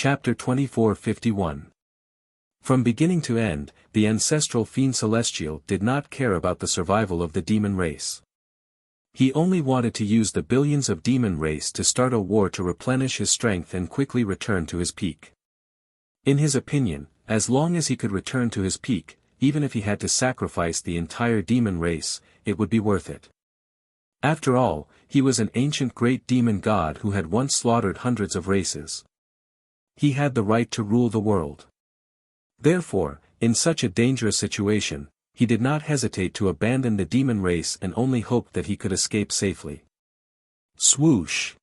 Chapter 2451. From beginning to end, the ancestral Fiend Celestial did not care about the survival of the demon race. He only wanted to use the billions of demon race to start a war to replenish his strength and quickly return to his peak. In his opinion, as long as he could return to his peak, even if he had to sacrifice the entire demon race, it would be worth it. After all, he was an ancient great demon god who had once slaughtered hundreds of races. He had the right to rule the world. Therefore, in such a dangerous situation, he did not hesitate to abandon the demon race and only hoped that he could escape safely. Swoosh!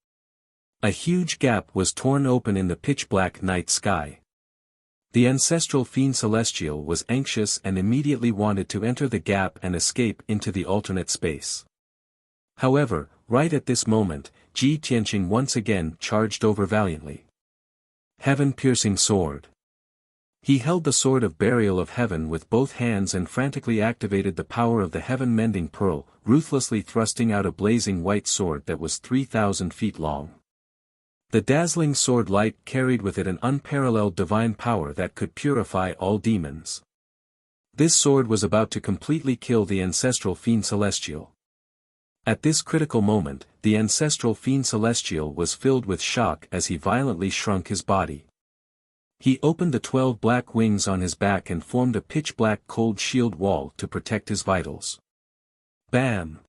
A huge gap was torn open in the pitch-black night sky. The ancestral Fiend Celestial was anxious and immediately wanted to enter the gap and escape into the alternate space. However, right at this moment, Ji Tianqing once again charged over valiantly. Heaven-piercing sword. He held the sword of burial of heaven with both hands and frantically activated the power of the heaven-mending pearl, ruthlessly thrusting out a blazing white sword that was 3,000 feet long. The dazzling sword light carried with it an unparalleled divine power that could purify all demons. This sword was about to completely kill the ancestral Fiend Celestial. At this critical moment, the ancestral Fiend Celestial was filled with shock as he violently shrunk his body. He opened the 12 black wings on his back and formed a pitch-black cold shield wall to protect his vitals. Bam!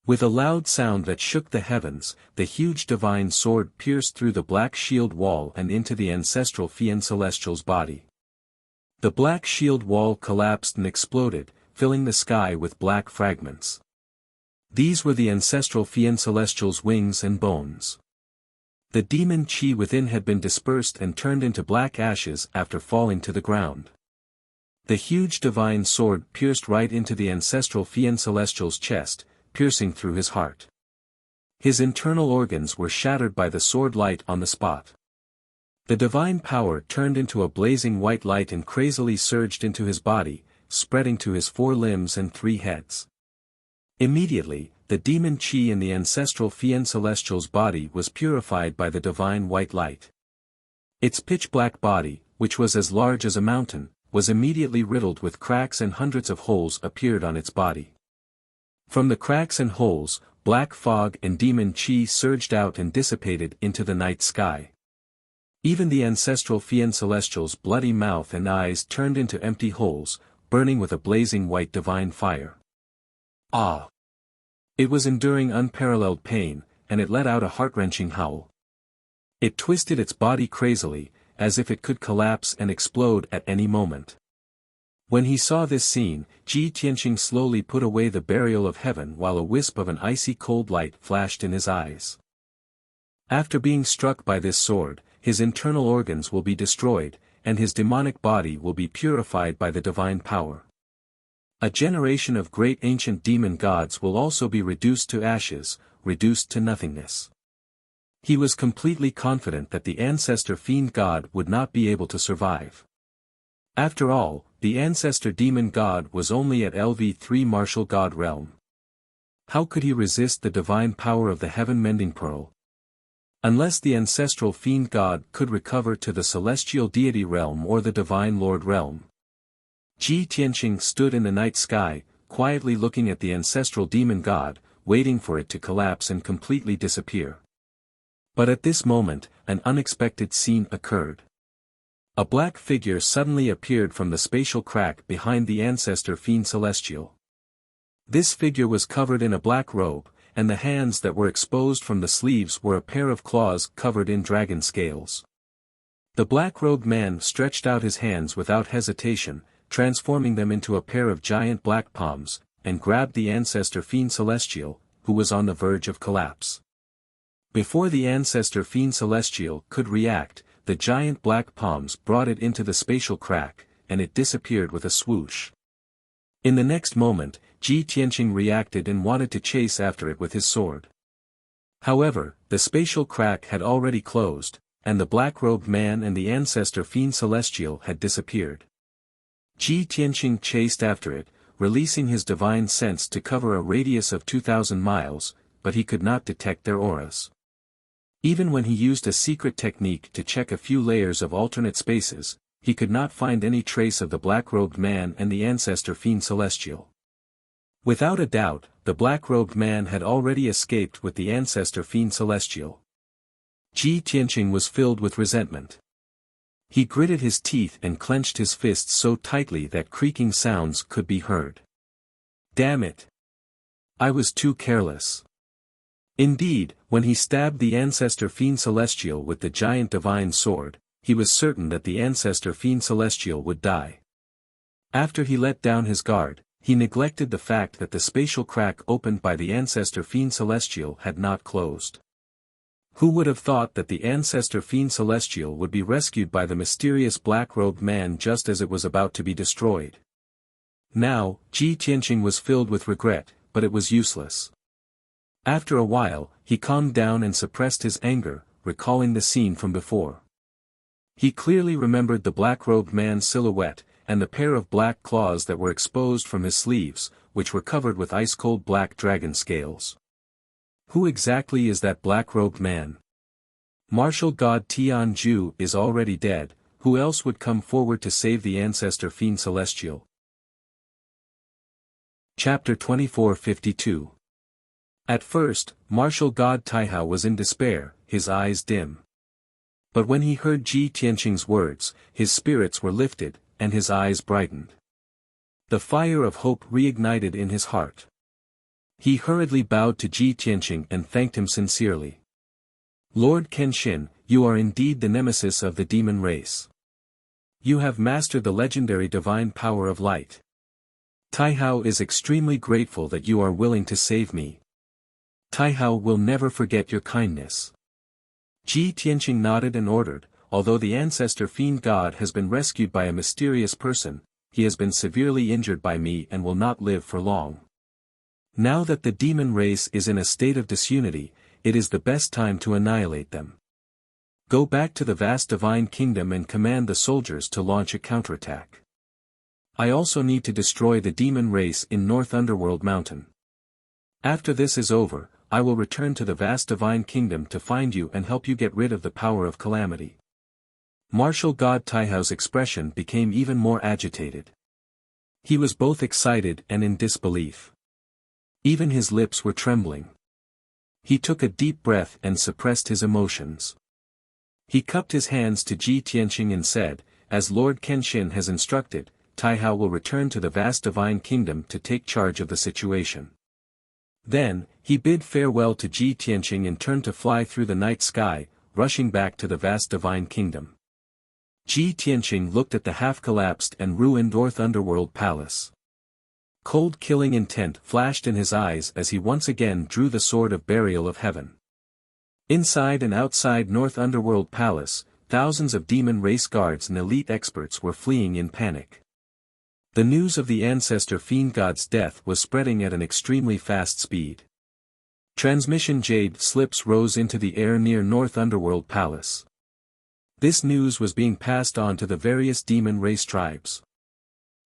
With a loud sound that shook the heavens, the huge divine sword pierced through the black shield wall and into the ancestral Fiend Celestial's body. The black shield wall collapsed and exploded, filling the sky with black fragments. These were the ancestral Fiend Celestial's wings and bones. The demon chi within had been dispersed and turned into black ashes after falling to the ground. The huge divine sword pierced right into the ancestral Fiend Celestial's chest, piercing through his heart. His internal organs were shattered by the sword light on the spot. The divine power turned into a blazing white light and crazily surged into his body, spreading to his 4 limbs and 3 heads. Immediately, the demon chi in the ancestral Fiend Celestial's body was purified by the divine white light. Its pitch-black body, which was as large as a mountain, was immediately riddled with cracks and hundreds of holes appeared on its body. From the cracks and holes, black fog and demon chi surged out and dissipated into the night sky. Even the ancestral Fiend Celestial's bloody mouth and eyes turned into empty holes, burning with a blazing white divine fire. Ah! It was enduring unparalleled pain, and it let out a heart-wrenching howl. It twisted its body crazily, as if it could collapse and explode at any moment. When he saw this scene, Ji Tianqing slowly put away the burial of heaven while a wisp of an icy cold light flashed in his eyes. After being struck by this sword, his internal organs will be destroyed, and his demonic body will be purified by the divine power. A generation of great ancient demon gods will also be reduced to ashes, reduced to nothingness. He was completely confident that the ancestor fiend god would not be able to survive. After all, the ancestor demon god was only at LV3 martial god realm. How could he resist the divine power of the heaven-mending pearl? Unless the ancestral fiend god could recover to the celestial deity realm or the divine lord realm. Ji Tianqing stood in the night sky, quietly looking at the ancestral demon god, waiting for it to collapse and completely disappear. But at this moment, an unexpected scene occurred. A black figure suddenly appeared from the spatial crack behind the ancestor Fiend Celestial. This figure was covered in a black robe, and the hands that were exposed from the sleeves were a pair of claws covered in dragon scales. The black-robed man stretched out his hands without hesitation, transforming them into a pair of giant black palms, and grabbed the ancestor Fiend Celestial, who was on the verge of collapse. Before the ancestor Fiend Celestial could react, the giant black palms brought it into the spatial crack, and it disappeared with a swoosh. In the next moment, Ji Tianqing reacted and wanted to chase after it with his sword. However, the spatial crack had already closed, and the black-robed man and the ancestor Fiend Celestial had disappeared. Ji Tianqing chased after it, releasing his divine sense to cover a radius of 2,000 miles, but he could not detect their auras. Even when he used a secret technique to check a few layers of alternate spaces, he could not find any trace of the black-robed man and the ancestor fiend celestial. Without a doubt, the black-robed man had already escaped with the ancestor fiend celestial. Ji Tianqing was filled with resentment. He gritted his teeth and clenched his fists so tightly that creaking sounds could be heard. Damn it! I was too careless. Indeed, when he stabbed the ancestor fiend celestial with the giant divine sword, he was certain that the ancestor fiend celestial would die. After he let down his guard, he neglected the fact that the spatial crack opened by the ancestor fiend celestial had not closed. Who would have thought that the ancestor fiend celestial would be rescued by the mysterious black-robed man just as it was about to be destroyed? Now, Ji Tianqing was filled with regret, but it was useless. After a while, he calmed down and suppressed his anger, recalling the scene from before. He clearly remembered the black-robed man's silhouette, and the pair of black claws that were exposed from his sleeves, which were covered with ice-cold black dragon scales. Who exactly is that black-robed man? Martial god Tianju is already dead, who else would come forward to save the ancestor fiend celestial? Chapter 2452. At first, martial god Taihao was in despair, his eyes dim. But when he heard Ji Tianqing's words, his spirits were lifted, and his eyes brightened. The fire of hope reignited in his heart. He hurriedly bowed to Ji Tianqing and thanked him sincerely. Lord Kenshin, you are indeed the nemesis of the demon race. You have mastered the legendary divine power of light. Taihao is extremely grateful that you are willing to save me. Taihao will never forget your kindness. Ji Tianqing nodded and ordered, although the ancestor fiend god has been rescued by a mysterious person, he has been severely injured by me and will not live for long. Now that the demon race is in a state of disunity, it is the best time to annihilate them. Go back to the vast divine kingdom and command the soldiers to launch a counterattack. I also need to destroy the demon race in North Underworld Mountain. After this is over, I will return to the vast divine kingdom to find you and help you get rid of the power of calamity. Martial god Taihao's expression became even more agitated. He was both excited and in disbelief. Even his lips were trembling. He took a deep breath and suppressed his emotions. He cupped his hands to Ji Tianqing and said, as Lord Kenshin has instructed, Taihao will return to the vast divine kingdom to take charge of the situation. Then, he bid farewell to Ji Tianqing and turned to fly through the night sky, rushing back to the vast divine kingdom. Ji Tianqing looked at the half-collapsed and ruined North Underworld palace. Cold killing intent flashed in his eyes as he once again drew the sword of burial of heaven. Inside and outside North Underworld Palace, thousands of demon race guards and elite experts were fleeing in panic. The news of the ancestor fiend god's death was spreading at an extremely fast speed. Transmission jade slips rose into the air near North Underworld Palace. This news was being passed on to the various demon race tribes.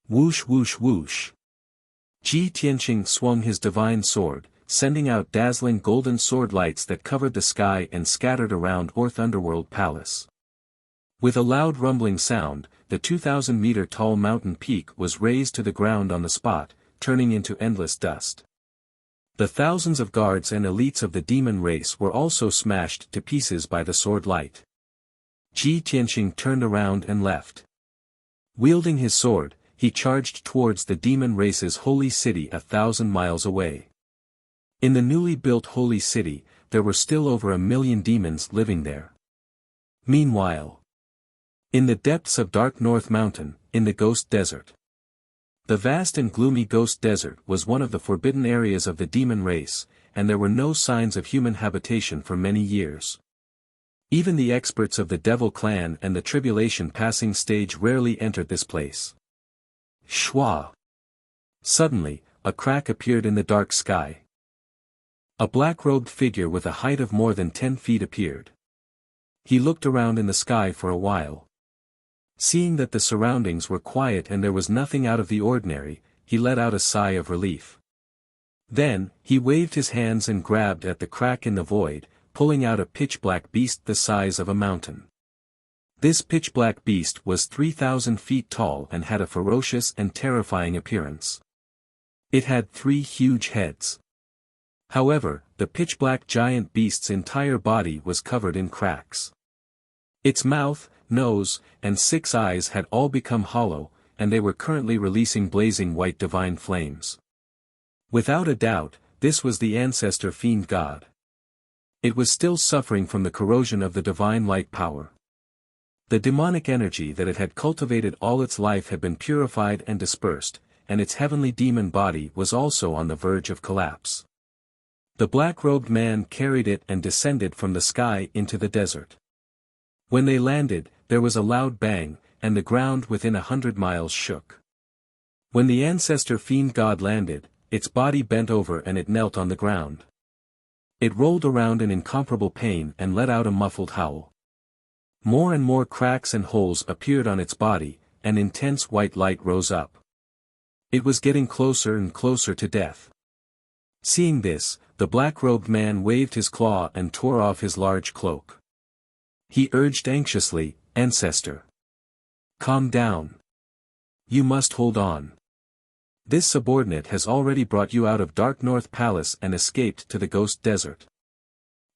Whoosh whoosh whoosh. Ji Tianqing swung his divine sword, sending out dazzling golden sword lights that covered the sky and scattered around North Underworld Palace. With a loud rumbling sound, the 2,000-meter-tall mountain peak was razed to the ground on the spot, turning into endless dust. The thousands of guards and elites of the demon race were also smashed to pieces by the sword light. Ji Tianqing turned around and left. Wielding his sword, he charged towards the demon race's holy city 1,000 miles away. In the newly built holy city, there were still over 1 million demons living there. Meanwhile, in the depths of dark North Mountain, in the Ghost Desert. The vast and gloomy Ghost Desert was one of the forbidden areas of the demon race, and there were no signs of human habitation for many years. Even the experts of the Devil Clan and the Tribulation Passing Stage rarely entered this place. Shwa! Suddenly, a crack appeared in the dark sky. A black-robed figure with a height of more than 10 feet appeared. He looked around in the sky for a while. Seeing that the surroundings were quiet and there was nothing out of the ordinary, he let out a sigh of relief. Then, he waved his hands and grabbed at the crack in the void, pulling out a pitch-black beast the size of a mountain. This pitch-black beast was 3,000 feet tall and had a ferocious and terrifying appearance. It had 3 huge heads. However, the pitch-black giant beast's entire body was covered in cracks. Its mouth, nose, and 6 eyes had all become hollow, and they were currently releasing blazing white divine flames. Without a doubt, this was the ancestor fiend god. It was still suffering from the corrosion of the divine light power. The demonic energy that it had cultivated all its life had been purified and dispersed, and its heavenly demon body was also on the verge of collapse. The black-robed man carried it and descended from the sky into the desert. When they landed, there was a loud bang, and the ground within 100 miles shook. When the ancestor fiend god landed, its body bent over and it knelt on the ground. It rolled around in incomparable pain and let out a muffled howl. More and more cracks and holes appeared on its body, and intense white light rose up. It was getting closer and closer to death. Seeing this, the black-robed man waved his claw and tore off his large cloak. He urged anxiously, "Ancestor, calm down. You must hold on. This subordinate has already brought you out of Dark North Palace and escaped to the Ghost Desert.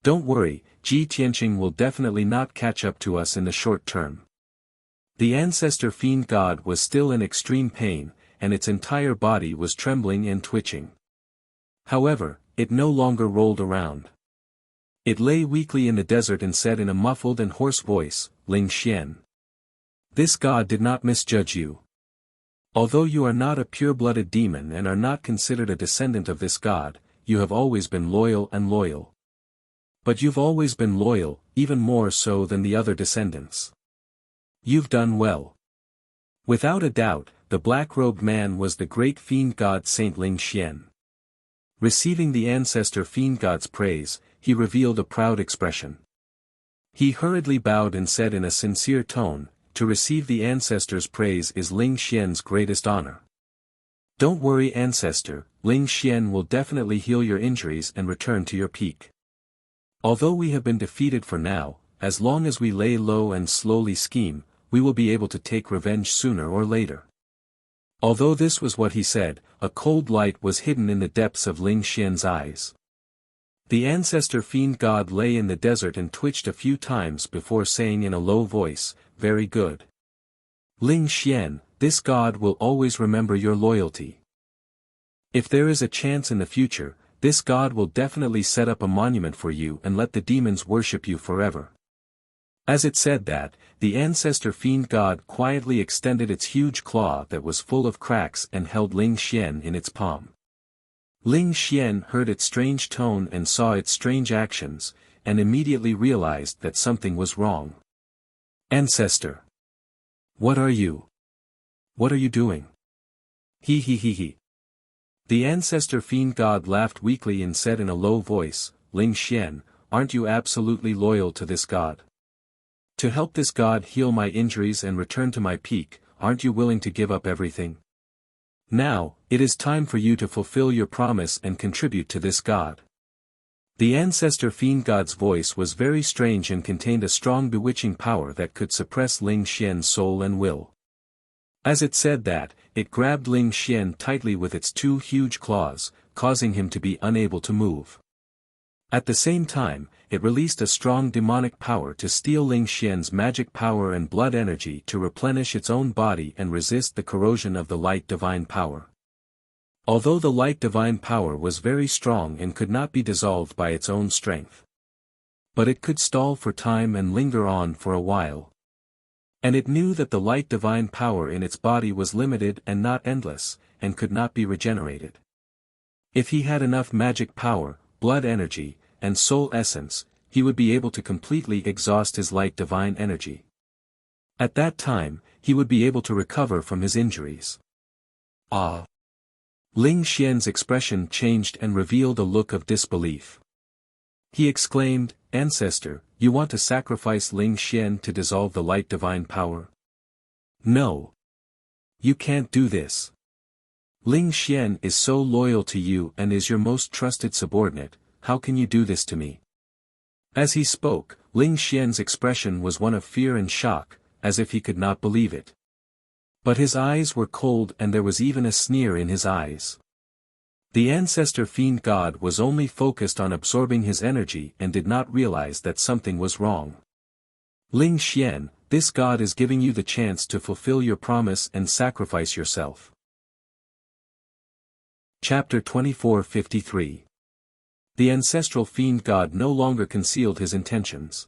Don't worry, Ji Tianqing will definitely not catch up to us in the short term." The ancestor fiend god was still in extreme pain, and its entire body was trembling and twitching. However, it no longer rolled around. It lay weakly in the desert and said in a muffled and hoarse voice, "Ling Xian. This god did not misjudge you. Although you are not a pure-blooded demon and are not considered a descendant of this god, you have always been loyal and loyal. But you've always been loyal, even more so than the other descendants. You've done well." Without a doubt, the black-robed man was the great fiend god Saint Ling Xian. Receiving the ancestor fiend god's praise, he revealed a proud expression. He hurriedly bowed and said in a sincere tone, "To receive the ancestor's praise is Ling Xian's greatest honor. Don't worry, ancestor, Ling Xian will definitely heal your injuries and return to your peak. Although we have been defeated for now, as long as we lay low and slowly scheme, we will be able to take revenge sooner or later." Although this was what he said, a cold light was hidden in the depths of Ling Xian's eyes. The ancestor fiend god lay in the desert and twitched a few times before saying in a low voice, "Very good. Ling Xian, this god will always remember your loyalty. If there is a chance in the future, this god will definitely set up a monument for you and let the demons worship you forever." As it said that, the ancestor fiend god quietly extended its huge claw that was full of cracks and held Ling Xian in its palm. Ling Xian heard its strange tone and saw its strange actions, and immediately realized that something was wrong. "Ancestor. What are you? What are you doing?" He. The ancestor fiend god laughed weakly and said in a low voice, "Ling Xian, aren't you absolutely loyal to this god? To help this god heal my injuries and return to my peak, aren't you willing to give up everything? Now, it is time for you to fulfill your promise and contribute to this god." The ancestor fiend god's voice was very strange and contained a strong bewitching power that could suppress Ling Xian's soul and will. As it said that, it grabbed Ling Xian tightly with its 2 huge claws, causing him to be unable to move. At the same time, it released a strong demonic power to steal Ling Xian's magic power and blood energy to replenish its own body and resist the corrosion of the light divine power. Although the light divine power was very strong and could not be dissolved by its own strength. But it could stall for time and linger on for a while. And it knew that the light divine power in its body was limited and not endless, and could not be regenerated. If he had enough magic power, blood energy, and soul essence, he would be able to completely exhaust his light divine energy. At that time, he would be able to recover from his injuries. Ah! Ling Xian's expression changed and revealed a look of disbelief. He exclaimed, "Ancestor, you want to sacrifice Ling Xian to dissolve the light divine power? No. You can't do this. Ling Xian is so loyal to you and is your most trusted subordinate, how can you do this to me?" As he spoke, Ling Xian's expression was one of fear and shock, as if he could not believe it. But his eyes were cold and there was even a sneer in his eyes. The ancestor fiend god was only focused on absorbing his energy and did not realize that something was wrong. Ling Xian, this god is giving you the chance to fulfill your promise and sacrifice yourself. Chapter 24:53. The ancestral fiend god no longer concealed his intentions.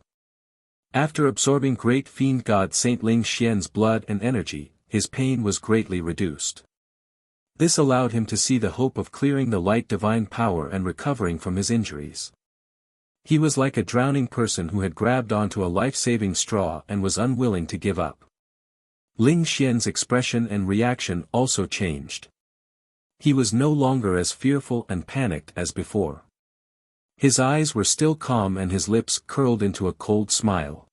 After absorbing great fiend god Saint Ling Xian's blood and energy, his pain was greatly reduced. This allowed him to see the hope of clearing the light divine power and recovering from his injuries. He was like a drowning person who had grabbed onto a life-saving straw and was unwilling to give up. Ling Xian's expression and reaction also changed. He was no longer as fearful and panicked as before. His eyes were still calm and his lips curled into a cold smile.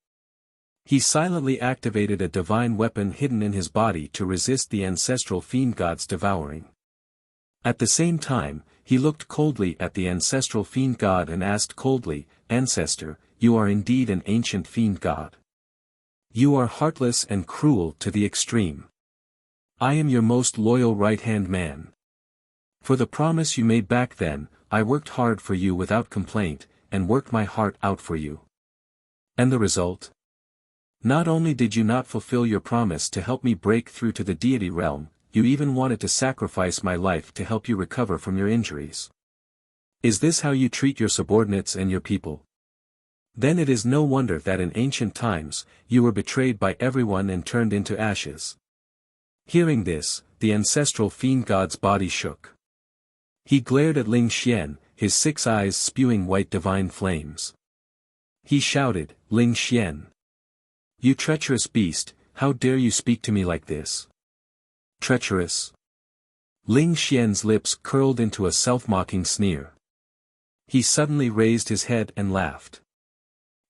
He silently activated a divine weapon hidden in his body to resist the ancestral fiend god's devouring. At the same time, he looked coldly at the ancestral fiend god and asked coldly, "Ancestor, you are indeed an ancient fiend god. You are heartless and cruel to the extreme. I am your most loyal right-hand man. For the promise you made back then, I worked hard for you without complaint, and worked my heart out for you. And the result? Not only did you not fulfill your promise to help me break through to the deity realm, you even wanted to sacrifice my life to help you recover from your injuries. Is this how you treat your subordinates and your people? Then it is no wonder that in ancient times, you were betrayed by everyone and turned into ashes." Hearing this, the ancestral fiend god's body shook. He glared at Ling Xian, his 6 eyes spewing white divine flames. He shouted, "Ling Xian! You treacherous beast, how dare you speak to me like this? Treacherous?" Ling Xian's lips curled into a self-mocking sneer. He suddenly raised his head and laughed.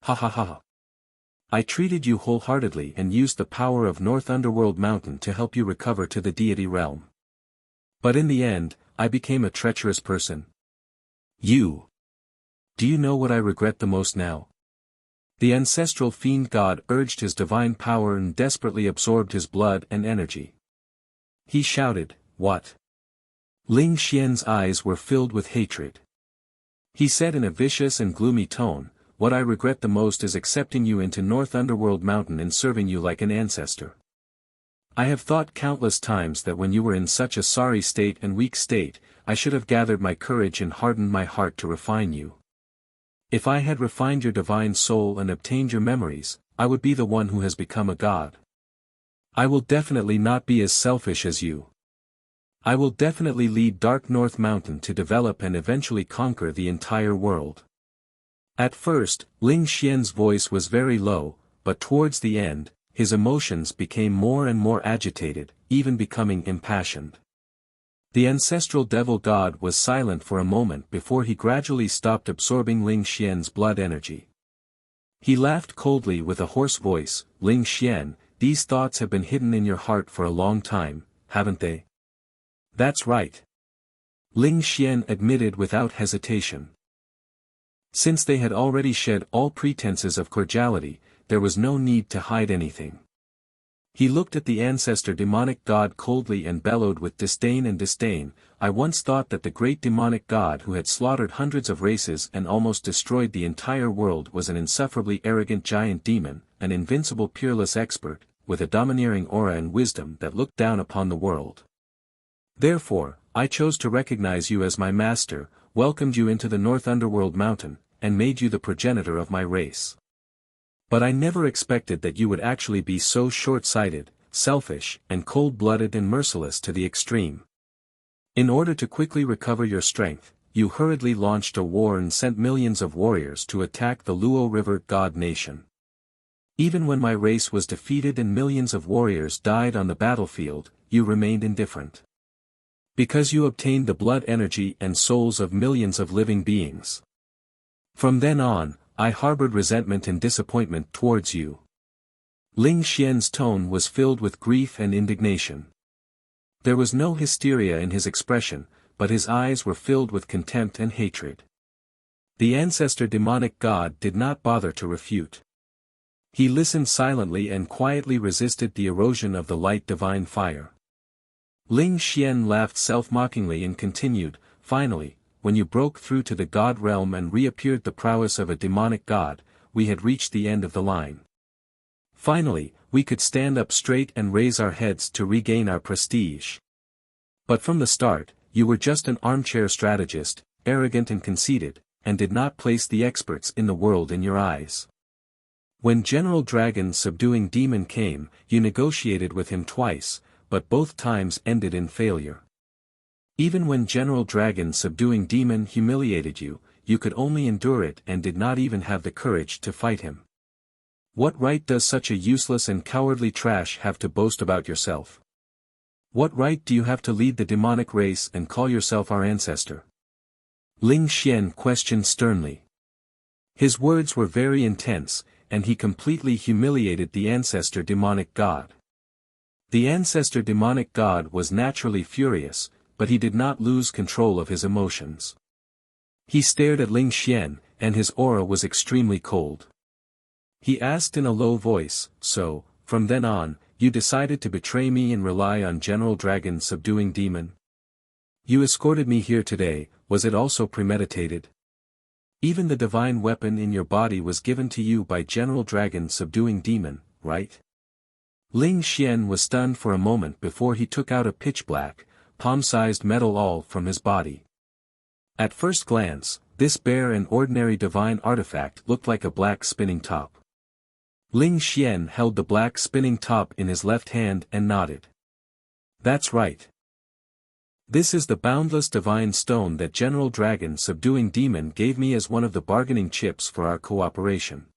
"Ha ha ha! I treated you wholeheartedly and used the power of North Underworld Mountain to help you recover to the deity realm. But in the end, I became a treacherous person. You! Do you know what I regret the most now?" The ancestral fiend god urged his divine power and desperately absorbed his blood and energy. He shouted, "What?" Ling Xian's eyes were filled with hatred. He said in a vicious and gloomy tone, "What I regret the most is accepting you into North Underworld Mountain and serving you like an ancestor. I have thought countless times that when you were in such a sorry state and weak state, I should have gathered my courage and hardened my heart to refine you. If I had refined your divine soul and obtained your memories, I would be the one who has become a god. I will definitely not be as selfish as you. I will definitely lead Dark North Mountain to develop and eventually conquer the entire world." At first, Ling Xian's voice was very low, but towards the end, his emotions became more and more agitated, even becoming impassioned. The ancestral devil god was silent for a moment before he gradually stopped absorbing Ling Xian's blood energy. He laughed coldly with a hoarse voice, "Ling Xian, these thoughts have been hidden in your heart for a long time, haven't they?" "That's right." Ling Xian admitted without hesitation. Since they had already shed all pretenses of cordiality, there was no need to hide anything. He looked at the ancestor demonic god coldly and bellowed with disdain, "I once thought that the great demonic god who had slaughtered hundreds of races and almost destroyed the entire world was an insufferably arrogant giant demon, an invincible peerless expert, with a domineering aura and wisdom that looked down upon the world. Therefore, I chose to recognize you as my master, welcomed you into the North Underworld Mountain, and made you the progenitor of my race. But I never expected that you would actually be so short-sighted, selfish, and cold-blooded and merciless to the extreme. In order to quickly recover your strength, you hurriedly launched a war and sent millions of warriors to attack the Luo River god nation. Even when my race was defeated and millions of warriors died on the battlefield, you remained indifferent. Because you obtained the blood energy and souls of millions of living beings. From then on, I harbored resentment and disappointment towards you." Ling Xian's tone was filled with grief and indignation. There was no hysteria in his expression, but his eyes were filled with contempt and hatred. The ancestor demonic god did not bother to refute. He listened silently and quietly resisted the erosion of the light divine fire. Ling Xian laughed self-mockingly and continued, "Finally, when you broke through to the god realm and reappeared the prowess of a demonic god, we had reached the end of the line. Finally, we could stand up straight and raise our heads to regain our prestige. But from the start, you were just an armchair strategist, arrogant and conceited, and did not place the experts in the world in your eyes. When General Dragon Subduing Demon came, you negotiated with him twice, but both times ended in failure. Even when General Dragon Subduing Demon humiliated you, you could only endure it and did not even have the courage to fight him. What right does such a useless and cowardly trash have to boast about yourself? What right do you have to lead the demonic race and call yourself our ancestor?" Ling Xian questioned sternly. His words were very intense, and he completely humiliated the ancestor demonic god. The ancestor demonic god was naturally furious, but he did not lose control of his emotions. He stared at Ling Xian, and his aura was extremely cold. He asked in a low voice, "So, from then on, you decided to betray me and rely on General Dragon Subduing Demon? You escorted me here today, was it also premeditated? Even the divine weapon in your body was given to you by General Dragon Subduing Demon, right?" Ling Xian was stunned for a moment before he took out a pitch-black, palm-sized metal awl from his body. At first glance, this bare and ordinary divine artifact looked like a black spinning top. Ling Xian held the black spinning top in his left hand and nodded. "That's right. This is the boundless divine stone that General Dragon Subduing Demon gave me as one of the bargaining chips for our cooperation.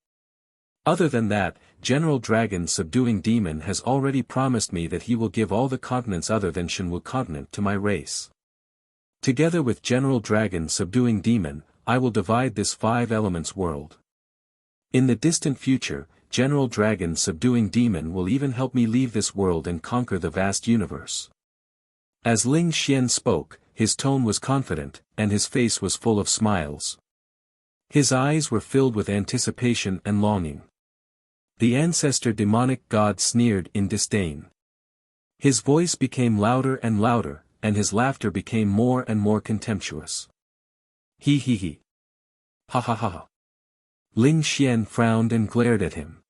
Other than that, General Dragon Subduing Demon has already promised me that he will give all the continents other than Shenwu continent to my race. Together with General Dragon Subduing Demon, I will divide this 5 elements world. In the distant future, General Dragon Subduing Demon will even help me leave this world and conquer the vast universe." As Ling Xian spoke, his tone was confident, and his face was full of smiles. His eyes were filled with anticipation and longing. The ancestor demonic god sneered in disdain. His voice became louder and louder, and his laughter became more and more contemptuous. "He he he. Ha ha ha ha." Ling Xian frowned and glared at him.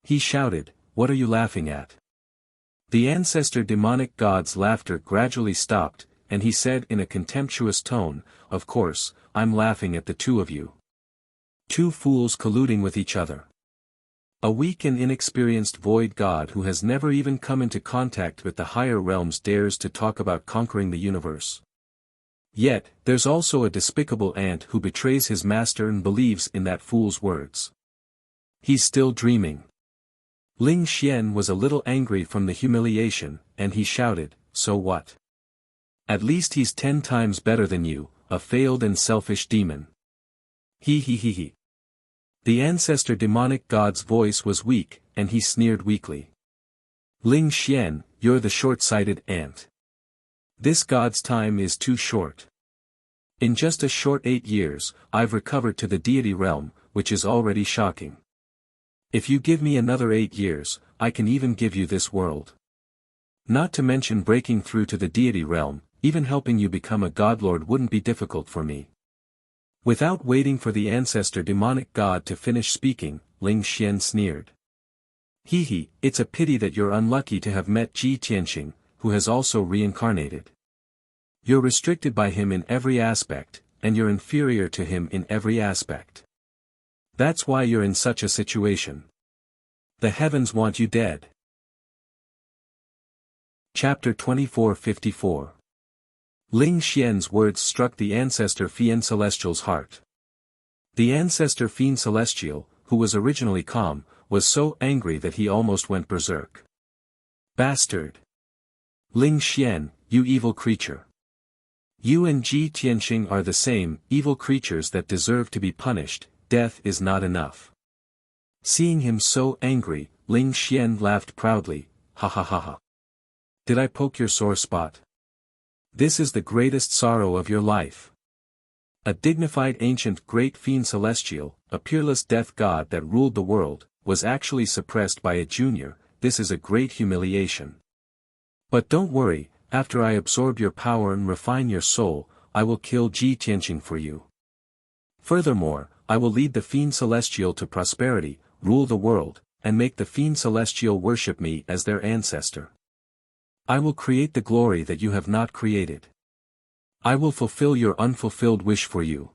He shouted, "What are you laughing at?" The ancestor demonic god's laughter gradually stopped, and he said in a contemptuous tone, "Of course, I'm laughing at the two of you. Two fools colluding with each other. A weak and inexperienced void god who has never even come into contact with the higher realms dares to talk about conquering the universe. Yet, there's also a despicable ant who betrays his master and believes in that fool's words. He's still dreaming." Ling Xian was a little angry from the humiliation, and he shouted, "So what? At least he's 10 times better than you, a failed and selfish demon." He he he he. The ancestor demonic god's voice was weak, and he sneered weakly. "Ling Xian, you're the short-sighted ant. This god's time is too short. In just a short 8 years, I've recovered to the deity realm, which is already shocking. If you give me another 8 years, I can even give you this world. Not to mention breaking through to the deity realm, even helping you become a godlord wouldn't be difficult for me." Without waiting for the ancestor demonic god to finish speaking, Ling Xian sneered. "He he, it's a pity that you're unlucky to have met Ji Tianxing, who has also reincarnated. You're restricted by him in every aspect, and you're inferior to him in every aspect. That's why you're in such a situation. The heavens want you dead." Chapter 2454. Ling Xian's words struck the ancestor Fiend Celestial's heart. The ancestor Fiend Celestial, who was originally calm, was so angry that he almost went berserk. "Bastard! Ling Xian, you evil creature! You and Ji Tianxing are the same, evil creatures that deserve to be punished. Death is not enough." Seeing him so angry, Ling Xian laughed proudly, "Ha ha ha ha. Did I poke your sore spot? This is the greatest sorrow of your life. A dignified ancient great fiend celestial, a peerless death god that ruled the world, was actually suppressed by a junior. This is a great humiliation. But don't worry, after I absorb your power and refine your soul, I will kill Ji Tianqing for you. Furthermore, I will lead the fiend celestial to prosperity, rule the world, and make the fiend celestial worship me as their ancestor. I will create the glory that you have not created. I will fulfill your unfulfilled wish for you.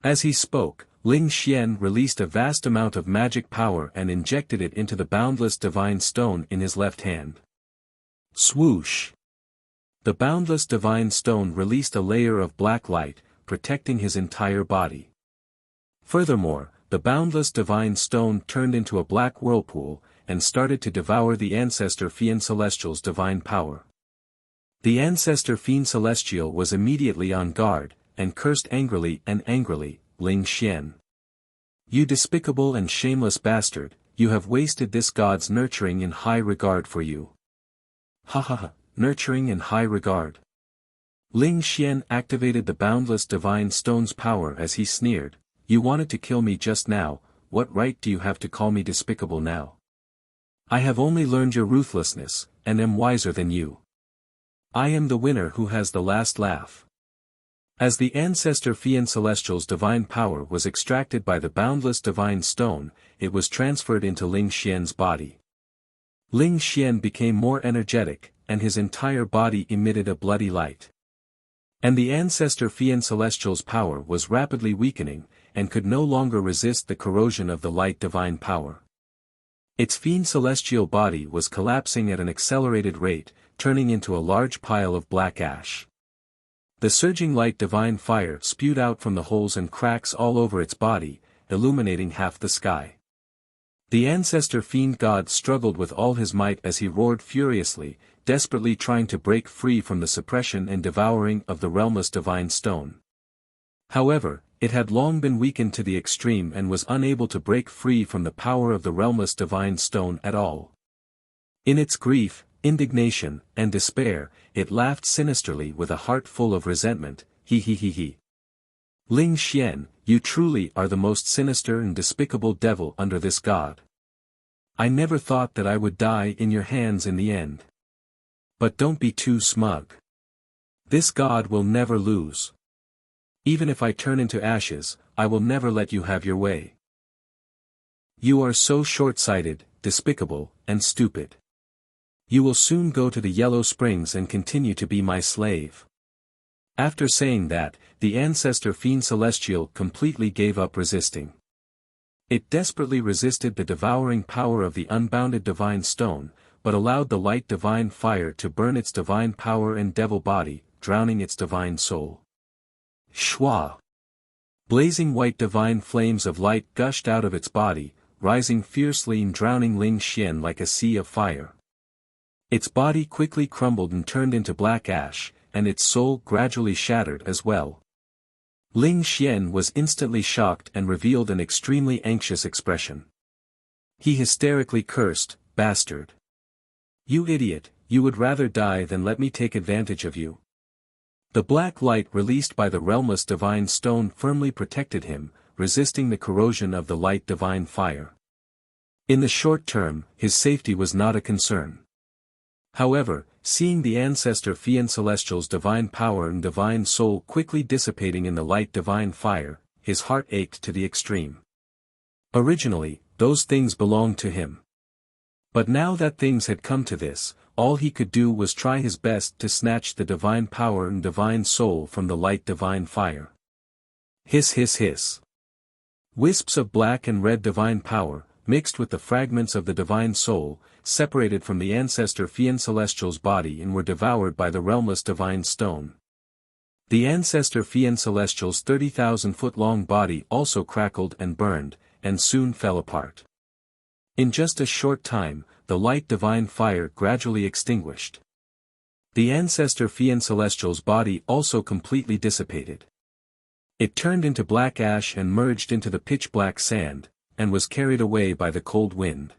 As he spoke, Ling Xian released a vast amount of magic power and injected it into the boundless divine stone in his left hand. Swoosh! The boundless divine stone released a layer of black light, protecting his entire body. Furthermore, the boundless divine stone turned into a black whirlpool, and started to devour the ancestor Fiend Celestial's divine power. The ancestor Fiend Celestial was immediately on guard, and cursed angrily, Ling Xian. You despicable and shameless bastard, you have wasted this god's nurturing and high regard for you. Ha ha ha, nurturing and high regard. Ling Xian activated the boundless divine stone's power as he sneered, you wanted to kill me just now, what right do you have to call me despicable now? I have only learned your ruthlessness, and am wiser than you. I am the winner who has the last laugh. As the ancestor Fiend Celestial's divine power was extracted by the boundless divine stone, it was transferred into Ling Xian's body. Ling Xian became more energetic, and his entire body emitted a bloody light. And the ancestor Fiend Celestial's power was rapidly weakening, and could no longer resist the corrosion of the light divine power. Its Fiend Celestial body was collapsing at an accelerated rate, turning into a large pile of black ash. The surging light divine fire spewed out from the holes and cracks all over its body, illuminating half the sky. The ancestor fiend god struggled with all his might as he roared furiously, desperately trying to break free from the suppression and devouring of the realmless divine stone. However, it had long been weakened to the extreme and was unable to break free from the power of the realmless divine stone at all. In its grief, indignation, and despair, it laughed sinisterly with a heart full of resentment, he. Ling Xian, you truly are the most sinister and despicable devil under this god. I never thought that I would die in your hands in the end. But don't be too smug. This god will never lose. Even if I turn into ashes, I will never let you have your way. You are so short-sighted, despicable, and stupid. You will soon go to the Yellow Springs and continue to be my slave. After saying that, the ancestor Fiend Celestial completely gave up resisting. It desperately resisted the devouring power of the unbounded divine stone, but allowed the light divine fire to burn its divine power and devil body, drowning its divine soul. Shwa! Blazing white divine flames of light gushed out of its body, rising fiercely and drowning Ling Xian like a sea of fire. Its body quickly crumbled and turned into black ash, and its soul gradually shattered as well. Ling Xian was instantly shocked and revealed an extremely anxious expression. He hysterically cursed, bastard. You idiot, you would rather die than let me take advantage of you. The black light released by the realmless divine stone firmly protected him, resisting the corrosion of the light divine fire. In the short term, his safety was not a concern. However, seeing the ancestor Fiend Celestial's divine power and divine soul quickly dissipating in the light divine fire, his heart ached to the extreme. Originally, those things belonged to him. But now that things had come to this, all he could do was try his best to snatch the divine power and divine soul from the light divine fire. Hiss. Wisps of black and red divine power, mixed with the fragments of the divine soul, separated from the ancestor Fiend Celestial's body and were devoured by the realmless divine stone. The ancestor Fiend Celestial's 30,000-foot-long body also crackled and burned, and soon fell apart. In just a short time, the light divine fire gradually extinguished. The ancestor Fiend Celestial's body also completely dissipated. It turned into black ash and merged into the pitch-black sand, and was carried away by the cold wind.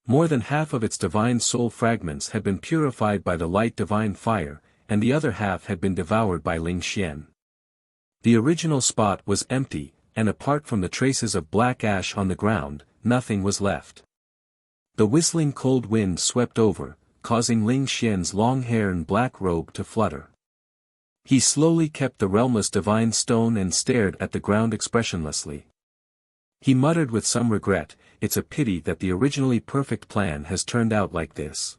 More than half of its divine soul fragments had been purified by the light divine fire, and the other half had been devoured by Ling Xian. The original spot was empty, and apart from the traces of black ash on the ground, nothing was left. The whistling cold wind swept over, causing Ling Xian's long hair and black robe to flutter. He slowly kept the realmless divine stone and stared at the ground expressionlessly. He muttered with some regret, "It's a pity that the originally perfect plan has turned out like this.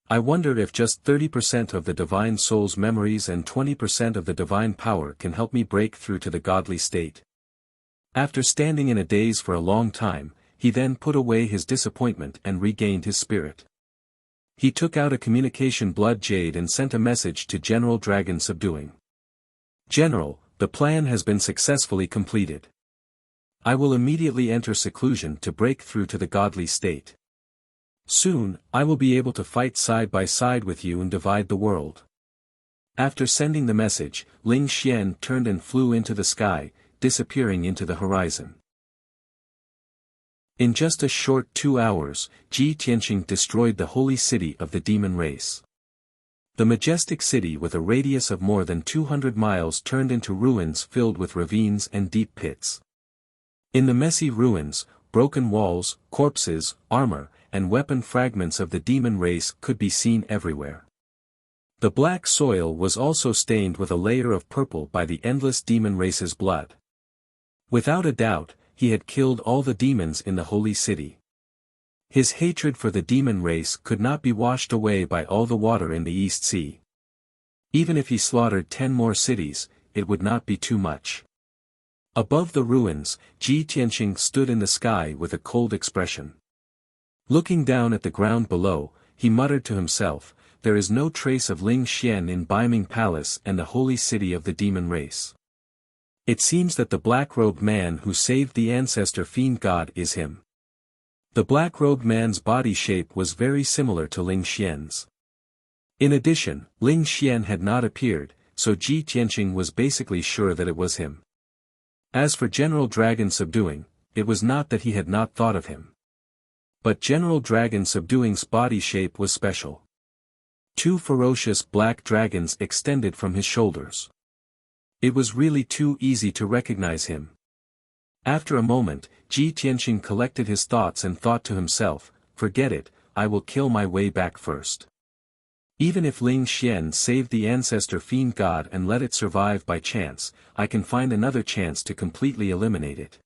I wonder if just 30% of the divine soul's memories and 20% of the divine power can help me break through to the godly state." After standing in a daze for a long time, he then put away his disappointment and regained his spirit. He took out a communication blood jade and sent a message to General Dragon Subduing. "General, the plan has been successfully completed. I will immediately enter seclusion to break through to the godly state. Soon, I will be able to fight side by side with you and divide the world." After sending the message, Ling Xian turned and flew into the sky, disappearing into the horizon. In just a short 2 hours, Ji Tianqing destroyed the holy city of the demon race. The majestic city with a radius of more than 200 miles turned into ruins filled with ravines and deep pits. In the messy ruins, broken walls, corpses, armor, and weapon fragments of the demon race could be seen everywhere. The black soil was also stained with a layer of purple by the endless demon race's blood. Without a doubt, he had killed all the demons in the holy city. His hatred for the demon race could not be washed away by all the water in the East Sea. Even if he slaughtered 10 more cities, it would not be too much. Above the ruins, Ji Tianqing stood in the sky with a cold expression. Looking down at the ground below, he muttered to himself, "There is no trace of Ling Xian in Baiming Palace and the holy city of the demon race. It seems that the black-robed man who saved the ancestor fiend god is him." The black-robed man's body shape was very similar to Ling Xian's. In addition, Ling Xian had not appeared, so Ji Tianqing was basically sure that it was him. As for General Dragon Subduing, it was not that he had not thought of him. But General Dragon Subduing's body shape was special. 2 ferocious black dragons extended from his shoulders. It was really too easy to recognize him. After a moment, Ji Tianqing collected his thoughts and thought to himself, "Forget it, I will kill my way back first. Even if Ling Xian saved the ancestor fiend god and let it survive by chance, I can find another chance to completely eliminate it.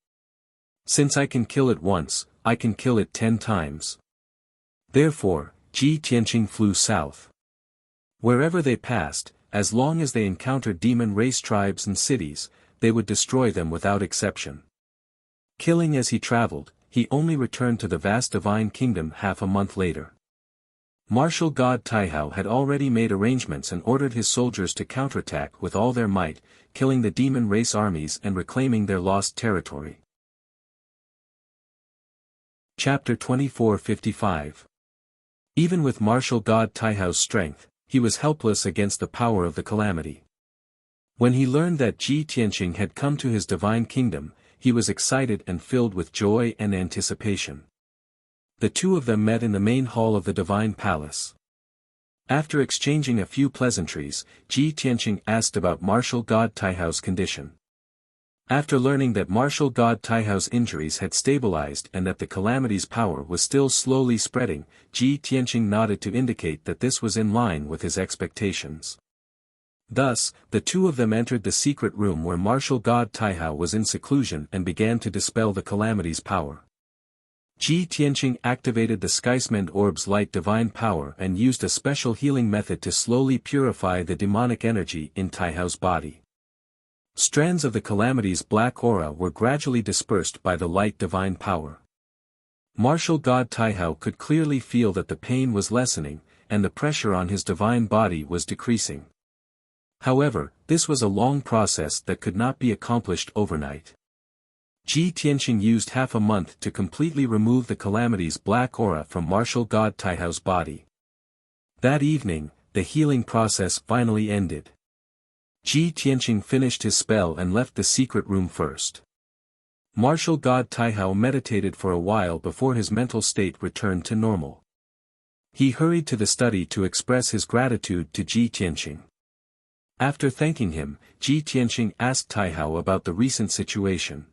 Since I can kill it once, I can kill it 10 times. Therefore, Ji Tianqing flew south. Wherever they passed, as long as they encountered demon race tribes and cities, they would destroy them without exception. Killing as he traveled, he only returned to the vast divine kingdom half a month later. Martial god Taihao had already made arrangements and ordered his soldiers to counterattack with all their might, killing the demon race armies and reclaiming their lost territory. Chapter 24:55. Even with martial god Taihao's strength, he was helpless against the power of the calamity. When he learned that Ji Tianqing had come to his divine kingdom, he was excited and filled with joy and anticipation. The two of them met in the main hall of the divine palace. After exchanging a few pleasantries, Ji Tianqing asked about martial god Taihao's condition. After learning that martial god Taihao's injuries had stabilized and that the calamity's power was still slowly spreading, Ji Tianqing nodded to indicate that this was in line with his expectations. Thus, the two of them entered the secret room where martial god Taihao was in seclusion and began to dispel the calamity's power. Ji Tianqing activated the Skysmend Orb's light divine power and used a special healing method to slowly purify the demonic energy in Taihao's body. Strands of the calamity's black aura were gradually dispersed by the light divine power. Martial god Taihao could clearly feel that the pain was lessening, and the pressure on his divine body was decreasing. However, this was a long process that could not be accomplished overnight. Ji Tianqing used half a month to completely remove the calamity's black aura from martial god Taihao's body. That evening, the healing process finally ended. Ji Tianqing finished his spell and left the secret room first. Martial god Taihao meditated for a while before his mental state returned to normal. He hurried to the study to express his gratitude to Ji Tianqing. After thanking him, Ji Tianqing asked Taihao about the recent situation.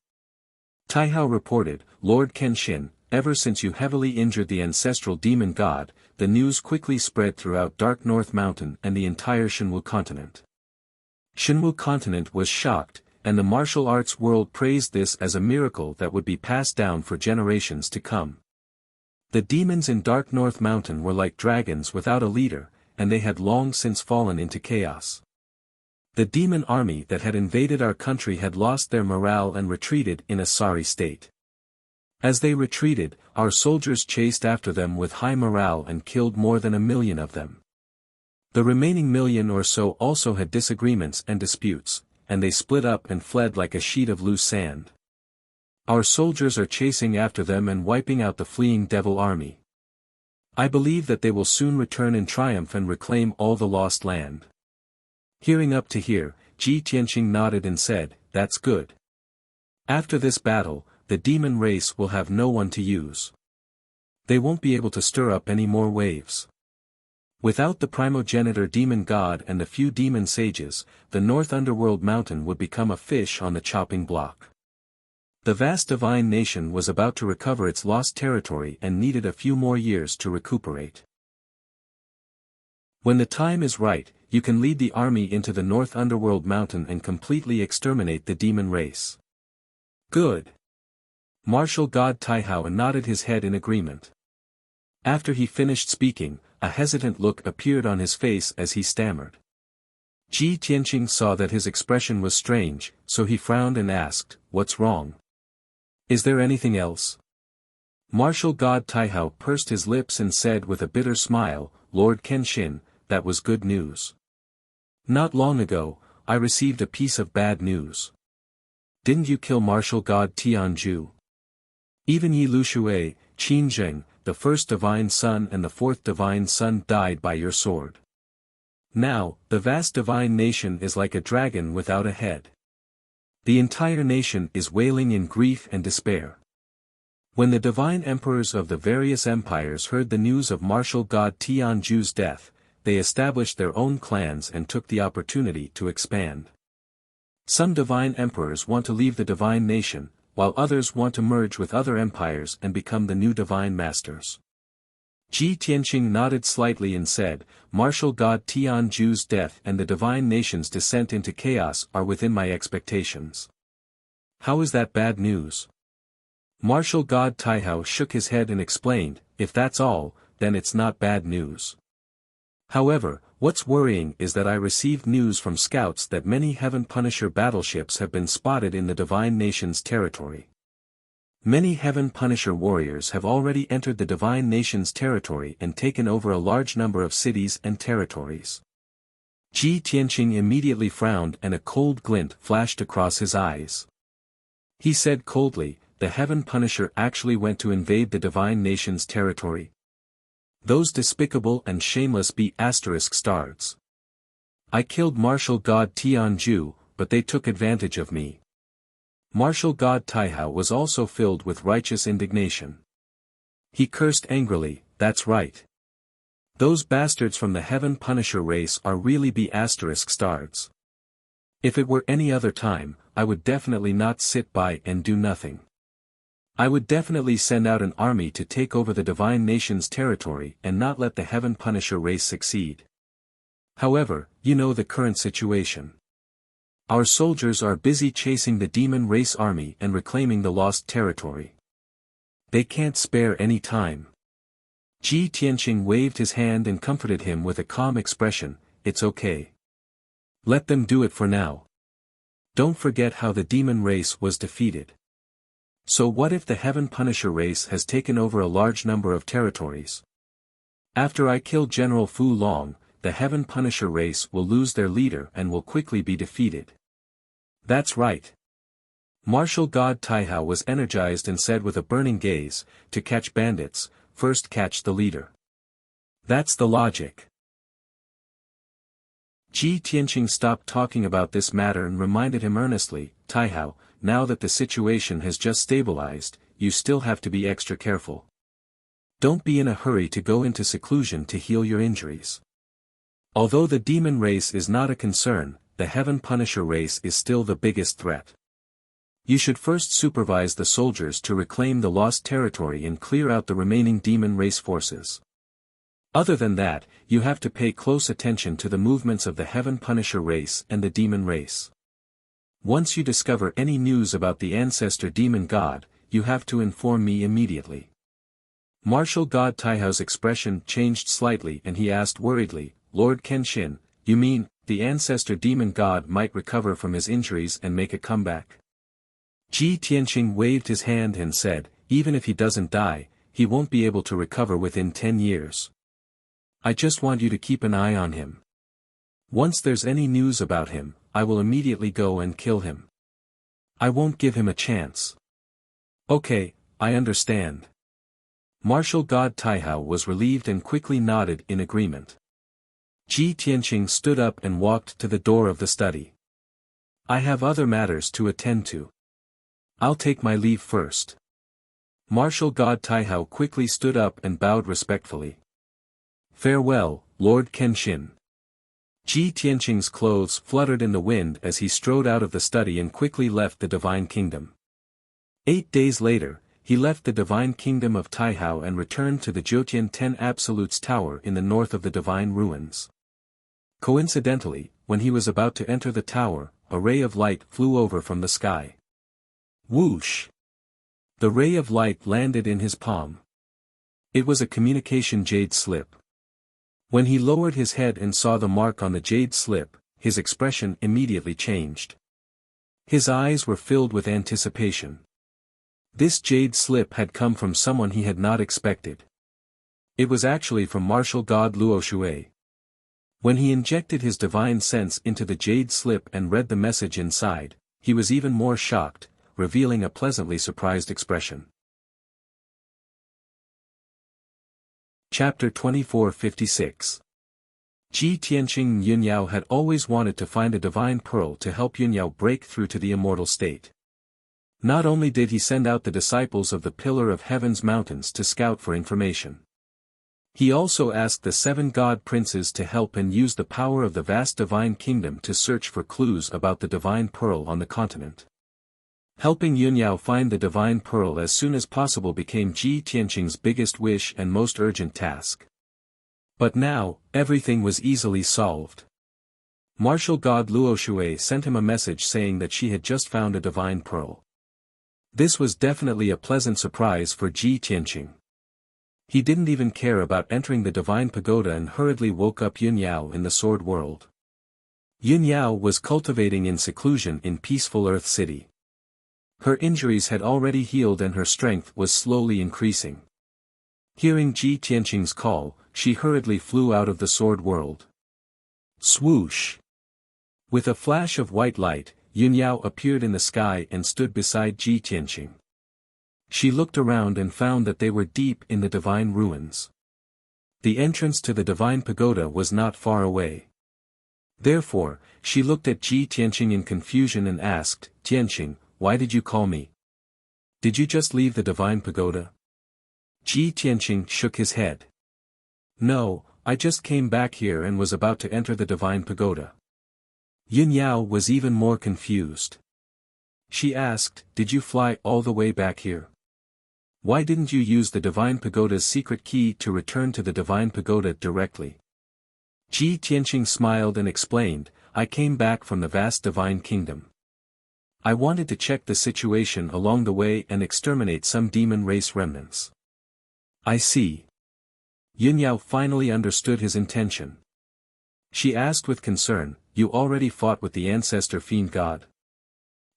Taihao reported, Lord Kenshin, ever since you heavily injured the ancestral demon god, the news quickly spread throughout Dark North Mountain and the entire Shenwu continent. Shenwu continent was shocked, and the martial arts world praised this as a miracle that would be passed down for generations to come. The demons in Dark North Mountain were like dragons without a leader, and they had long since fallen into chaos. The demon army that had invaded our country had lost their morale and retreated in a sorry state. As they retreated, our soldiers chased after them with high morale and killed more than 1 million of them. The remaining 1 million or so also had disagreements and disputes, and they split up and fled like a sheet of loose sand. Our soldiers are chasing after them and wiping out the fleeing devil army. I believe that they will soon return in triumph and reclaim all the lost land. Hearing up to here, Ji Tianqing nodded and said, That's good. After this battle, the demon race will have no one to use. They won't be able to stir up any more waves. Without the primogenitor demon god and the few demon sages, the North Underworld Mountain would become a fish on the chopping block. The vast divine nation was about to recover its lost territory and needed a few more years to recuperate. When the time is right, you can lead the army into the North Underworld Mountain and completely exterminate the demon race. Good. Martial God Taihao nodded his head in agreement. After he finished speaking, a hesitant look appeared on his face as he stammered. Ji Tianqing saw that his expression was strange, so he frowned and asked, What's wrong? Is there anything else? Martial God Taihao pursed his lips and said with a bitter smile, Lord Kenshin, that was good news. Not long ago, I received a piece of bad news. Didn't you kill martial god Tianju? Even Yi Lushui, Qin Zheng, the first divine son and the fourth divine son died by your sword. Now, the vast divine nation is like a dragon without a head. The entire nation is wailing in grief and despair. When the divine emperors of the various empires heard the news of martial god Tianju's death, they established their own clans and took the opportunity to expand. Some divine emperors want to leave the divine nation, while others want to merge with other empires and become the new divine masters. Ji Tianqing nodded slightly and said, Martial god Tianju's death and the divine nation's descent into chaos are within my expectations. How is that bad news? Martial god Taihao shook his head and explained, If that's all, then it's not bad news. However, what's worrying is that I received news from scouts that many Heaven Punisher battleships have been spotted in the Divine Nation's territory. Many Heaven Punisher warriors have already entered the Divine Nation's territory and taken over a large number of cities and territories. Ji Tianqing immediately frowned and a cold glint flashed across his eyes. He said coldly, The Heaven Punisher actually went to invade the Divine Nation's territory. Those despicable and shameless *****. I killed martial god Tianju, but they took advantage of me. Martial god Taihao was also filled with righteous indignation. He cursed angrily, That's right. Those bastards from the Heaven Punisher race are really *****. If it were any other time, I would definitely not sit by and do nothing. I would definitely send out an army to take over the Divine Nation's territory and not let the Heaven Punisher race succeed. However, you know the current situation. Our soldiers are busy chasing the demon race army and reclaiming the lost territory. They can't spare any time. Ji Tianqing waved his hand and comforted him with a calm expression, It's okay. Let them do it for now. Don't forget how the demon race was defeated. So what if the Heaven Punisher race has taken over a large number of territories? After I kill General Fu Long, the Heaven Punisher race will lose their leader and will quickly be defeated. That's right. Martial God Taihao was energized and said with a burning gaze, To catch bandits, first catch the leader. That's the logic. Ji Tianqing stopped talking about this matter and reminded him earnestly, Taihao, now that the situation has just stabilized, you still have to be extra careful. Don't be in a hurry to go into seclusion to heal your injuries. Although the demon race is not a concern, the Heaven Punisher race is still the biggest threat. You should first supervise the soldiers to reclaim the lost territory and clear out the remaining demon race forces. Other than that, you have to pay close attention to the movements of the Heaven Punisher race and the demon race. Once you discover any news about the ancestor demon god, you have to inform me immediately. Martial God Taihao's expression changed slightly and he asked worriedly, Lord Kenshin, you mean, the ancestor demon god might recover from his injuries and make a comeback? Ji Tianqing waved his hand and said, even if he doesn't die, he won't be able to recover within 10 years. I just want you to keep an eye on him. Once there's any news about him, I will immediately go and kill him. I won't give him a chance. Okay, I understand. Martial God Taihao was relieved and quickly nodded in agreement. Ji Tianqing stood up and walked to the door of the study. I have other matters to attend to. I'll take my leave first. Martial God Taihao quickly stood up and bowed respectfully. Farewell, Lord Kenshin. Ji Tianqing's clothes fluttered in the wind as he strode out of the study and quickly left the Divine Kingdom. 8 days later, he left the Divine Kingdom of Taihao and returned to the Jiutian Ten Absolutes Tower in the north of the Divine Ruins. Coincidentally, when he was about to enter the tower, a ray of light flew over from the sky. Whoosh! The ray of light landed in his palm. It was a communication jade slip. When he lowered his head and saw the mark on the jade slip, his expression immediately changed. His eyes were filled with anticipation. This jade slip had come from someone he had not expected. It was actually from Martial God Luo Shui. When he injected his divine sense into the jade slip and read the message inside, he was even more shocked, revealing a pleasantly surprised expression. Chapter 2456. Ji Tianqing and Yunyao had always wanted to find a divine pearl to help Yunyao break through to the immortal state. Not only did he send out the disciples of the Pillar of Heaven's mountains to scout for information. He also asked the 7 god princes to help and use the power of the vast divine kingdom to search for clues about the divine pearl on the continent. Helping Yunyao find the divine pearl as soon as possible became Ji Tianqing's biggest wish and most urgent task. But now, everything was easily solved. Martial God Luo Shui sent him a message saying that she had just found a divine pearl. This was definitely a pleasant surprise for Ji Tianqing. He didn't even care about entering the divine pagoda and hurriedly woke up Yunyao in the sword world. Yunyao was cultivating in seclusion in peaceful Earth City. Her injuries had already healed and her strength was slowly increasing. Hearing Ji Tianqing's call, she hurriedly flew out of the sword world. Swoosh! With a flash of white light, Yunyao appeared in the sky and stood beside Ji Tianqing. She looked around and found that they were deep in the divine ruins. The entrance to the divine pagoda was not far away. Therefore, she looked at Ji Tianqing in confusion and asked, Tianqing, why did you call me? Did you just leave the divine pagoda? Ji Tianqing shook his head. No, I just came back here and was about to enter the divine pagoda. Yunyao was even more confused. She asked, did you fly all the way back here? Why didn't you use the divine pagoda's secret key to return to the divine pagoda directly? Ji Tianqing smiled and explained, I came back from the vast divine kingdom. I wanted to check the situation along the way and exterminate some demon race remnants. I see. Yunyao finally understood his intention. She asked with concern, you already fought with the ancestor fiend god.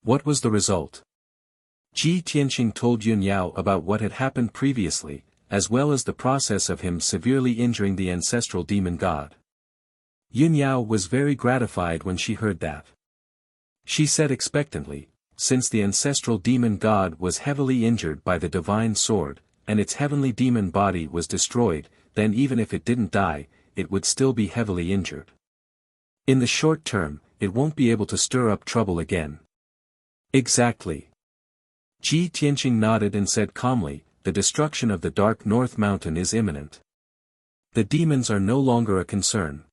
What was the result? Ji Tianqing told Yunyao about what had happened previously, as well as the process of him severely injuring the ancestral demon god. Yunyao was very gratified when she heard that. She said expectantly, since the ancestral demon god was heavily injured by the divine sword, and its heavenly demon body was destroyed, then even if it didn't die, it would still be heavily injured. In the short term, it won't be able to stir up trouble again. Exactly. Ji Tianqing nodded and said calmly, the destruction of the Dark North Mountain is imminent. The demons are no longer a concern.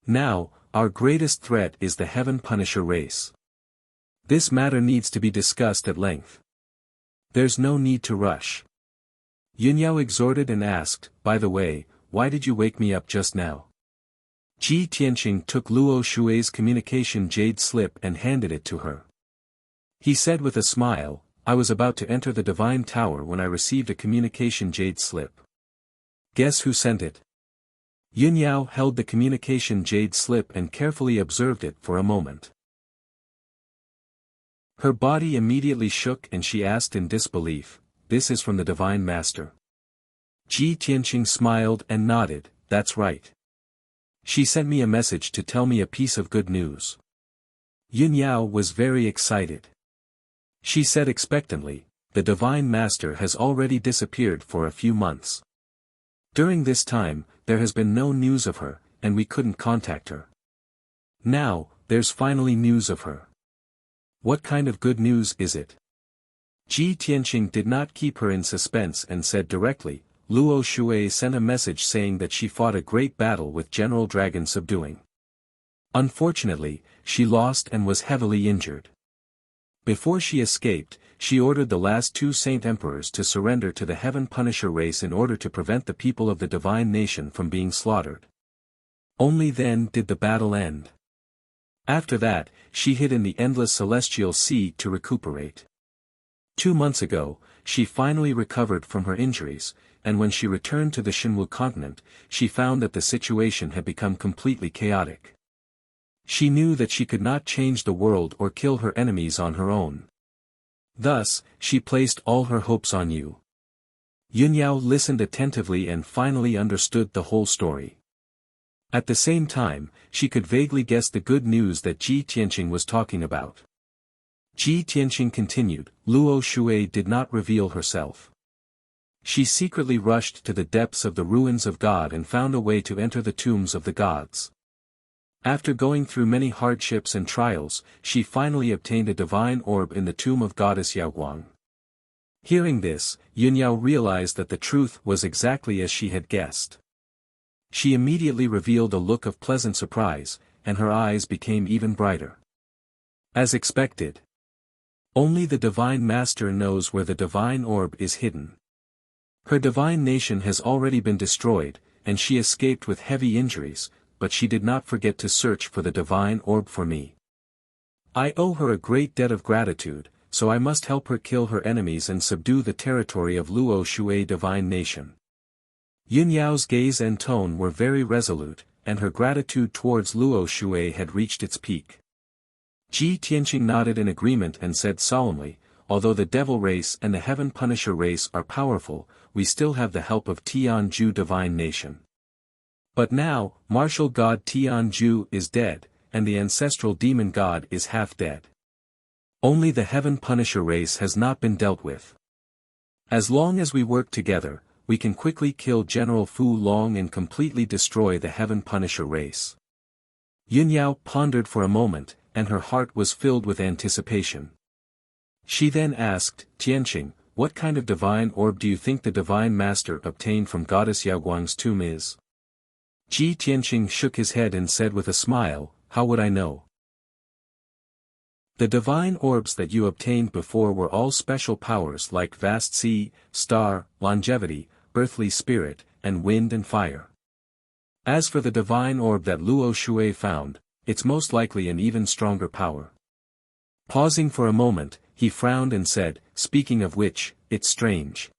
Now, our greatest threat is the Heaven Punisher race. This matter needs to be discussed at length. There's no need to rush. Yunyao exhorted and asked, by the way, why did you wake me up just now? Ji Tianqing took Luo Shui's communication jade slip and handed it to her. He said with a smile, I was about to enter the divine tower when I received a communication jade slip. Guess who sent it? Yunyao held the communication jade slip and carefully observed it for a moment. Her body immediately shook and she asked in disbelief, this is from the Divine Master. Ji Tianqing smiled and nodded, that's right. She sent me a message to tell me a piece of good news. Yunyao was very excited. She said expectantly, the Divine Master has already disappeared for a few months. During this time, there has been no news of her, and we couldn't contact her. Now, there's finally news of her. What kind of good news is it? Ji Tianqing did not keep her in suspense and said directly, Luo Shui sent a message saying that she fought a great battle with General Dragon subduing. Unfortunately, she lost and was heavily injured. Before she escaped, she ordered the last two Saint Emperors to surrender to the Heaven Punisher race in order to prevent the people of the Divine Nation from being slaughtered. Only then did the battle end. After that, she hid in the endless celestial sea to recuperate. 2 months ago, she finally recovered from her injuries, and when she returned to the Shinwu continent, she found that the situation had become completely chaotic. She knew that she could not change the world or kill her enemies on her own. Thus, she placed all her hopes on you. Yunyao listened attentively and finally understood the whole story. At the same time, she could vaguely guess the good news that Ji Tianqing was talking about. Ji Tianqing continued, Luo Shui did not reveal herself. She secretly rushed to the depths of the ruins of God and found a way to enter the tombs of the gods. After going through many hardships and trials, she finally obtained a divine orb in the tomb of goddess Yaoguang. Hearing this, Yunyao realized that the truth was exactly as she had guessed. She immediately revealed a look of pleasant surprise, and her eyes became even brighter. As expected. Only the Divine Master knows where the divine orb is hidden. Her divine nation has already been destroyed, and she escaped with heavy injuries, but she did not forget to search for the divine orb for me. I owe her a great debt of gratitude, so I must help her kill her enemies and subdue the territory of Luo Shui divine nation. Yunyao's gaze and tone were very resolute, and her gratitude towards Luo Shui had reached its peak. Ji Tianqing nodded in agreement and said solemnly, although the Devil race and the Heaven Punisher race are powerful, we still have the help of Tianju divine nation. But now, martial god Tianju is dead, and the ancestral demon god is half dead. Only the Heaven Punisher race has not been dealt with. As long as we work together, we can quickly kill General Fu Long and completely destroy the Heaven Punisher race. Yunyao pondered for a moment, and her heart was filled with anticipation. She then asked, Tianqing, what kind of divine orb do you think the Divine Master obtained from Goddess Yaoguang's tomb is? Ji Tianqing shook his head and said with a smile, how would I know? The divine orbs that you obtained before were all special powers like vast sea, star, longevity, earthly spirit, and wind and fire. As for the divine orb that Luo Shui found, it's most likely an even stronger power. Pausing for a moment, he frowned and said, speaking of which, it's strange.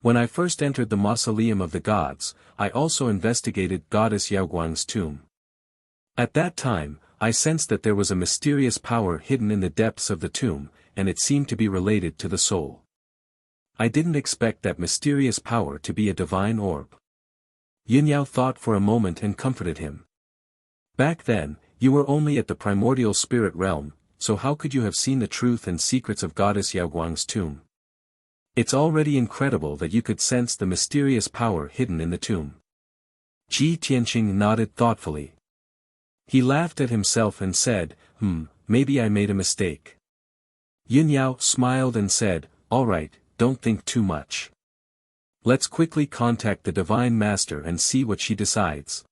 When I first entered the mausoleum of the gods, I also investigated Goddess Yaoguang's tomb. At that time, I sensed that there was a mysterious power hidden in the depths of the tomb, and it seemed to be related to the soul. I didn't expect that mysterious power to be a divine orb. Yunyao thought for a moment and comforted him. Back then, you were only at the primordial spirit realm, so how could you have seen the truth and secrets of Goddess Yaoguang's tomb? It's already incredible that you could sense the mysterious power hidden in the tomb. Ji Tianqing nodded thoughtfully. He laughed at himself and said, maybe I made a mistake. Yunyao smiled and said, all right, don't think too much. Let's quickly contact the Divine Master and see what she decides.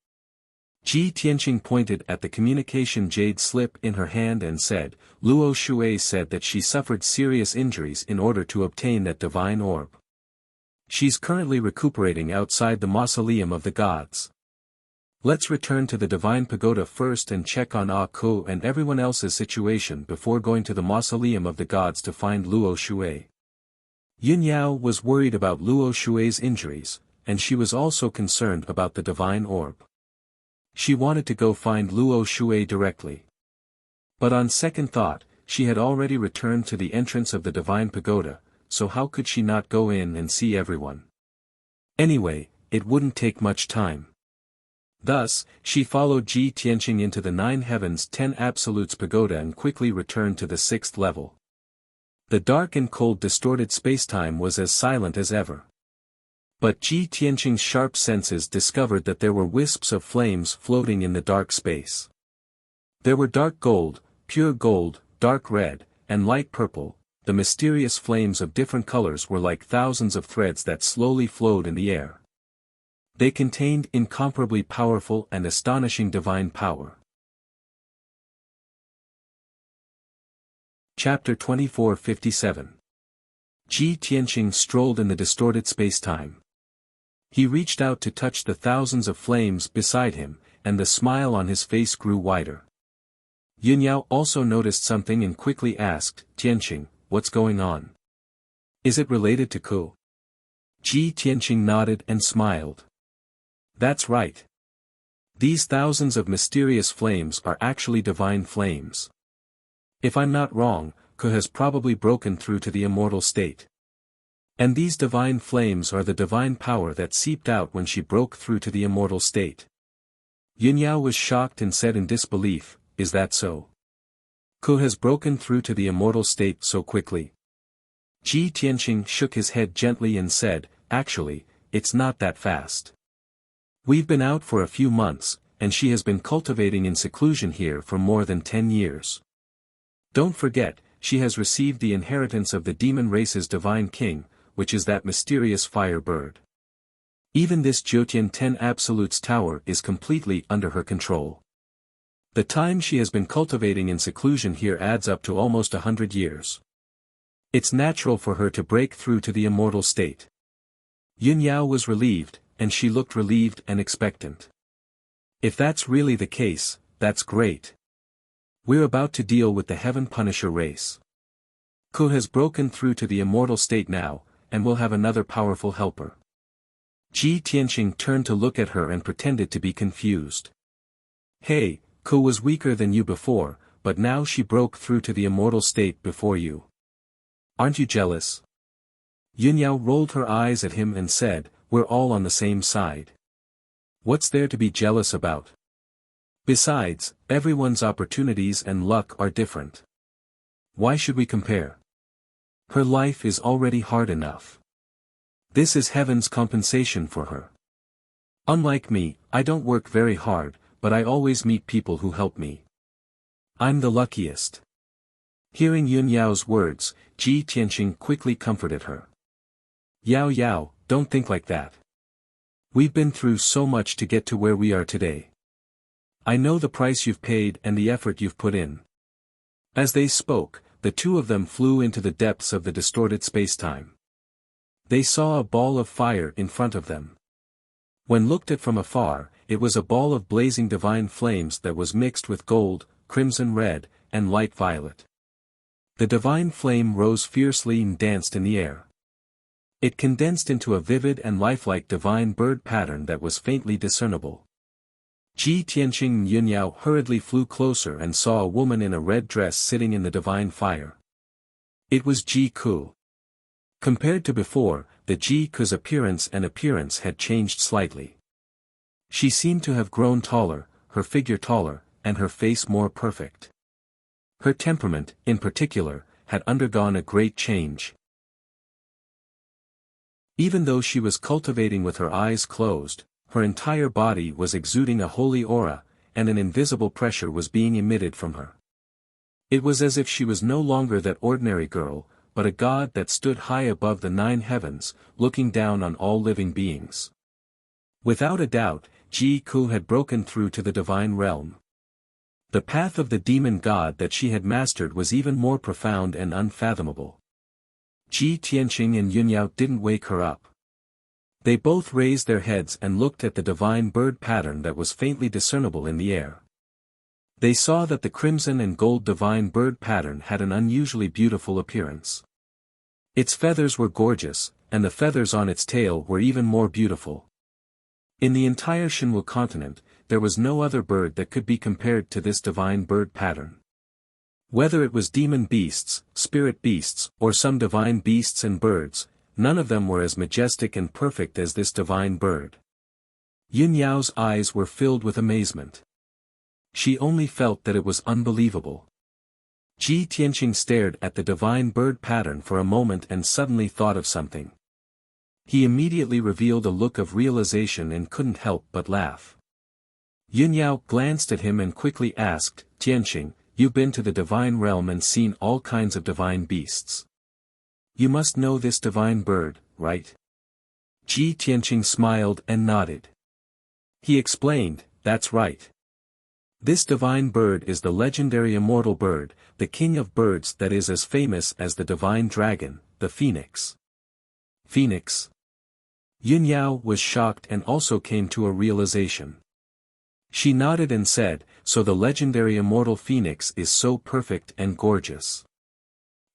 Ji Tianqing pointed at the communication jade slip in her hand and said, Luo Shui said that she suffered serious injuries in order to obtain that divine orb. She's currently recuperating outside the mausoleum of the gods. Let's return to the divine pagoda first and check on Ah Ku and everyone else's situation before going to the mausoleum of the gods to find Luo Shui. Yun Yao was worried about Luo Shui's injuries, and she was also concerned about the divine orb. She wanted to go find Luo Shui directly. But on second thought, she had already returned to the entrance of the divine pagoda, so how could she not go in and see everyone? Anyway, it wouldn't take much time. Thus, she followed Ji Tianqing into the 9 heavens 10 absolutes pagoda and quickly returned to the 6th level. The dark and cold distorted spacetime was as silent as ever. But Ji Tianqing's sharp senses discovered that there were wisps of flames floating in the dark space. There were dark gold, pure gold, dark red, and light purple. The mysterious flames of different colors were like thousands of threads that slowly flowed in the air. They contained incomparably powerful and astonishing divine power. Chapter 2457. Ji Tianqing strolled in the distorted spacetime. He reached out to touch the thousands of flames beside him, and the smile on his face grew wider. Yun Yao also noticed something and quickly asked, Tianqing, what's going on? Is it related to Ku? Ji Tianqing nodded and smiled. That's right. These thousands of mysterious flames are actually divine flames. If I'm not wrong, Ku has probably broken through to the immortal state. And these divine flames are the divine power that seeped out when she broke through to the immortal state. Yun Yao was shocked and said in disbelief, is that so? Ku has broken through to the immortal state so quickly? Ji Tianqing shook his head gently and said, actually, it's not that fast. We've been out for a few months, and she has been cultivating in seclusion here for more than 10 years. Don't forget, she has received the inheritance of the demon race's divine king, which is that mysterious fire bird. Even this Jyotian 10 Absolutes tower is completely under her control. The time she has been cultivating in seclusion here adds up to almost 100 years. It's natural for her to break through to the immortal state. Yun Yao was relieved, and she looked relieved and expectant. If that's really the case, that's great. We're about to deal with the Heaven Punisher race. Ku has broken through to the immortal state now, and will have another powerful helper. Ji Tianqing turned to look at her and pretended to be confused. Hey, Ku was weaker than you before, but now she broke through to the immortal state before you. Aren't you jealous? Yun Yao rolled her eyes at him and said, we're all on the same side. What's there to be jealous about? Besides, everyone's opportunities and luck are different. Why should we compare? Her life is already hard enough. This is heaven's compensation for her. Unlike me, I don't work very hard, but I always meet people who help me. I'm the luckiest. Hearing Yun Yao's words, Ji Tianqing quickly comforted her. Yao Yao, don't think like that. We've been through so much to get to where we are today. I know the price you've paid and the effort you've put in. As they spoke, the two of them flew into the depths of the distorted spacetime. They saw a ball of fire in front of them. When looked at from afar, it was a ball of blazing divine flames that was mixed with gold, crimson red, and light violet. The divine flame rose fiercely and danced in the air. It condensed into a vivid and lifelike divine bird pattern that was faintly discernible. Ji Tianqing and Yun Yao hurriedly flew closer and saw a woman in a red dress sitting in the divine fire. It was Ji Ku. Compared to before, the Ji Ku's appearance had changed slightly. She seemed to have grown taller, her figure taller, and her face more perfect. Her temperament, in particular, had undergone a great change. Even though she was cultivating with her eyes closed, her entire body was exuding a holy aura, and an invisible pressure was being emitted from her. It was as if she was no longer that ordinary girl, but a god that stood high above the 9 heavens, looking down on all living beings. Without a doubt, Ji Ku had broken through to the divine realm. The path of the demon god that she had mastered was even more profound and unfathomable. Ji Tianqing and Yunyao didn't wake her up. They both raised their heads and looked at the divine bird pattern that was faintly discernible in the air. They saw that the crimson and gold divine bird pattern had an unusually beautiful appearance. Its feathers were gorgeous, and the feathers on its tail were even more beautiful. In the entire Shinwu continent, there was no other bird that could be compared to this divine bird pattern. Whether it was demon beasts, spirit beasts, or some divine beasts and birds, none of them were as majestic and perfect as this divine bird. Yunyao's eyes were filled with amazement. She only felt that it was unbelievable. Ji Tianqing stared at the divine bird pattern for a moment and suddenly thought of something. He immediately revealed a look of realization and couldn't help but laugh. Yunyao glanced at him and quickly asked, "Tianqing, you've been to the divine realm and seen all kinds of divine beasts. You must know this divine bird, right?" Ji Tianqing smiled and nodded. He explained, "That's right. This divine bird is the legendary immortal bird, the king of birds that is as famous as the divine dragon, the phoenix." Phoenix? Yunyao was shocked and also came to a realization. She nodded and said, "So the legendary immortal phoenix is so perfect and gorgeous.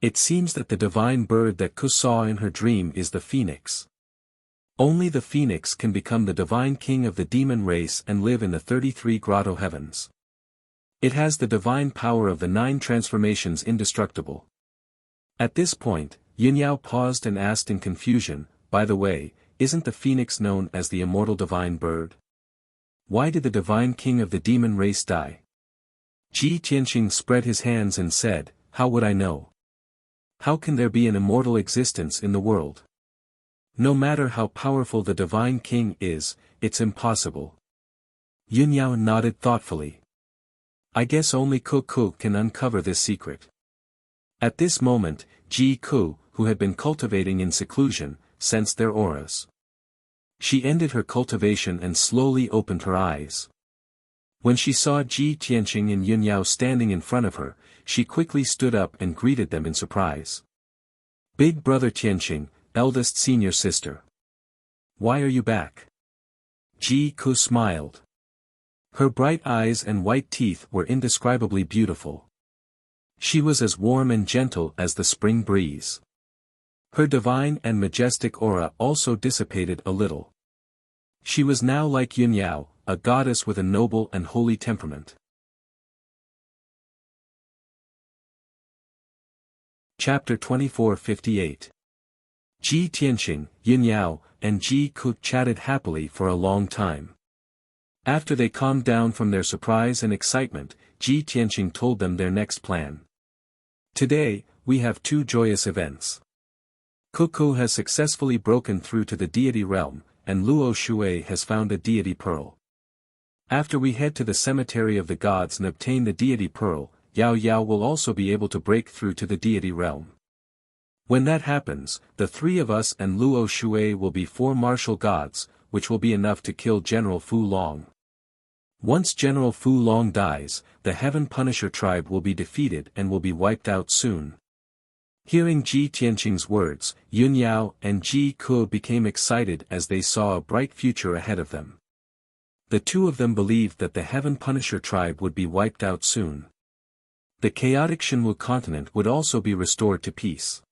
It seems that the divine bird that Ku saw in her dream is the phoenix. Only the phoenix can become the divine king of the demon race and live in the 33 grotto heavens. It has the divine power of the 9 transformations indestructible." At this point, Yunyao paused and asked in confusion, "By the way, isn't the phoenix known as the immortal divine bird? Why did the divine king of the demon race die?" Ji Tianqing spread his hands and said, "How would I know? How can there be an immortal existence in the world? No matter how powerful the divine king is, it's impossible." Yunyao nodded thoughtfully. "I guess only Ku can uncover this secret." At this moment, Ji Ku, who had been cultivating in seclusion, sensed their auras. She ended her cultivation and slowly opened her eyes. When she saw Ji Tianqing and Yunyao standing in front of her, she quickly stood up and greeted them in surprise. "Big brother Tianqing, eldest senior sister. Why are you back?" Ji Ku smiled. Her bright eyes and white teeth were indescribably beautiful. She was as warm and gentle as the spring breeze. Her divine and majestic aura also dissipated a little. She was now like Yunyao, a goddess with a noble and holy temperament. Chapter 2458. Ji Tianqing, Yunyao, and Ji Ku chatted happily for a long time. After they calmed down from their surprise and excitement, Ji Tianqing told them their next plan. "Today, we have 2 joyous events. Ku has successfully broken through to the deity realm, and Luo Shui has found a deity pearl. After we head to the cemetery of the gods and obtain the deity pearl, Yao Yao will also be able to break through to the deity realm. When that happens, the 3 of us and Luo Shui will be 4 martial gods, which will be enough to kill General Fu Long. Once General Fu Long dies, the Heaven Punisher tribe will be defeated and will be wiped out soon." Hearing Ji Tianqing's words, Yunyao and Ji Ku became excited as they saw a bright future ahead of them. The 2 of them believed that the Heaven Punisher tribe would be wiped out soon. The chaotic Shinwu continent would also be restored to peace.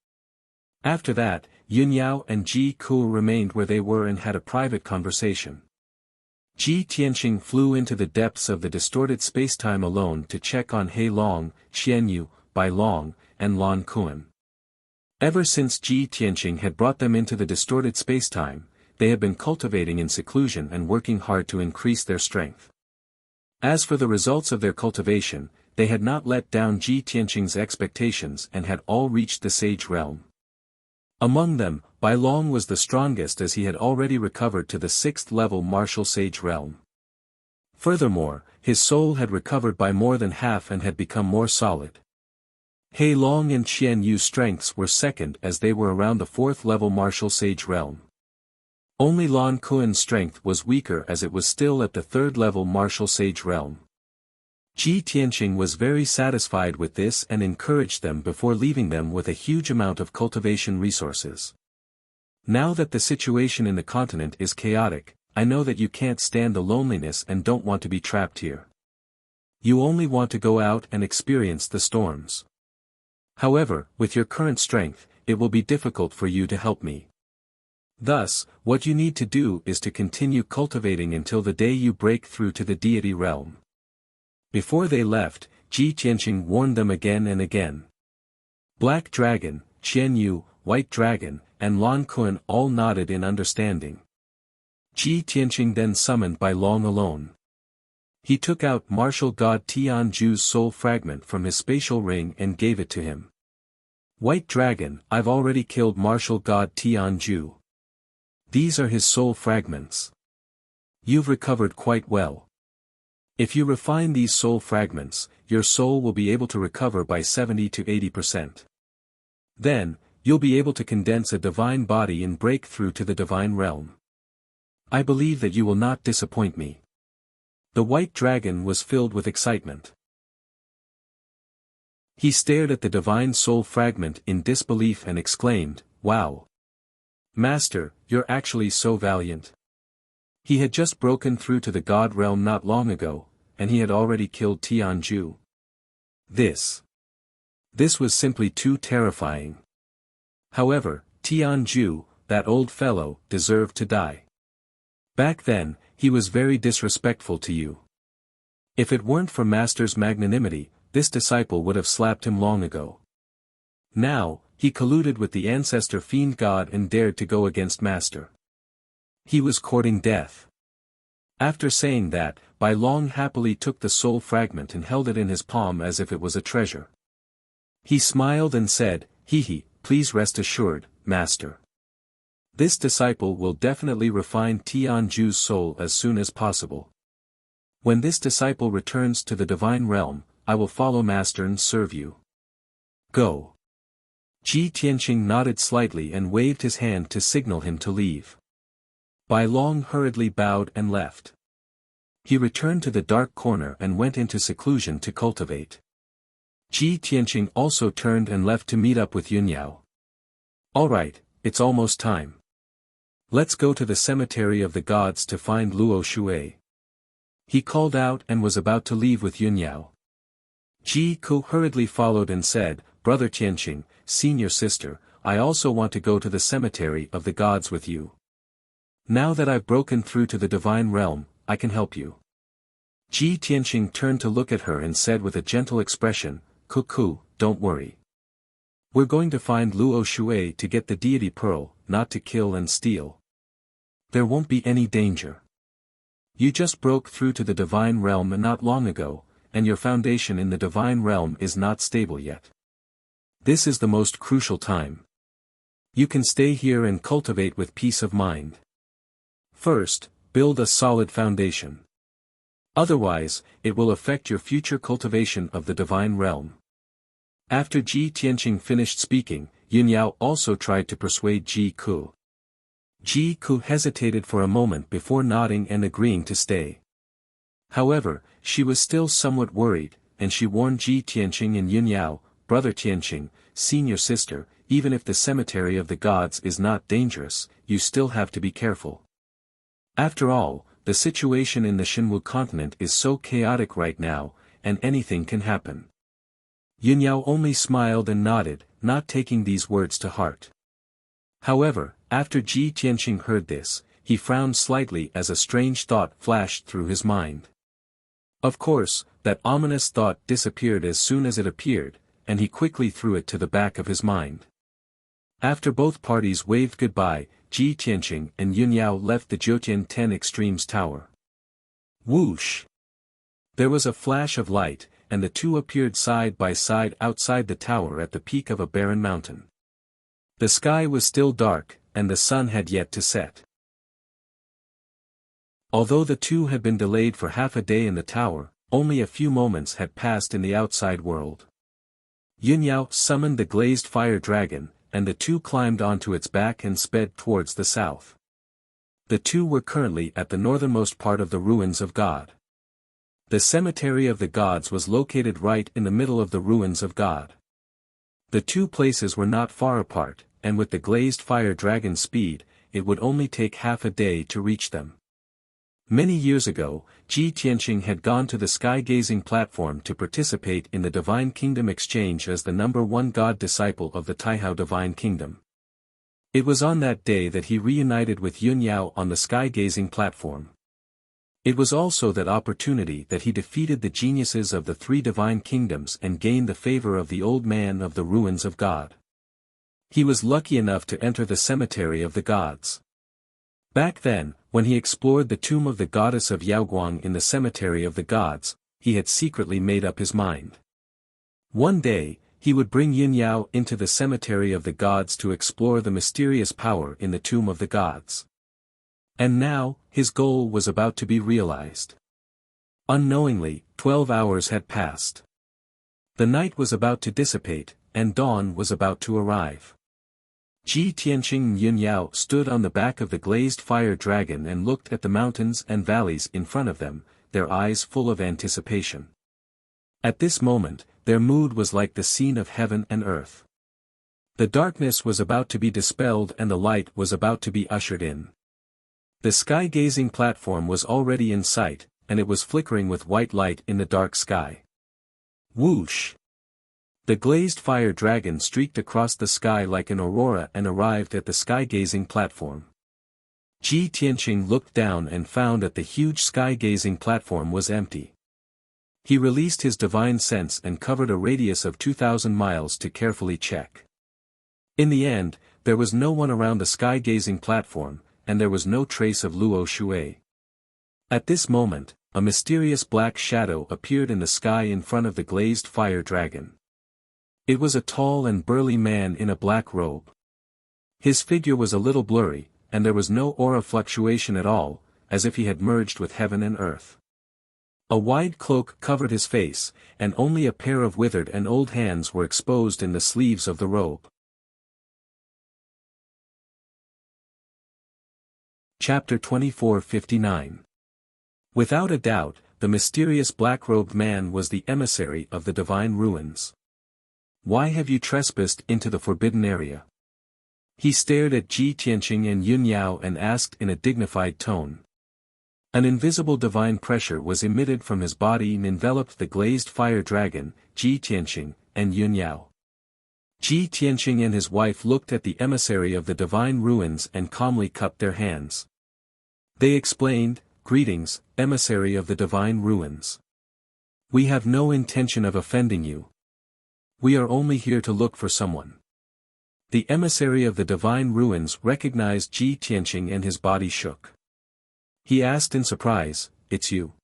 After that, Yunyao and Ji Ku remained where they were and had a private conversation. Ji Tianqing flew into the depths of the distorted spacetime alone to check on He Long, Xianyu, Bai Long, and Lan Kuan. Ever since Ji Tianqing had brought them into the distorted spacetime, they had been cultivating in seclusion and working hard to increase their strength. As for the results of their cultivation, they had not let down Ji Tianqing's expectations and had all reached the sage realm. Among them, Bai Long was the strongest as he had already recovered to the 6th level martial sage realm. Furthermore, his soul had recovered by more than half and had become more solid. He Long and Qian Yu's strengths were second as they were around the 4th level martial sage realm. Only Lan Kuan's strength was weaker as it was still at the third-level martial sage realm. Ji Tianqing was very satisfied with this and encouraged them before leaving them with a huge amount of cultivation resources. Now that the situation in the continent is chaotic, I know that you can't stand the loneliness and don't want to be trapped here. You only want to go out and experience the storms. However, with your current strength, it will be difficult for you to help me. Thus, what you need to do is to continue cultivating until the day you break through to the deity realm. Before they left, Ji Tianqing warned them again and again. Black Dragon, Qian Yu, White Dragon, and Lan Kuan all nodded in understanding. Ji Tianqing then summoned Bai Long alone. He took out martial god Tianju's soul fragment from his spatial ring and gave it to him. White Dragon, I've already killed martial god Tianju. These are his soul fragments. You've recovered quite well. If you refine these soul fragments, your soul will be able to recover by 70 to 80%. Then, you'll be able to condense a divine body and break through to the divine realm. I believe that you will not disappoint me. The White Dragon was filled with excitement. He stared at the divine soul fragment in disbelief and exclaimed, "Wow! Master, you're actually so valiant." He had just broken through to the god realm not long ago, and he had already killed Tianju. This was simply too terrifying. However, Tianju, that old fellow, deserved to die. Back then, he was very disrespectful to you. If it weren't for Master's magnanimity, this disciple would have slapped him long ago. Now, he colluded with the ancestor fiend god and dared to go against Master. He was courting death. After saying that, Bai Long happily took the soul fragment and held it in his palm as if it was a treasure. He smiled and said, "Hehe, please rest assured, Master. This disciple will definitely refine Tianju's soul as soon as possible. When this disciple returns to the divine realm, I will follow Master and serve you. Go." Ji Tianqing nodded slightly and waved his hand to signal him to leave. Bai Long hurriedly bowed and left. He returned to the dark corner and went into seclusion to cultivate. Ji Tianqing also turned and left to meet up with Yunyao. "Alright, it's almost time. Let's go to the cemetery of the gods to find Luo Shui." He called out and was about to leave with Yunyao. Ji Ku hurriedly followed and said, "Brother Tianqing, senior sister, I also want to go to the cemetery of the gods with you. Now that I've broken through to the divine realm, I can help you." Ji Tianqing turned to look at her and said with a gentle expression, "Ku, don't worry. We're going to find Luo Shui to get the deity pearl, not to kill and steal. There won't be any danger. You just broke through to the divine realm not long ago, and your foundation in the divine realm is not stable yet. This is the most crucial time. You can stay here and cultivate with peace of mind. First, build a solid foundation. Otherwise, it will affect your future cultivation of the divine realm." After Ji Tianqing finished speaking, Yunyao also tried to persuade Ji Ku. Ji Ku hesitated for a moment before nodding and agreeing to stay. However, she was still somewhat worried, and she warned Ji Tianqing and Yunyao, "Brother Tianqing, senior sister, even if the cemetery of the gods is not dangerous, you still have to be careful. After all, the situation in the Shenwu continent is so chaotic right now, and anything can happen." Yunyao only smiled and nodded, not taking these words to heart. However, after Ji Tianqing heard this, he frowned slightly as a strange thought flashed through his mind. Of course, that ominous thought disappeared as soon as it appeared, and he quickly threw it to the back of his mind. After both parties waved goodbye, Ji Tianqing and Yunyao left the Jiutian 10 Extremes Tower. Whoosh! There was a flash of light, and the two appeared side by side outside the tower at the peak of a barren mountain. The sky was still dark, and the sun had yet to set. Although the two had been delayed for half a day in the tower, only a few moments had passed in the outside world. Yunyao summoned the glazed fire dragon, and the two climbed onto its back and sped towards the south. The two were currently at the northernmost part of the ruins of God. The cemetery of the gods was located right in the middle of the ruins of God. The two places were not far apart, and with the glazed fire dragon's speed, it would only take half a day to reach them. Many years ago, Ji Tianqing had gone to the sky-gazing platform to participate in the Divine Kingdom exchange as the #1 god disciple of the Taihao Divine Kingdom. It was on that day that he reunited with Yun Yao on the sky-gazing platform. It was also that opportunity that he defeated the geniuses of the three divine kingdoms and gained the favor of the old man of the ruins of God. He was lucky enough to enter the cemetery of the gods. Back then, when he explored the tomb of the goddess of Yaoguang in the cemetery of the gods, he had secretly made up his mind. One day, he would bring Yun Yao into the cemetery of the gods to explore the mysterious power in the tomb of the gods. And now, his goal was about to be realized. Unknowingly, 12 hours had passed. The night was about to dissipate, and dawn was about to arrive. Ji Tianqing and Yun Yao stood on the back of the glazed fire dragon and looked at the mountains and valleys in front of them, their eyes full of anticipation. At this moment, their mood was like the scene of heaven and earth. The darkness was about to be dispelled and the light was about to be ushered in. The sky-gazing platform was already in sight, and it was flickering with white light in the dark sky. Whoosh! The glazed fire dragon streaked across the sky like an aurora and arrived at the sky-gazing platform. Ji Tianqing looked down and found that the huge sky-gazing platform was empty. He released his divine sense and covered a radius of 2,000 miles to carefully check. In the end, there was no one around the sky-gazing platform, and there was no trace of Luo Shui. At this moment, a mysterious black shadow appeared in the sky in front of the glazed fire dragon. It was a tall and burly man in a black robe. His figure was a little blurry, and there was no aura fluctuation at all, as if he had merged with heaven and earth. A wide cloak covered his face, and only a pair of withered and old hands were exposed in the sleeves of the robe. Chapter 24:59. Without a doubt, the mysterious black-robed man was the emissary of the divine ruins. Why have you trespassed into the forbidden area? He stared at Ji Tianqing and Yun Yao and asked in a dignified tone. An invisible divine pressure was emitted from his body and enveloped the glazed fire dragon, Ji Tianqing, and Yun Yao. Ji Tianqing and his wife looked at the emissary of the divine ruins and calmly cupped their hands. They explained, "Greetings, emissary of the divine ruins. We have no intention of offending you. We are only here to look for someone." The emissary of the divine ruins recognized Ji Tianqing and his body shook. He asked in surprise, "It's you.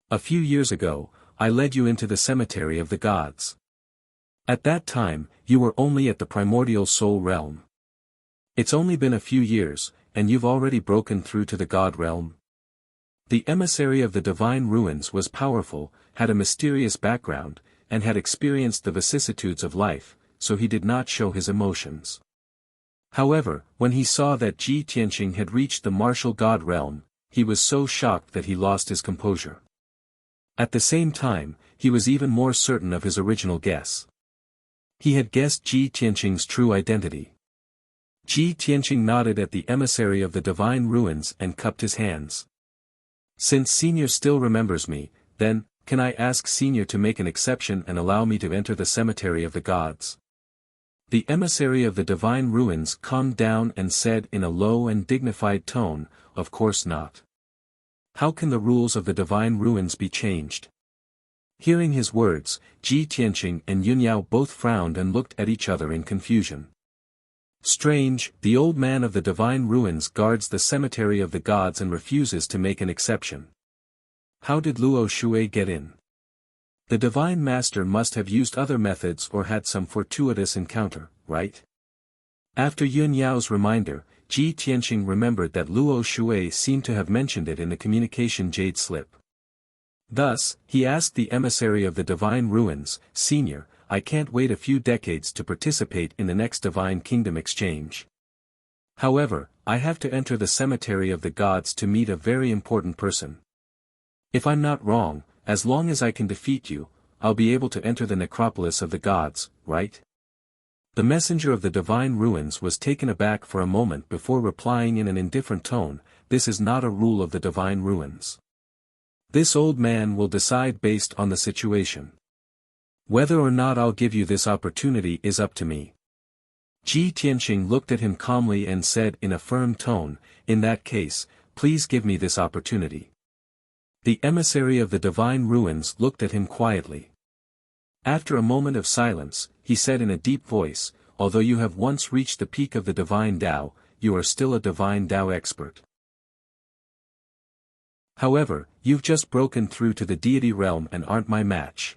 A few years ago, I led you into the cemetery of the gods. At that time, you were only at the primordial soul realm. It's only been a few years, and you've already broken through to the god realm." The emissary of the divine ruins was powerful, had a mysterious background, and had experienced the vicissitudes of life, so he did not show his emotions. However, when he saw that Ji Tianqing had reached the martial god realm, he was so shocked that he lost his composure. At the same time, he was even more certain of his original guess. He had guessed Ji Tianqing's true identity. Ji Tianqing nodded at the emissary of the divine ruins and cupped his hands. "Since Senior still remembers me, then, can I ask Senior to make an exception and allow me to enter the cemetery of the gods?" The emissary of the divine ruins calmed down and said in a low and dignified tone, "Of course not. How can the rules of the divine ruins be changed?" Hearing his words, Ji Tianqing and Yun Yao both frowned and looked at each other in confusion. Strange, the old man of the divine ruins guards the cemetery of the gods and refuses to make an exception. How did Luo Shui get in? The divine master must have used other methods or had some fortuitous encounter, right? After Yun Yao's reminder, Ji Tianqing remembered that Luo Shui seemed to have mentioned it in the communication jade slip. Thus, he asked the emissary of the divine ruins, "Senior, I can't wait a few decades to participate in the next divine kingdom exchange. However, I have to enter the cemetery of the gods to meet a very important person. If I'm not wrong, as long as I can defeat you, I'll be able to enter the necropolis of the gods, right? The messenger of the divine ruins was taken aback for a moment before replying in an indifferent tone, "This is not a rule of the divine ruins. This old man will decide based on the situation. Whether or not I'll give you this opportunity is up to me." Ji Tianqing looked at him calmly and said in a firm tone, "In that case, please give me this opportunity." The emissary of the divine ruins looked at him quietly. After a moment of silence, he said in a deep voice, "Although you have once reached the peak of the divine Tao, you are still a divine Tao expert. However, you've just broken through to the deity realm and aren't my match.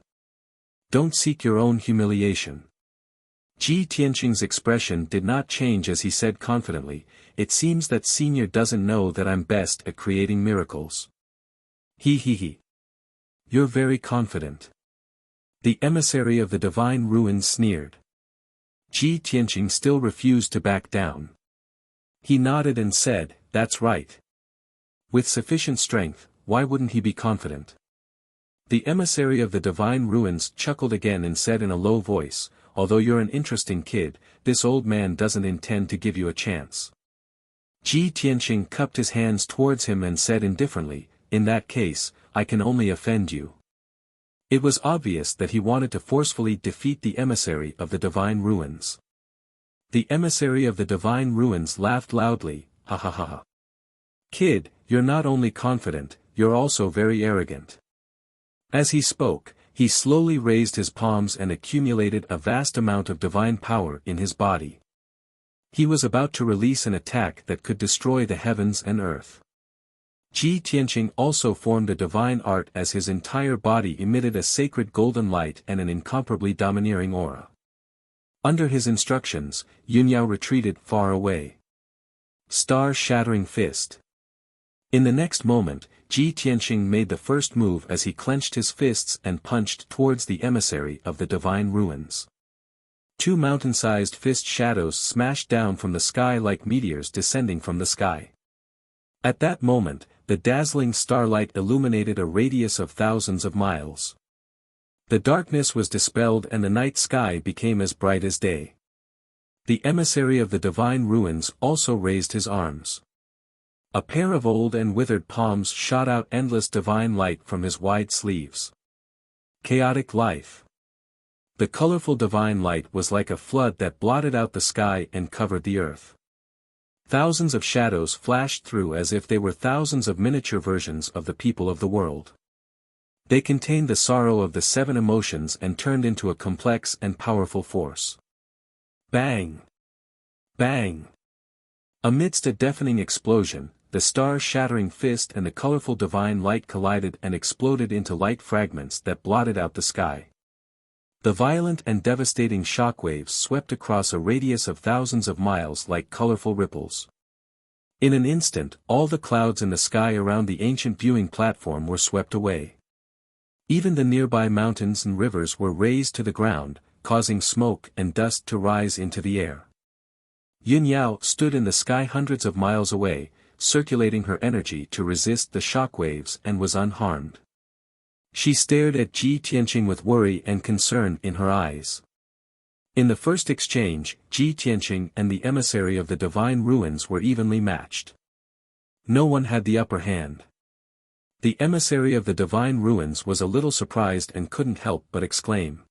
Don't seek your own humiliation." Ji Tianqing's expression did not change as he said confidently, "It seems that Senior doesn't know that I'm best at creating miracles. He. You're very confident." The emissary of the divine ruins sneered. Ji Tianqing still refused to back down. He nodded and said, "That's right. With sufficient strength, why wouldn't he be confident?" The emissary of the divine ruins chuckled again and said in a low voice, "Although you're an interesting kid, this old man doesn't intend to give you a chance." Ji Tianqing cupped his hands towards him and said indifferently, "In that case, I can only offend you." It was obvious that he wanted to forcefully defeat the emissary of the divine ruins. The emissary of the divine ruins laughed loudly, "Ha ha ha ha. Kid, you're not only confident, you're also very arrogant." As he spoke, he slowly raised his palms and accumulated a vast amount of divine power in his body. He was about to release an attack that could destroy the heavens and earth. Ji Tianqing also formed a divine art as his entire body emitted a sacred golden light and an incomparably domineering aura. Under his instructions, Yunyao retreated far away. Star-shattering fist. In the next moment, Ji Tianqing made the first move as he clenched his fists and punched towards the emissary of the divine ruins. Two mountain-sized fist shadows smashed down from the sky like meteors descending from the sky. At that moment, the dazzling starlight illuminated a radius of thousands of miles. The darkness was dispelled and the night sky became as bright as day. The emissary of the divine ruins also raised his arms. A pair of old and withered palms shot out endless divine light from his wide sleeves. Chaotic life. The colorful divine light was like a flood that blotted out the sky and covered the earth. Thousands of shadows flashed through as if they were thousands of miniature versions of the people of the world. They contained the sorrow of the seven emotions and turned into a complex and powerful force. Bang! Bang! Amidst a deafening explosion, the star-shattering fist and the colorful divine light collided and exploded into light fragments that blotted out the sky. The violent and devastating shockwaves swept across a radius of thousands of miles like colorful ripples. In an instant, all the clouds in the sky around the ancient viewing platform were swept away. Even the nearby mountains and rivers were razed to the ground, causing smoke and dust to rise into the air. Yunyao stood in the sky hundreds of miles away, circulating her energy to resist the shockwaves and was unharmed. She stared at Ji Tianqing with worry and concern in her eyes. In the first exchange, Ji Tianqing and the emissary of the divine ruins were evenly matched. No one had the upper hand. The emissary of the divine ruins was a little surprised and couldn't help but exclaim,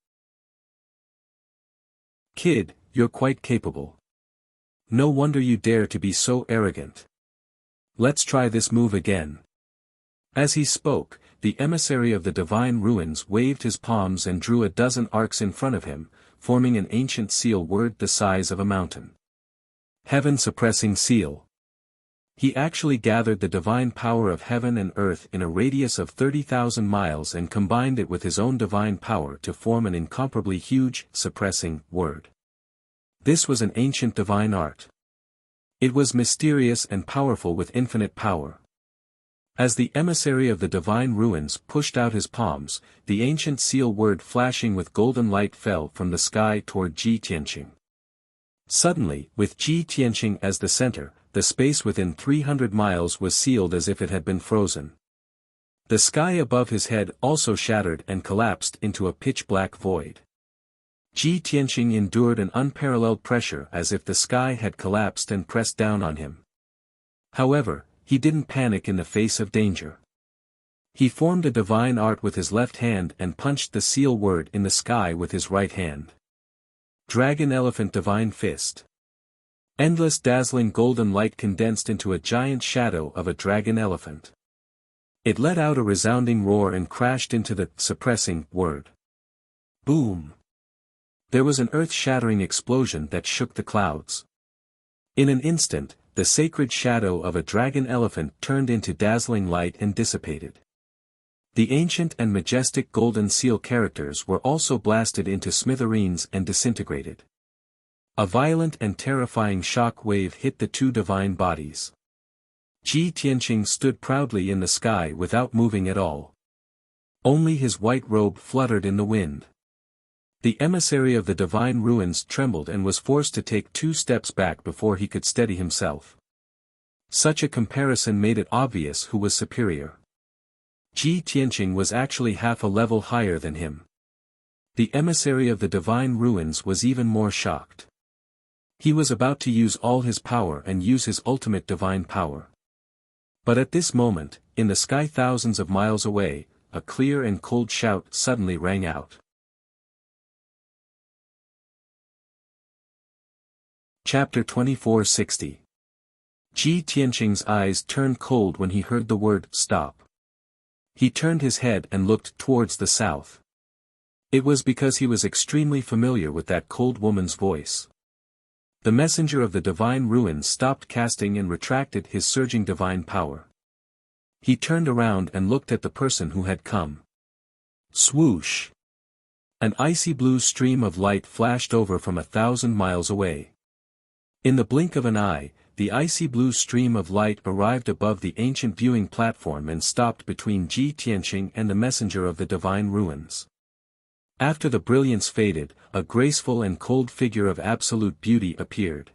"Kid, you're quite capable. No wonder you dare to be so arrogant. Let's try this move again." As he spoke, the emissary of the divine ruins waved his palms and drew a dozen arcs in front of him, forming an ancient seal word the size of a mountain. Heaven-suppressing seal. He actually gathered the divine power of heaven and earth in a radius of 30,000 miles and combined it with his own divine power to form an incomparably huge, suppressing word. This was an ancient divine art. It was mysterious and powerful with infinite power. As the emissary of the divine ruins pushed out his palms, the ancient seal word flashing with golden light fell from the sky toward Ji Tianqing. Suddenly, with Ji Tianqing as the center, the space within 300 miles was sealed as if it had been frozen. The sky above his head also shattered and collapsed into a pitch-black void. Ji Tianqing endured an unparalleled pressure as if the sky had collapsed and pressed down on him. However, he didn't panic in the face of danger. He formed a divine art with his left hand and punched the seal word in the sky with his right hand. Dragon Elephant Divine Fist. Endless dazzling golden light condensed into a giant shadow of a dragon elephant. It let out a resounding roar and crashed into the suppressing word. Boom! There was an earth-shattering explosion that shook the clouds. In an instant, the sacred shadow of a dragon elephant turned into dazzling light and dissipated. The ancient and majestic golden seal characters were also blasted into smithereens and disintegrated. A violent and terrifying shock wave hit the two divine bodies. Ji Tianqing stood proudly in the sky without moving at all. Only his white robe fluttered in the wind. The emissary of the divine ruins trembled and was forced to take 2 steps back before he could steady himself. Such a comparison made it obvious who was superior. Ji Tianqing was actually half a level higher than him. The emissary of the divine ruins was even more shocked. He was about to use all his power and use his ultimate divine power. But at this moment, in the sky thousands of miles away, a clear and cold shout suddenly rang out. Chapter 2460. Ji Tianqing's eyes turned cold when he heard the word stop. He turned his head and looked towards the south. It was because he was extremely familiar with that cold woman's voice. The messenger of the divine ruins stopped casting and retracted his surging divine power. He turned around and looked at the person who had come. Swoosh! An icy blue stream of light flashed over from 1,000 miles away. In the blink of an eye, the icy blue stream of light arrived above the ancient viewing platform and stopped between Ji Tianqing and the messenger of the divine ruins. After the brilliance faded, a graceful and cold figure of absolute beauty appeared.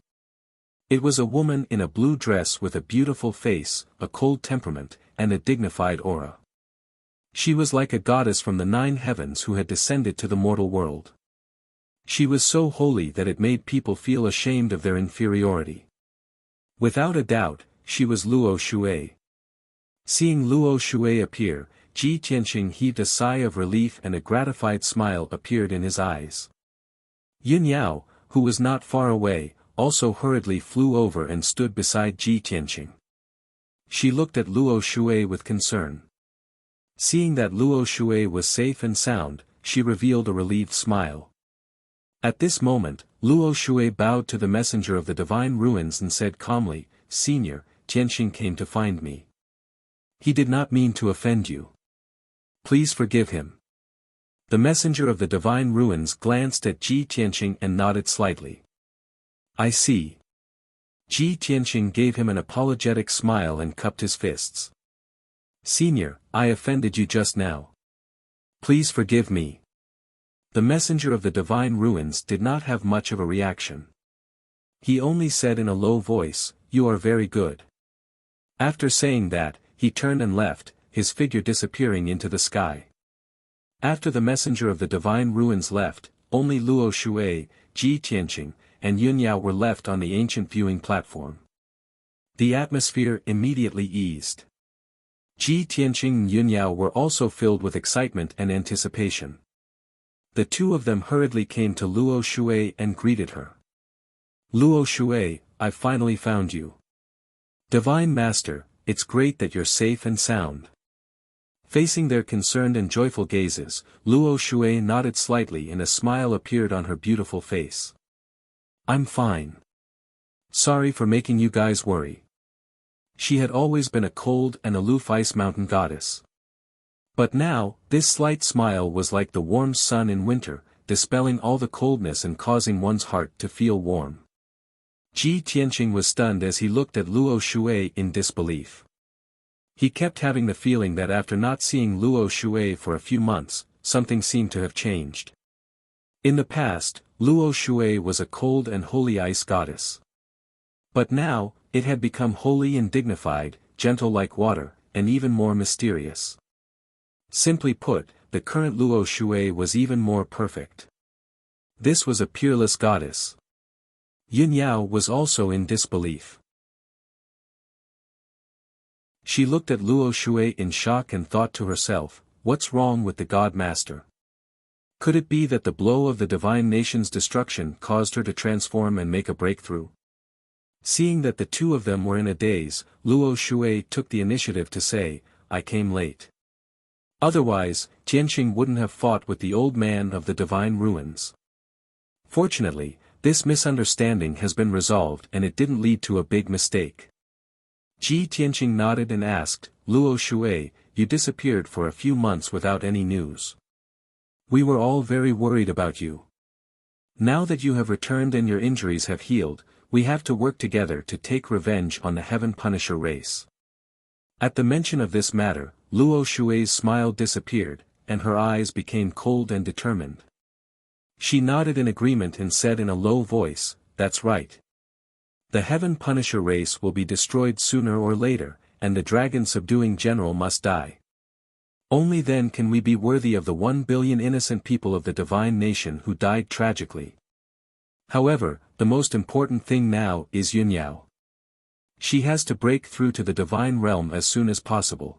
It was a woman in a blue dress with a beautiful face, a cold temperament, and a dignified aura. She was like a goddess from the 9 heavens who had descended to the mortal world. She was so holy that it made people feel ashamed of their inferiority. Without a doubt, she was Luo Shui. Seeing Luo Shui appear, Ji Tianqing heaved a sigh of relief and a gratified smile appeared in his eyes. Yun Yao, who was not far away, also hurriedly flew over and stood beside Ji Tianqing. She looked at Luo Shui with concern. Seeing that Luo Shui was safe and sound, she revealed a relieved smile. At this moment, Luo Shui bowed to the messenger of the divine ruins and said calmly, "Senior, Tianqing came to find me. He did not mean to offend you. Please forgive him." The messenger of the divine ruins glanced at Ji Tianqing and nodded slightly. "I see." Ji Tianqing gave him an apologetic smile and cupped his fists. "Senior, I offended you just now. Please forgive me." The messenger of the divine ruins did not have much of a reaction. He only said in a low voice, "You are very good." After saying that, he turned and left, his figure disappearing into the sky. After the messenger of the divine ruins left, only Luo Shui, Ji Tianqing, and Yun Yao were left on the ancient viewing platform. The atmosphere immediately eased. Ji Tianqing and Yun Yao were also filled with excitement and anticipation. The two of them hurriedly came to Luo Shui and greeted her. "Luo Shui, I finally found you. Divine Master, it's great that you're safe and sound." Facing their concerned and joyful gazes, Luo Shui nodded slightly and a smile appeared on her beautiful face. "I'm fine. Sorry for making you guys worry." She had always been a cold and aloof ice mountain goddess. But now, this slight smile was like the warm sun in winter, dispelling all the coldness and causing one's heart to feel warm. Ji Tianqing was stunned as he looked at Luo Shui in disbelief. He kept having the feeling that after not seeing Luo Shui for a few months, something seemed to have changed. In the past, Luo Shui was a cold and holy ice goddess. But now, it had become holy and dignified, gentle like water, and even more mysterious. Simply put, the current Luo Shui was even more perfect. This was a peerless goddess. Yun Yao was also in disbelief. She looked at Luo Shui in shock and thought to herself, what's wrong with the God Master? Could it be that the blow of the divine nation's destruction caused her to transform and make a breakthrough? Seeing that the two of them were in a daze, Luo Shui took the initiative to say, I came late. Otherwise, Tianqing wouldn't have fought with the old man of the divine ruins. Fortunately, this misunderstanding has been resolved and it didn't lead to a big mistake. Tianqing nodded and asked, Luo Shui, you disappeared for a few months without any news. We were all very worried about you. Now that you have returned and your injuries have healed, we have to work together to take revenge on the Heaven Punisher race. At the mention of this matter, Luo Shui's smile disappeared, and her eyes became cold and determined. She nodded in agreement and said in a low voice, that's right. The Heaven Punisher race will be destroyed sooner or later, and the dragon-subduing general must die. Only then can we be worthy of the 1 billion innocent people of the divine nation who died tragically. However, the most important thing now is Yun Yao. She has to break through to the divine realm as soon as possible.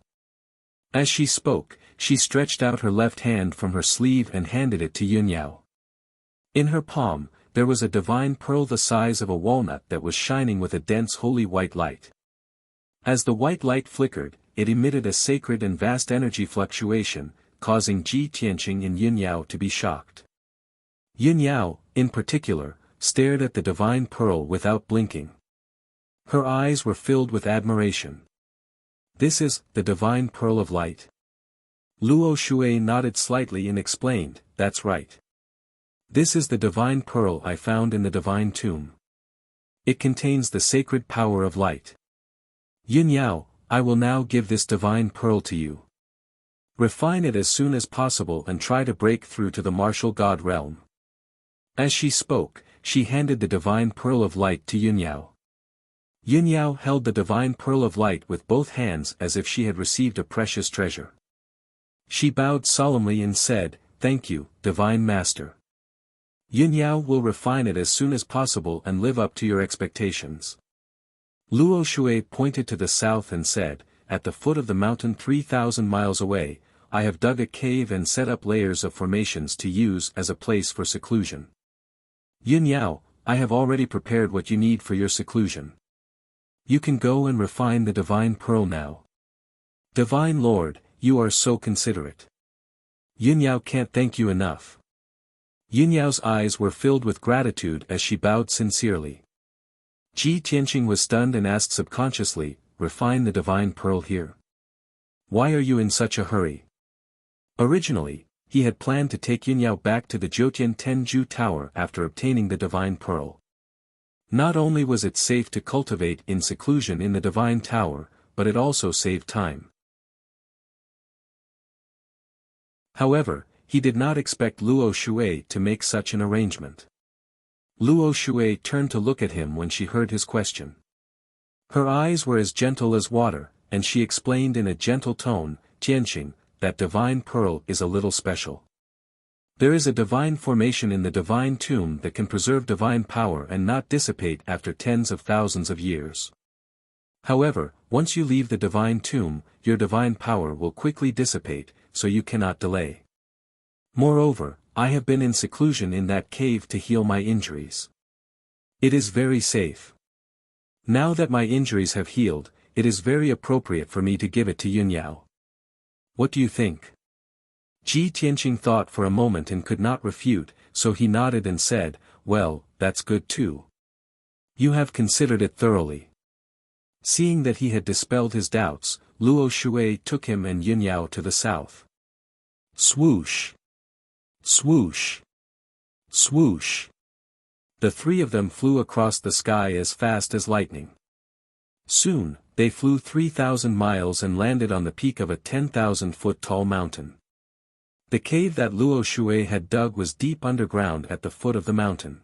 As she spoke, she stretched out her left hand from her sleeve and handed it to Yun Yao. In her palm, there was a divine pearl the size of a walnut that was shining with a dense holy white light. As the white light flickered, it emitted a sacred and vast energy fluctuation, causing Tianqing and Yun Yao to be shocked. Yun Yao, in particular, stared at the divine pearl without blinking. Her eyes were filled with admiration. This is the divine pearl of light. Luo Shui nodded slightly and explained, that's right. This is the divine pearl I found in the divine tomb. It contains the sacred power of light. Yun Yao, I will now give this divine pearl to you. Refine it as soon as possible and try to break through to the martial god realm. As she spoke, she handed the divine pearl of light to Yun Yao. Yun Yao held the divine pearl of light with both hands as if she had received a precious treasure. She bowed solemnly and said, thank you, divine master. Yun Yao will refine it as soon as possible and live up to your expectations. Luo Shui pointed to the south and said, at the foot of the mountain 3,000 miles away, I have dug a cave and set up layers of formations to use as a place for seclusion. Yun Yao, I have already prepared what you need for your seclusion. You can go and refine the divine pearl now. Divine Lord, you are so considerate. Yun Yao can't thank you enough. Yun Yao's eyes were filled with gratitude as she bowed sincerely. Tianqing was stunned and asked subconsciously, refine the divine pearl here? Why are you in such a hurry? Originally, he had planned to take Yun Yao back to the Jiutian Tenju Tower after obtaining the divine pearl. Not only was it safe to cultivate in seclusion in the divine tower, but it also saved time. However, he did not expect Luo Shui to make such an arrangement. Luo Shui turned to look at him when she heard his question. Her eyes were as gentle as water, and she explained in a gentle tone, Tianqing, that divine pearl is a little special. There is a divine formation in the divine tomb that can preserve divine power and not dissipate after tens of thousands of years. However, once you leave the divine tomb, your divine power will quickly dissipate, so you cannot delay. Moreover, I have been in seclusion in that cave to heal my injuries. It is very safe. Now that my injuries have healed, it is very appropriate for me to give it to Yun Yao. What do you think? Tianqing thought for a moment and could not refute, so he nodded and said, well, that's good too. You have considered it thoroughly. Seeing that he had dispelled his doubts, Luo Shui took him and Yun Yao to the south. Swoosh! Swoosh! Swoosh! The three of them flew across the sky as fast as lightning. Soon, they flew 3,000 miles and landed on the peak of a 10,000-foot tall mountain. The cave that Luo Shui had dug was deep underground at the foot of the mountain.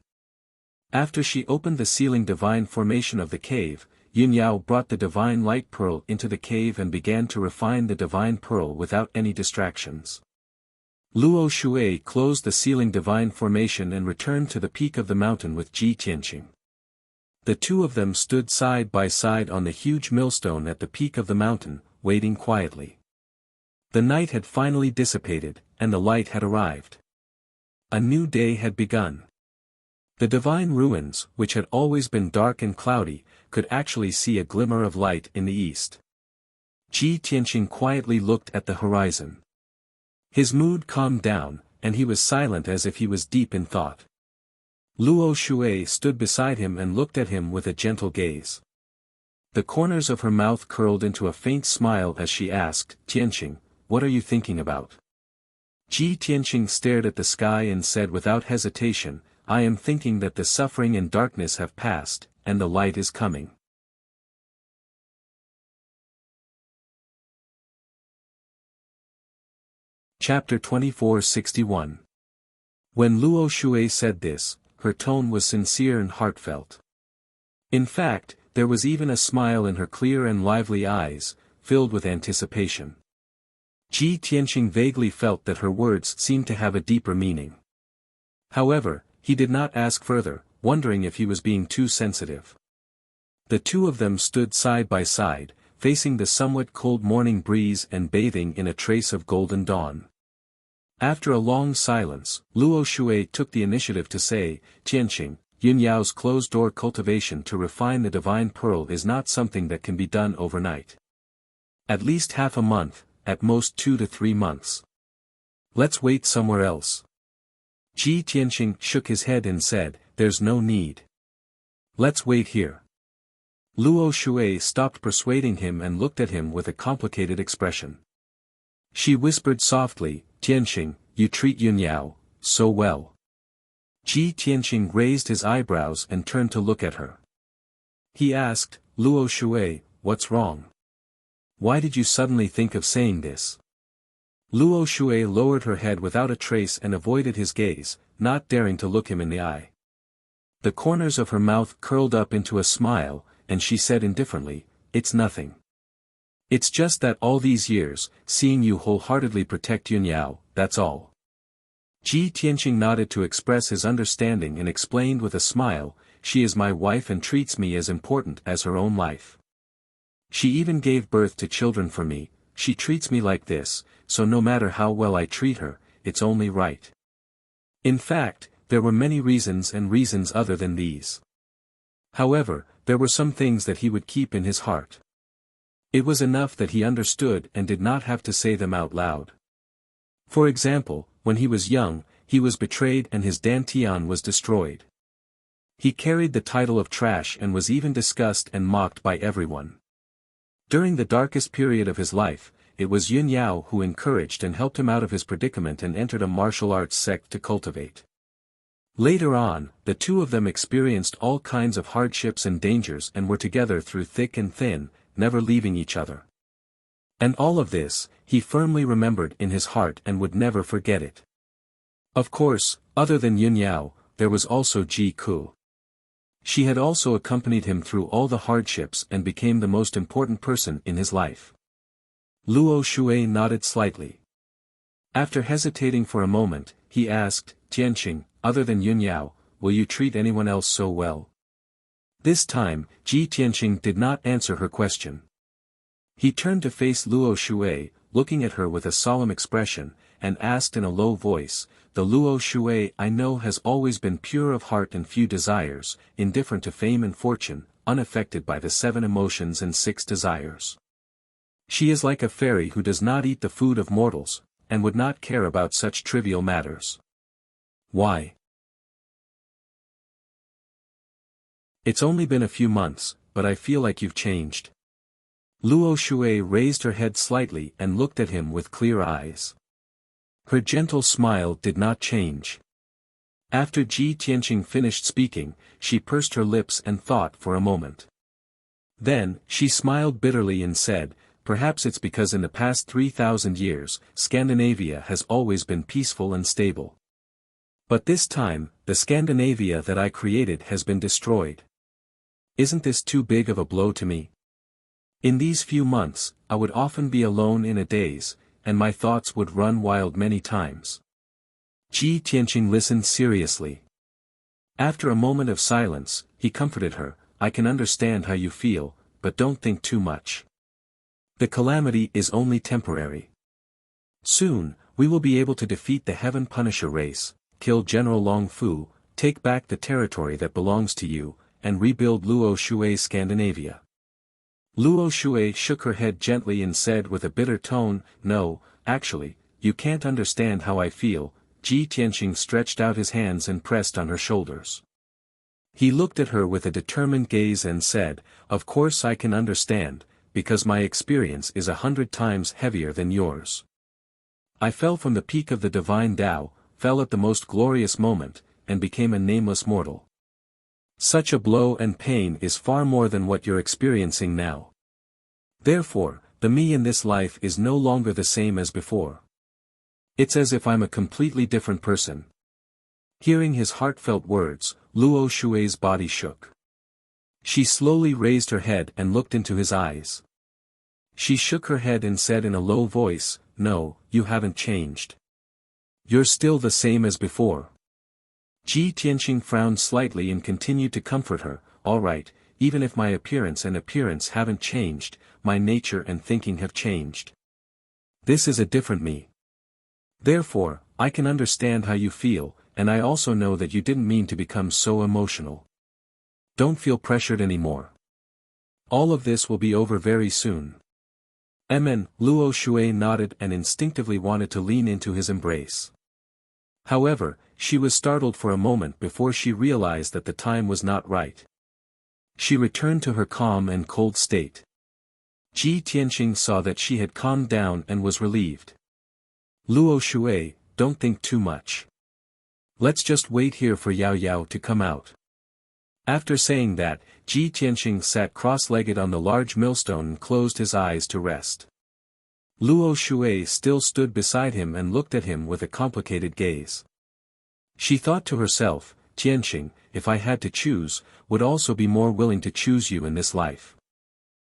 After she opened the sealing divine formation of the cave, Yunyao brought the divine light pearl into the cave and began to refine the divine pearl without any distractions. Luo Shui closed the sealing divine formation and returned to the peak of the mountain with Ji Tianqing. The two of them stood side by side on the huge millstone at the peak of the mountain, waiting quietly. The night had finally dissipated, and the light had arrived. A new day had begun. The divine ruins, which had always been dark and cloudy, could actually see a glimmer of light in the east. Ji Tianqing quietly looked at the horizon. His mood calmed down, and he was silent as if he was deep in thought. Luo Shui stood beside him and looked at him with a gentle gaze. The corners of her mouth curled into a faint smile as she asked, "Tianqing, what are you thinking about?" Ji Tianqing stared at the sky and said without hesitation, "I am thinking that the suffering and darkness have passed, and the light is coming." Chapter 2461. When Luo Shui said this, her tone was sincere and heartfelt. In fact, there was even a smile in her clear and lively eyes, filled with anticipation. Ji Tianqing vaguely felt that her words seemed to have a deeper meaning. However, he did not ask further, wondering if he was being too sensitive. The two of them stood side by side, facing the somewhat cold morning breeze and bathing in a trace of golden dawn. After a long silence, Luo Shui took the initiative to say, "Tianqing, Yunyao's closed-door cultivation to refine the divine pearl is not something that can be done overnight. At least half a month, at most 2 to 3 months. Let's wait somewhere else." Ji Tianqing shook his head and said, "There's no need. Let's wait here." Luo Shui stopped persuading him and looked at him with a complicated expression. She whispered softly, "Tianqing, you treat Yunyao so well." Ji Tianqing raised his eyebrows and turned to look at her. He asked, "Luo Shui, what's wrong? Why did you suddenly think of saying this?" Luo Shui lowered her head without a trace and avoided his gaze, not daring to look him in the eye. The corners of her mouth curled up into a smile, and she said indifferently, "It's nothing. It's just that all these years, seeing you wholeheartedly protect Yunyao, that's all." Ji Tianqing nodded to express his understanding and explained with a smile, "She is my wife and treats me as important as her own life. She even gave birth to children for me, she treats me like this, so no matter how well I treat her, it's only right." In fact, there were many reasons and reasons other than these. However, there were some things that he would keep in his heart. It was enough that he understood and did not have to say them out loud. For example, when he was young, he was betrayed and his dantian was destroyed. He carried the title of trash and was even discussed and mocked by everyone. During the darkest period of his life, it was Yunyao who encouraged and helped him out of his predicament and entered a martial arts sect to cultivate. Later on, the two of them experienced all kinds of hardships and dangers and were together through thick and thin, never leaving each other. And all of this, he firmly remembered in his heart and would never forget it. Of course, other than Yunyao, there was also Ji Ku. She had also accompanied him through all the hardships and became the most important person in his life. Luo Shui nodded slightly. After hesitating for a moment, he asked, "Tianqing, other than Yunyao, will you treat anyone else so well?" This time, Ji Tianqing did not answer her question. He turned to face Luo Shui, looking at her with a solemn expression, and asked in a low voice, "The Luo Shui I know has always been pure of heart and few desires, indifferent to fame and fortune, unaffected by the 7 emotions and 6 desires. She is like a fairy who does not eat the food of mortals, and would not care about such trivial matters." "Why?" "It's only been a few months, but I feel like you've changed." Luo Shui raised her head slightly and looked at him with clear eyes. Her gentle smile did not change. After Ji Tianqing finished speaking, she pursed her lips and thought for a moment. Then, she smiled bitterly and said, "Perhaps it's because in the past 3,000 years, Scandinavia has always been peaceful and stable. But this time, the Scandinavia that I created has been destroyed. Isn't this too big of a blow to me? In these few months, I would often be alone in a daze, and my thoughts would run wild many times. Ji Tianqing listened seriously. After a moment of silence, he comforted her, I can understand how you feel, but don't think too much. The calamity is only temporary. Soon, we will be able to defeat the Heaven Punisher race, kill General Long Fu, take back the territory that belongs to you, and rebuild Luo Shui's Scandinavia. Luo Shui shook her head gently and said with a bitter tone, no, actually, you can't understand how I feel. Ji Tianqing stretched out his hands and pressed on her shoulders. He looked at her with a determined gaze and said, of course I can understand, because my experience is 100 times heavier than yours. I fell from the peak of the divine Tao, fell at the most glorious moment, and became a nameless mortal. Such a blow and pain is far more than what you're experiencing now. Therefore, the me in this life is no longer the same as before. It's as if I'm a completely different person. Hearing his heartfelt words, Luo Shui's body shook. She slowly raised her head and looked into his eyes. She shook her head and said in a low voice, no, you haven't changed. You're still the same as before. Ji Tianqing frowned slightly and continued to comfort her, all right, even if my appearance haven't changed, my nature and thinking have changed. This is a different me. Therefore, I can understand how you feel, and I also know that you didn't mean to become so emotional. Don't feel pressured anymore. All of this will be over very soon. Amen. Luo Shui nodded and instinctively wanted to lean into his embrace. However, she was startled for a moment before she realized that the time was not right. She returned to her calm and cold state. Ji Tianqing saw that she had calmed down and was relieved. Luo Shui, don't think too much. Let's just wait here for Yao Yao to come out. After saying that, Ji Tianqing sat cross-legged on the large millstone and closed his eyes to rest. Luo Shui still stood beside him and looked at him with a complicated gaze. She thought to herself, Tianqing, if I had to choose, would also be more willing to choose you in this life.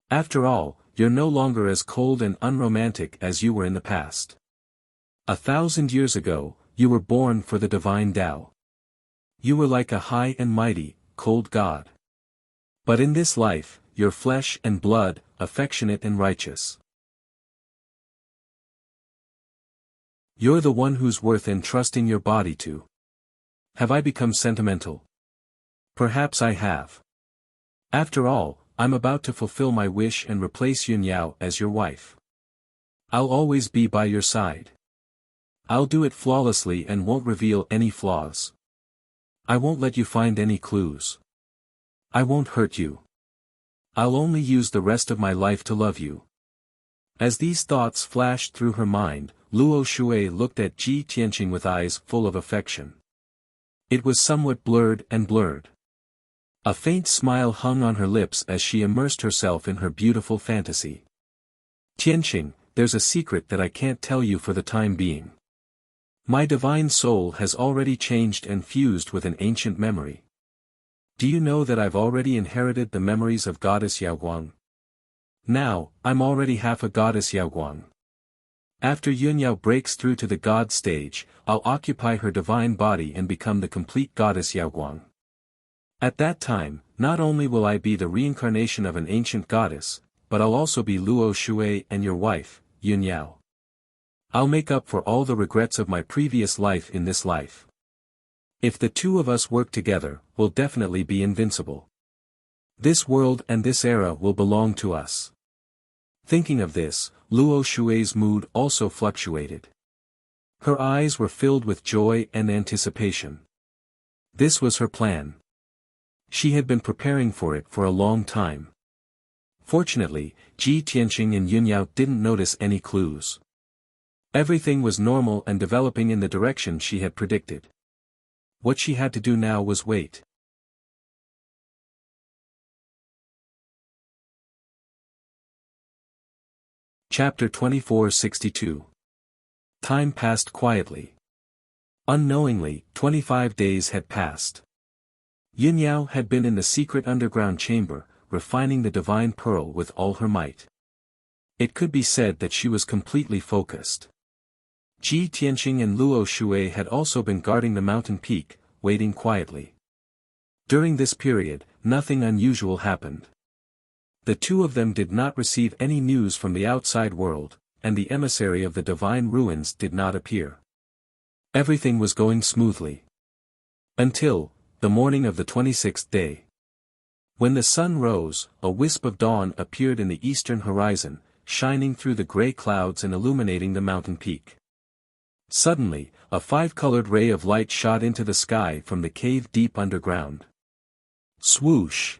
After all, you're no longer as cold and unromantic as you were in the past. 1,000 years ago, you were born for the divine Tao. You were like a high and mighty, cold God. But in this life, you're flesh and blood, affectionate and righteous. You're the one who's worth entrusting your body to. Have I become sentimental? Perhaps I have. After all, I'm about to fulfill my wish and replace Yun Yao as your wife. I'll always be by your side. I'll do it flawlessly and won't reveal any flaws. I won't let you find any clues. I won't hurt you. I'll only use the rest of my life to love you. As these thoughts flashed through her mind, Luo Shui looked at Ji Tianqing with eyes full of affection. It was somewhat blurred. A faint smile hung on her lips as she immersed herself in her beautiful fantasy. Tianqing, there's a secret that I can't tell you for the time being. My divine soul has already changed and fused with an ancient memory. Do you know that I've already inherited the memories of Goddess Yaoguang? Now, I'm already half a Goddess Yaoguang. After Yunyao breaks through to the God stage, I'll occupy her divine body and become the complete Goddess Yaoguang. At that time, not only will I be the reincarnation of an ancient goddess, but I'll also be Luo Shui and your wife, Yunyao. I'll make up for all the regrets of my previous life in this life. If the two of us work together, we'll definitely be invincible. This world and this era will belong to us. Thinking of this, Luo Shui's mood also fluctuated. Her eyes were filled with joy and anticipation. This was her plan. She had been preparing for it for a long time. Fortunately, Ji Tianqing and Yunyao didn't notice any clues. Everything was normal and developing in the direction she had predicted. What she had to do now was wait. Chapter 2462. Time passed quietly. Unknowingly, 25 days had passed. Yunyao had been in the secret underground chamber, refining the divine pearl with all her might. It could be said that she was completely focused. Ji Tianqing and Luo Shui had also been guarding the mountain peak, waiting quietly. During this period, nothing unusual happened. The two of them did not receive any news from the outside world, and the emissary of the divine ruins did not appear. Everything was going smoothly. Until the morning of the 26th day. When the sun rose, a wisp of dawn appeared in the eastern horizon, shining through the gray clouds and illuminating the mountain peak. Suddenly, a five-colored ray of light shot into the sky from the cave deep underground. Swoosh!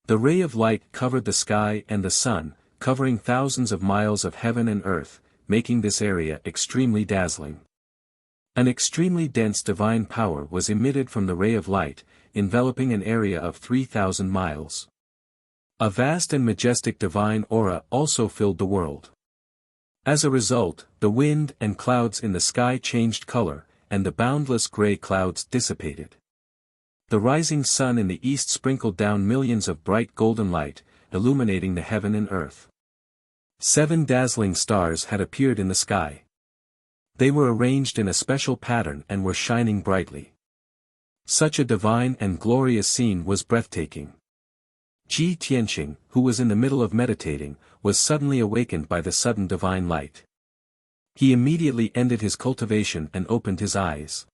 The ray of light covered the sky and the sun, covering thousands of miles of heaven and earth, making this area extremely dazzling. An extremely dense divine power was emitted from the ray of light, enveloping an area of 3,000 miles. A vast and majestic divine aura also filled the world. As a result, the wind and clouds in the sky changed color, and the boundless gray clouds dissipated. The rising sun in the east sprinkled down millions of bright golden light, illuminating the heaven and earth. 7 dazzling stars had appeared in the sky. They were arranged in a special pattern and were shining brightly. Such a divine and glorious scene was breathtaking. Ji Tianqing, who was in the middle of meditating, was suddenly awakened by the sudden divine light. He immediately ended his cultivation and opened his eyes.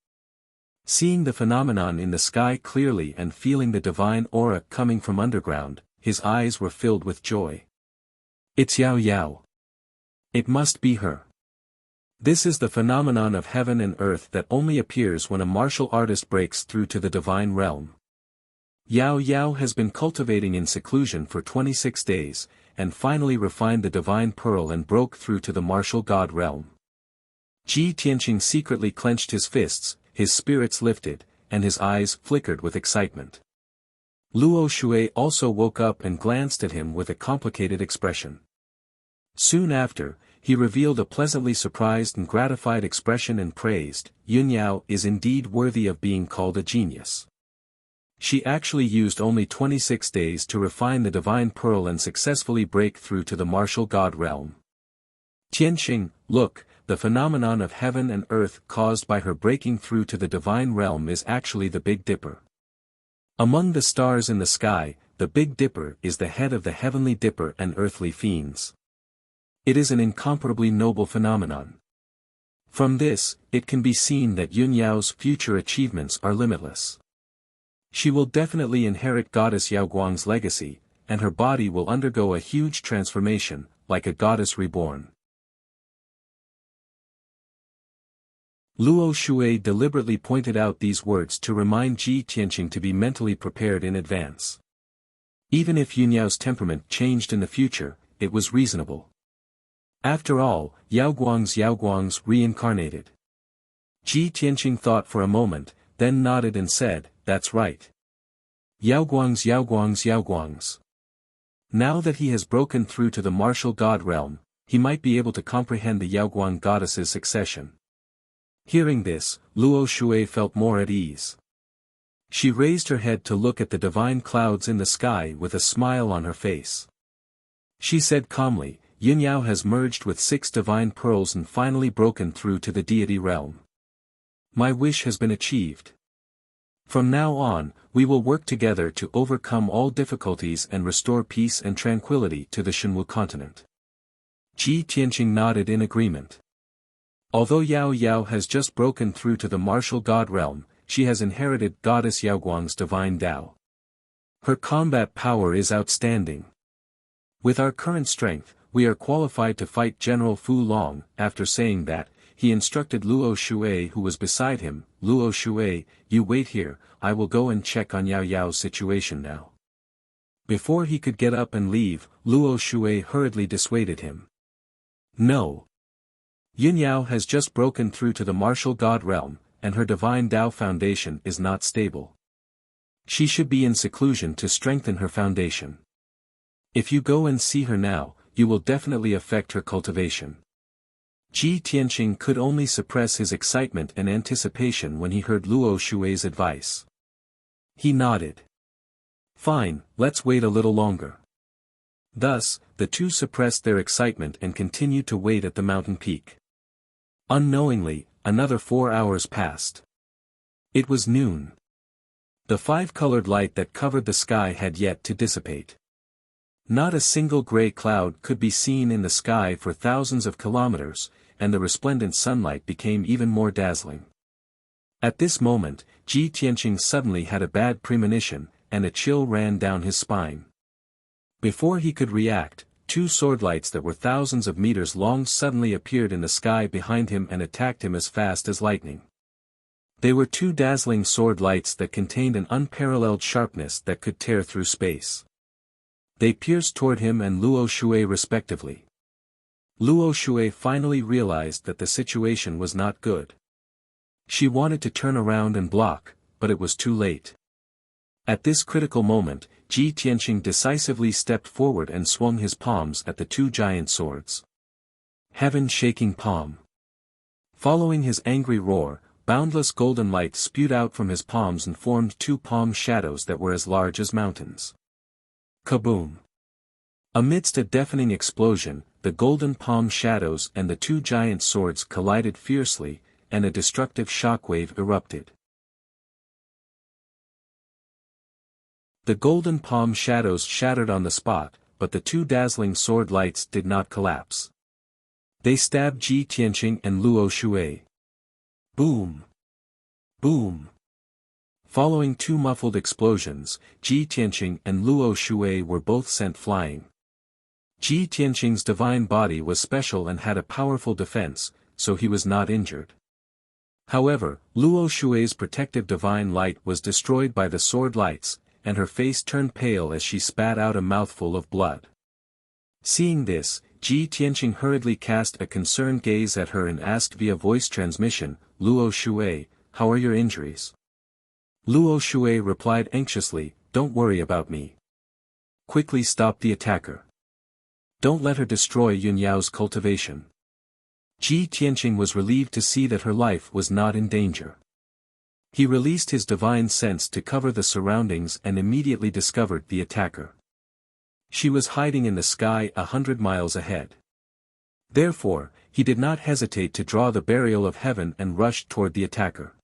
Seeing the phenomenon in the sky clearly and feeling the divine aura coming from underground, his eyes were filled with joy. It's Yao Yao. It must be her. This is the phenomenon of heaven and earth that only appears when a martial artist breaks through to the divine realm. Yao Yao has been cultivating in seclusion for 26 days, and finally refined the divine pearl and broke through to the martial god realm. Ji Tianqing secretly clenched his fists, his spirits lifted, and his eyes flickered with excitement. Luo Shui also woke up and glanced at him with a complicated expression. Soon after, he revealed a pleasantly surprised and gratified expression and praised, Yunyao is indeed worthy of being called a genius. She actually used only 26 days to refine the divine pearl and successfully break through to the martial god realm. Tianqing, look, the phenomenon of heaven and earth caused by her breaking through to the divine realm is actually the Big Dipper. Among the stars in the sky, the Big Dipper is the head of the heavenly dipper and earthly fiends. It is an incomparably noble phenomenon. From this, it can be seen that Yunyao's future achievements are limitless. She will definitely inherit goddess Yaoguang's legacy, and her body will undergo a huge transformation, like a goddess reborn. Luo Shui deliberately pointed out these words to remind Ji Tianqing to be mentally prepared in advance. Even if Yunyao's temperament changed in the future, it was reasonable. After all, Yaoguang's reincarnated. Ji Tianqing thought for a moment, then nodded and said, that's right. Yaoguang's. Now that he has broken through to the martial god realm, he might be able to comprehend the Yaoguang goddess's succession. Hearing this, Luo Shui felt more at ease. She raised her head to look at the divine clouds in the sky with a smile on her face. She said calmly, Yunyao has merged with 6 divine pearls and finally broken through to the deity realm. My wish has been achieved. From now on, we will work together to overcome all difficulties and restore peace and tranquility to the Shenwu continent. Ji Tianqing nodded in agreement. Although Yao Yao has just broken through to the martial god realm, she has inherited goddess Yaoguang's divine Tao. Her combat power is outstanding. With our current strength, we are qualified to fight General Fu Long. After saying that, he instructed Luo Shui who was beside him, Luo Shui, you wait here, I will go and check on Yao Yao's situation now. Before he could get up and leave, Luo Shui hurriedly dissuaded him. No. Yunyao has just broken through to the martial god realm, and her divine Tao foundation is not stable. She should be in seclusion to strengthen her foundation. If you go and see her now, you will definitely affect her cultivation. Ji Tianqing could only suppress his excitement and anticipation when he heard Luo Shui's advice. He nodded. Fine, let's wait a little longer. Thus, the two suppressed their excitement and continued to wait at the mountain peak. Unknowingly, another 4 hours passed. It was noon. The five-colored light that covered the sky had yet to dissipate. Not a single gray cloud could be seen in the sky for thousands of kilometers, and the resplendent sunlight became even more dazzling. At this moment, Ji Tianqing suddenly had a bad premonition, and a chill ran down his spine. Before he could react, two sword lights that were thousands of meters long suddenly appeared in the sky behind him and attacked him as fast as lightning. They were two dazzling sword lights that contained an unparalleled sharpness that could tear through space. They pierced toward him and Luo Shui respectively. Luo Shui finally realized that the situation was not good. She wanted to turn around and block, but it was too late. At this critical moment, Ji Tianqing decisively stepped forward and swung his palms at the two giant swords. Heaven-shaking palm. Following his angry roar, boundless golden light spewed out from his palms and formed two palm shadows that were as large as mountains. Kaboom! Amidst a deafening explosion, the golden palm shadows and the two giant swords collided fiercely, and a destructive shockwave erupted. The golden palm shadows shattered on the spot, but the two dazzling sword lights did not collapse. They stabbed Ji Tianqing and Luo Shui. Boom! Boom! Following two muffled explosions, Ji Tianqing and Luo Shui were both sent flying. Ji Tianqing's divine body was special and had a powerful defense, so he was not injured. However, Luo Shui's protective divine light was destroyed by the sword lights, and her face turned pale as she spat out a mouthful of blood. Seeing this, Ji Tianqing hurriedly cast a concerned gaze at her and asked via voice transmission, "Luo Shui, how are your injuries?" Luo Shui replied anxiously, "Don't worry about me. Quickly stop the attacker. Don't let her destroy Yunyao's cultivation." Ji Tianqing was relieved to see that her life was not in danger. He released his divine sense to cover the surroundings and immediately discovered the attacker. She was hiding in the sky 100 miles ahead. Therefore, he did not hesitate to draw the burial of heaven and rushed toward the attacker.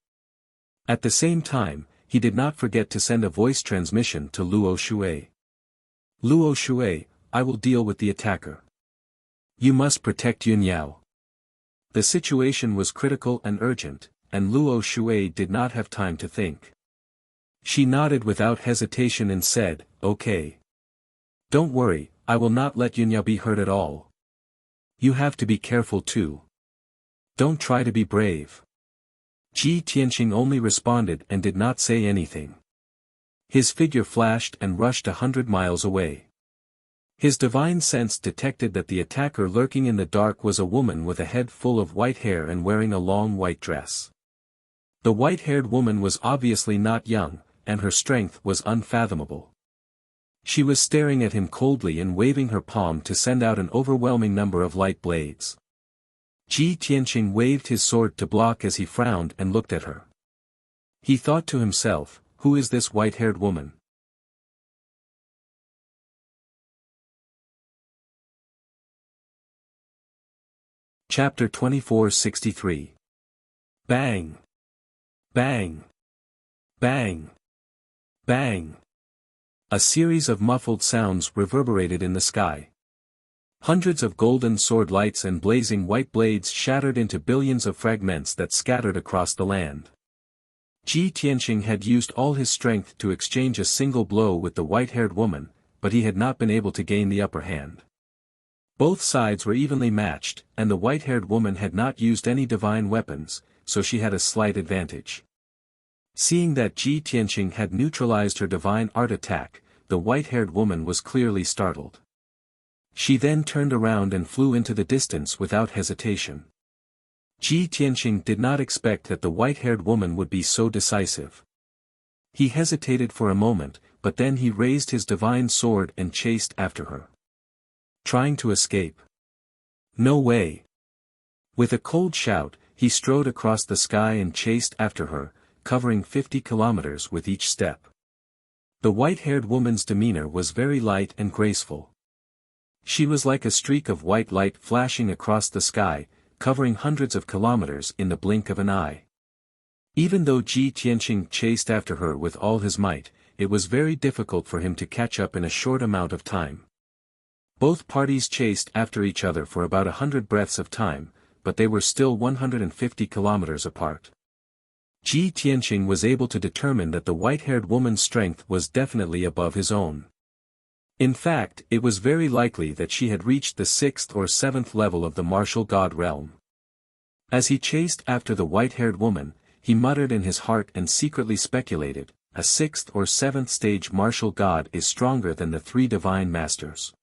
At the same time, he did not forget to send a voice transmission to Luo Shui. "Luo Shui, I will deal with the attacker. You must protect Yunyao." The situation was critical and urgent, and Luo Shui did not have time to think. She nodded without hesitation and said, "Okay. Don't worry, I will not let Yunyao be hurt at all. You have to be careful too. Don't try to be brave." Ji Tianqing only responded and did not say anything. His figure flashed and rushed 100 miles away. His divine sense detected that the attacker lurking in the dark was a woman with a head full of white hair and wearing a long white dress. The white-haired woman was obviously not young, and her strength was unfathomable. She was staring at him coldly and waving her palm to send out an overwhelming number of light blades. Ji Tianqing waved his sword to block as he frowned and looked at her. He thought to himself, "Who is this white-haired woman?" Chapter 2463. Bang! Bang! Bang! Bang! A series of muffled sounds reverberated in the sky. Hundreds of golden sword lights and blazing white blades shattered into billions of fragments that scattered across the land. Ji Tianqing had used all his strength to exchange a single blow with the white-haired woman, but he had not been able to gain the upper hand. Both sides were evenly matched, and the white-haired woman had not used any divine weapons, so she had a slight advantage. Seeing that Ji Tianqing had neutralized her divine art attack, the white-haired woman was clearly startled. She then turned around and flew into the distance without hesitation. Ji Tianqing did not expect that the white-haired woman would be so decisive. He hesitated for a moment, but then he raised his divine sword and chased after her. Trying to escape? No way. With a cold shout, he strode across the sky and chased after her, covering 50 kilometers with each step. The white-haired woman's demeanor was very light and graceful. She was like a streak of white light flashing across the sky, covering hundreds of kilometers in the blink of an eye. Even though Ji Tianqing chased after her with all his might, it was very difficult for him to catch up in a short amount of time. Both parties chased after each other for about 100 breaths of time, but they were still 150 kilometers apart. Ji Tianqing was able to determine that the white-haired woman's strength was definitely above his own. In fact, it was very likely that she had reached the 6th or 7th level of the martial god realm. As he chased after the white-haired woman, he muttered in his heart and secretly speculated, a 6th or 7th stage martial god is stronger than the 3 divine masters.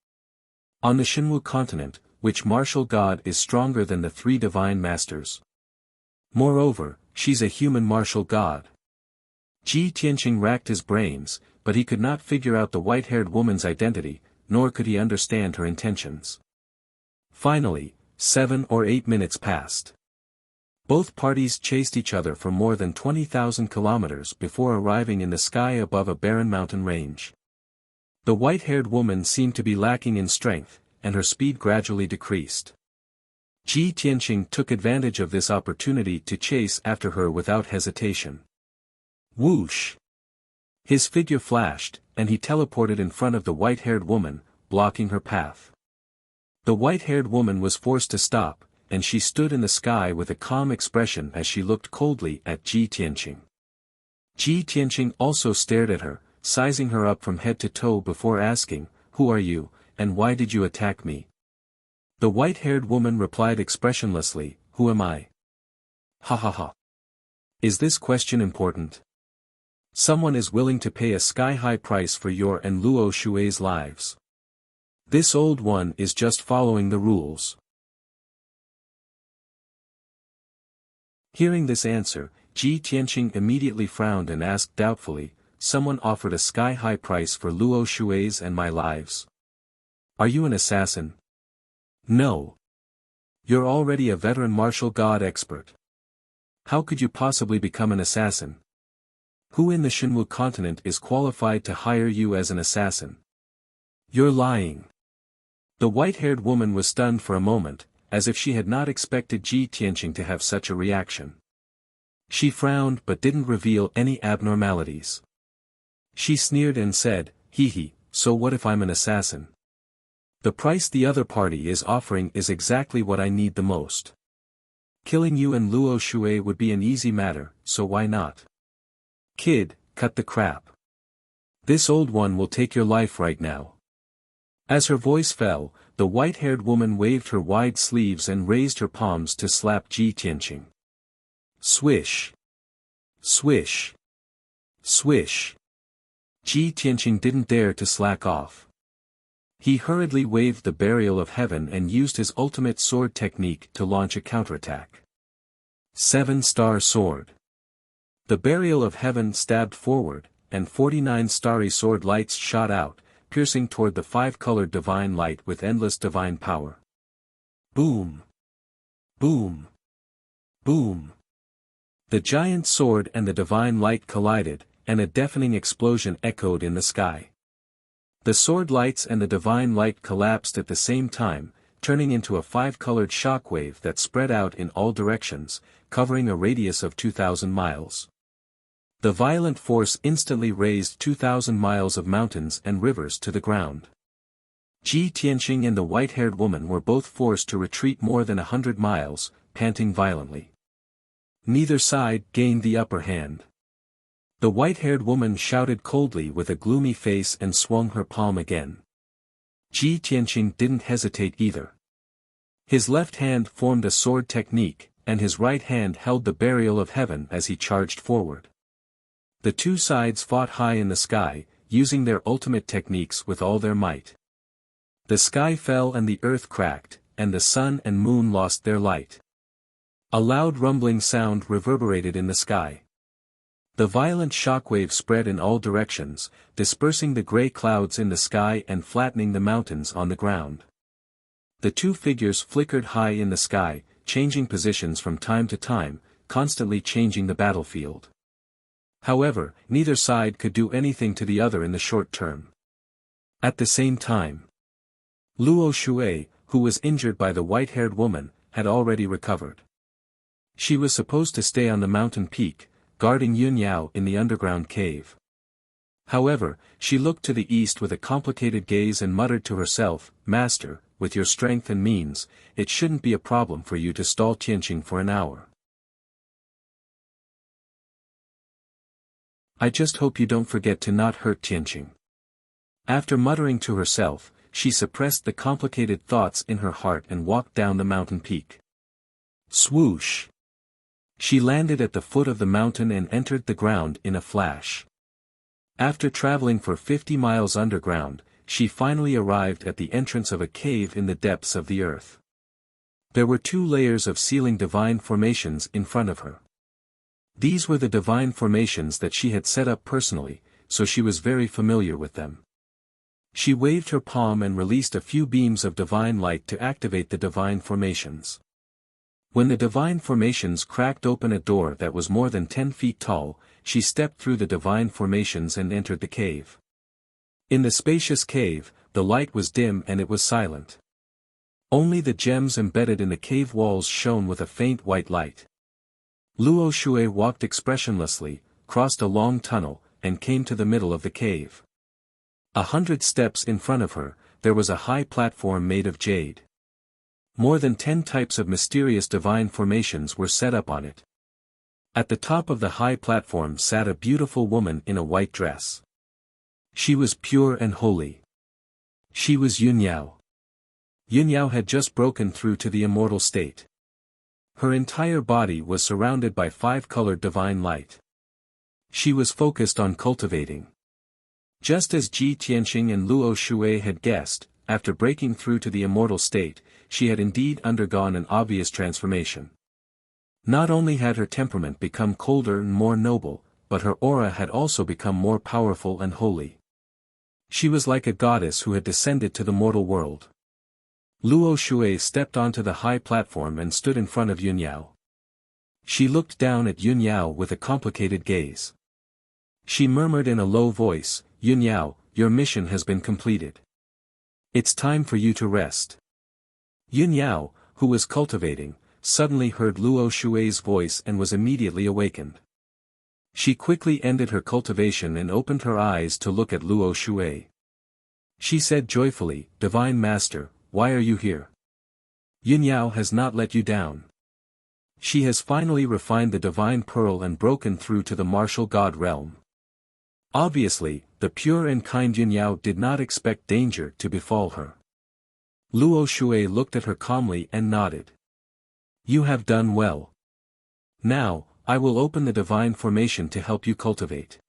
On the Shenwu continent, which martial god is stronger than the 3 divine masters? Moreover, she's a human martial god. Ji Tianqing racked his brains, but he could not figure out the white-haired woman's identity, nor could he understand her intentions. Finally, 7 or 8 minutes passed. Both parties chased each other for more than 20,000 kilometers before arriving in the sky above a barren mountain range. The white-haired woman seemed to be lacking in strength, and her speed gradually decreased. Ji Tianqing took advantage of this opportunity to chase after her without hesitation. Whoosh! His figure flashed, and he teleported in front of the white-haired woman, blocking her path. The white-haired woman was forced to stop, and she stood in the sky with a calm expression as she looked coldly at Ji Tianqing. Ji Tianqing also stared at her, sizing her up from head to toe before asking, "Who are you, and why did you attack me?" The white-haired woman replied expressionlessly, "Who am I?" Ha ha ha. Is this question important? Someone is willing to pay a sky-high price for your and Luo Shui's lives. This old one is just following the rules. Hearing this answer, Ji Tianqing immediately frowned and asked doubtfully, "Someone offered a sky-high price for Luo Shui's and my lives? Are you an assassin?" "No. You're already a veteran martial god expert. How could you possibly become an assassin? Who in the Shenwu continent is qualified to hire you as an assassin? You're lying." The white-haired woman was stunned for a moment, as if she had not expected Ji Tianqing to have such a reaction. She frowned but didn't reveal any abnormalities. She sneered and said, "Hee hee, so what if I'm an assassin? The price the other party is offering is exactly what I need the most. Killing you and Luo Shui would be an easy matter, so why not? Kid, cut the crap. This old one will take your life right now." As her voice fell, the white-haired woman waved her wide sleeves and raised her palms to slap Ji Tianqing. Swish! Swish! Swish! Ji Tianqing didn't dare to slack off. He hurriedly waved the Burial of Heaven and used his ultimate sword technique to launch a counterattack. 7-star sword. The Burial of Heaven stabbed forward, and 49 starry sword lights shot out, piercing toward the 5-colored divine light with endless divine power. Boom! Boom! Boom! The giant sword and the divine light collided, and a deafening explosion echoed in the sky. The sword lights and the divine light collapsed at the same time, turning into a 5-colored shockwave that spread out in all directions, covering a radius of 2,000 miles. The violent force instantly raised 2,000 miles of mountains and rivers to the ground. Ji Tianqing and the white-haired woman were both forced to retreat more than 100 miles, panting violently. Neither side gained the upper hand. The white-haired woman shouted coldly with a gloomy face and swung her palm again. Ji Tianqing didn't hesitate either. His left hand formed a sword technique, and his right hand held the Burial of Heaven as he charged forward. The two sides fought high in the sky, using their ultimate techniques with all their might. The sky fell and the earth cracked, and the sun and moon lost their light. A loud rumbling sound reverberated in the sky. The violent shockwave spread in all directions, dispersing the gray clouds in the sky and flattening the mountains on the ground. The two figures flickered high in the sky, changing positions from time to time, constantly changing the battlefield. However, neither side could do anything to the other in the short term. At the same time, Luo Shui, who was injured by the white-haired woman, had already recovered. She was supposed to stay on the mountain peak, guarding Yun Yao in the underground cave. However, she looked to the east with a complicated gaze and muttered to herself, "Master, with your strength and means, it shouldn't be a problem for you to stall Tianqing for an hour. I just hope you don't forget to not hurt Tianqing." After muttering to herself, she suppressed the complicated thoughts in her heart and walked down the mountain peak. Swoosh! She landed at the foot of the mountain and entered the ground in a flash. After traveling for 50 miles underground, she finally arrived at the entrance of a cave in the depths of the earth. There were 2 layers of ceiling divine formations in front of her. These were the divine formations that she had set up personally, so she was very familiar with them. She waved her palm and released a few beams of divine light to activate the divine formations. When the divine formations cracked open a door that was more than 10 feet tall, she stepped through the divine formations and entered the cave. In the spacious cave, the light was dim and it was silent. Only the gems embedded in the cave walls shone with a faint white light. Luo Shui walked expressionlessly, crossed a long tunnel, and came to the middle of the cave. 100 steps in front of her, there was a high platform made of jade. More than 10 types of mysterious divine formations were set up on it. At the top of the high platform sat a beautiful woman in a white dress. She was pure and holy. She was Yun Yao. Yun Yao had just broken through to the immortal state. Her entire body was surrounded by 5-colored divine light. She was focused on cultivating. Just as Ji Tianqing and Luo Shui had guessed, after breaking through to the immortal state, she had indeed undergone an obvious transformation. Not only had her temperament become colder and more noble, but her aura had also become more powerful and holy. She was like a goddess who had descended to the mortal world. Luo Shui stepped onto the high platform and stood in front of Yun Yao. She looked down at Yun Yao with a complicated gaze. She murmured in a low voice, "Yun Yao, your mission has been completed. It's time for you to rest." Yun Yao, who was cultivating, suddenly heard Luo Shui's voice and was immediately awakened. She quickly ended her cultivation and opened her eyes to look at Luo Shui. She said joyfully, "Divine Master, why are you here? Yun Yao has not let you down. She has finally refined the divine pearl and broken through to the martial god realm." Obviously, the pure and kind Yun Yao did not expect danger to befall her. Luo Shui looked at her calmly and nodded. "You have done well. Now, I will open the divine formation to help you cultivate.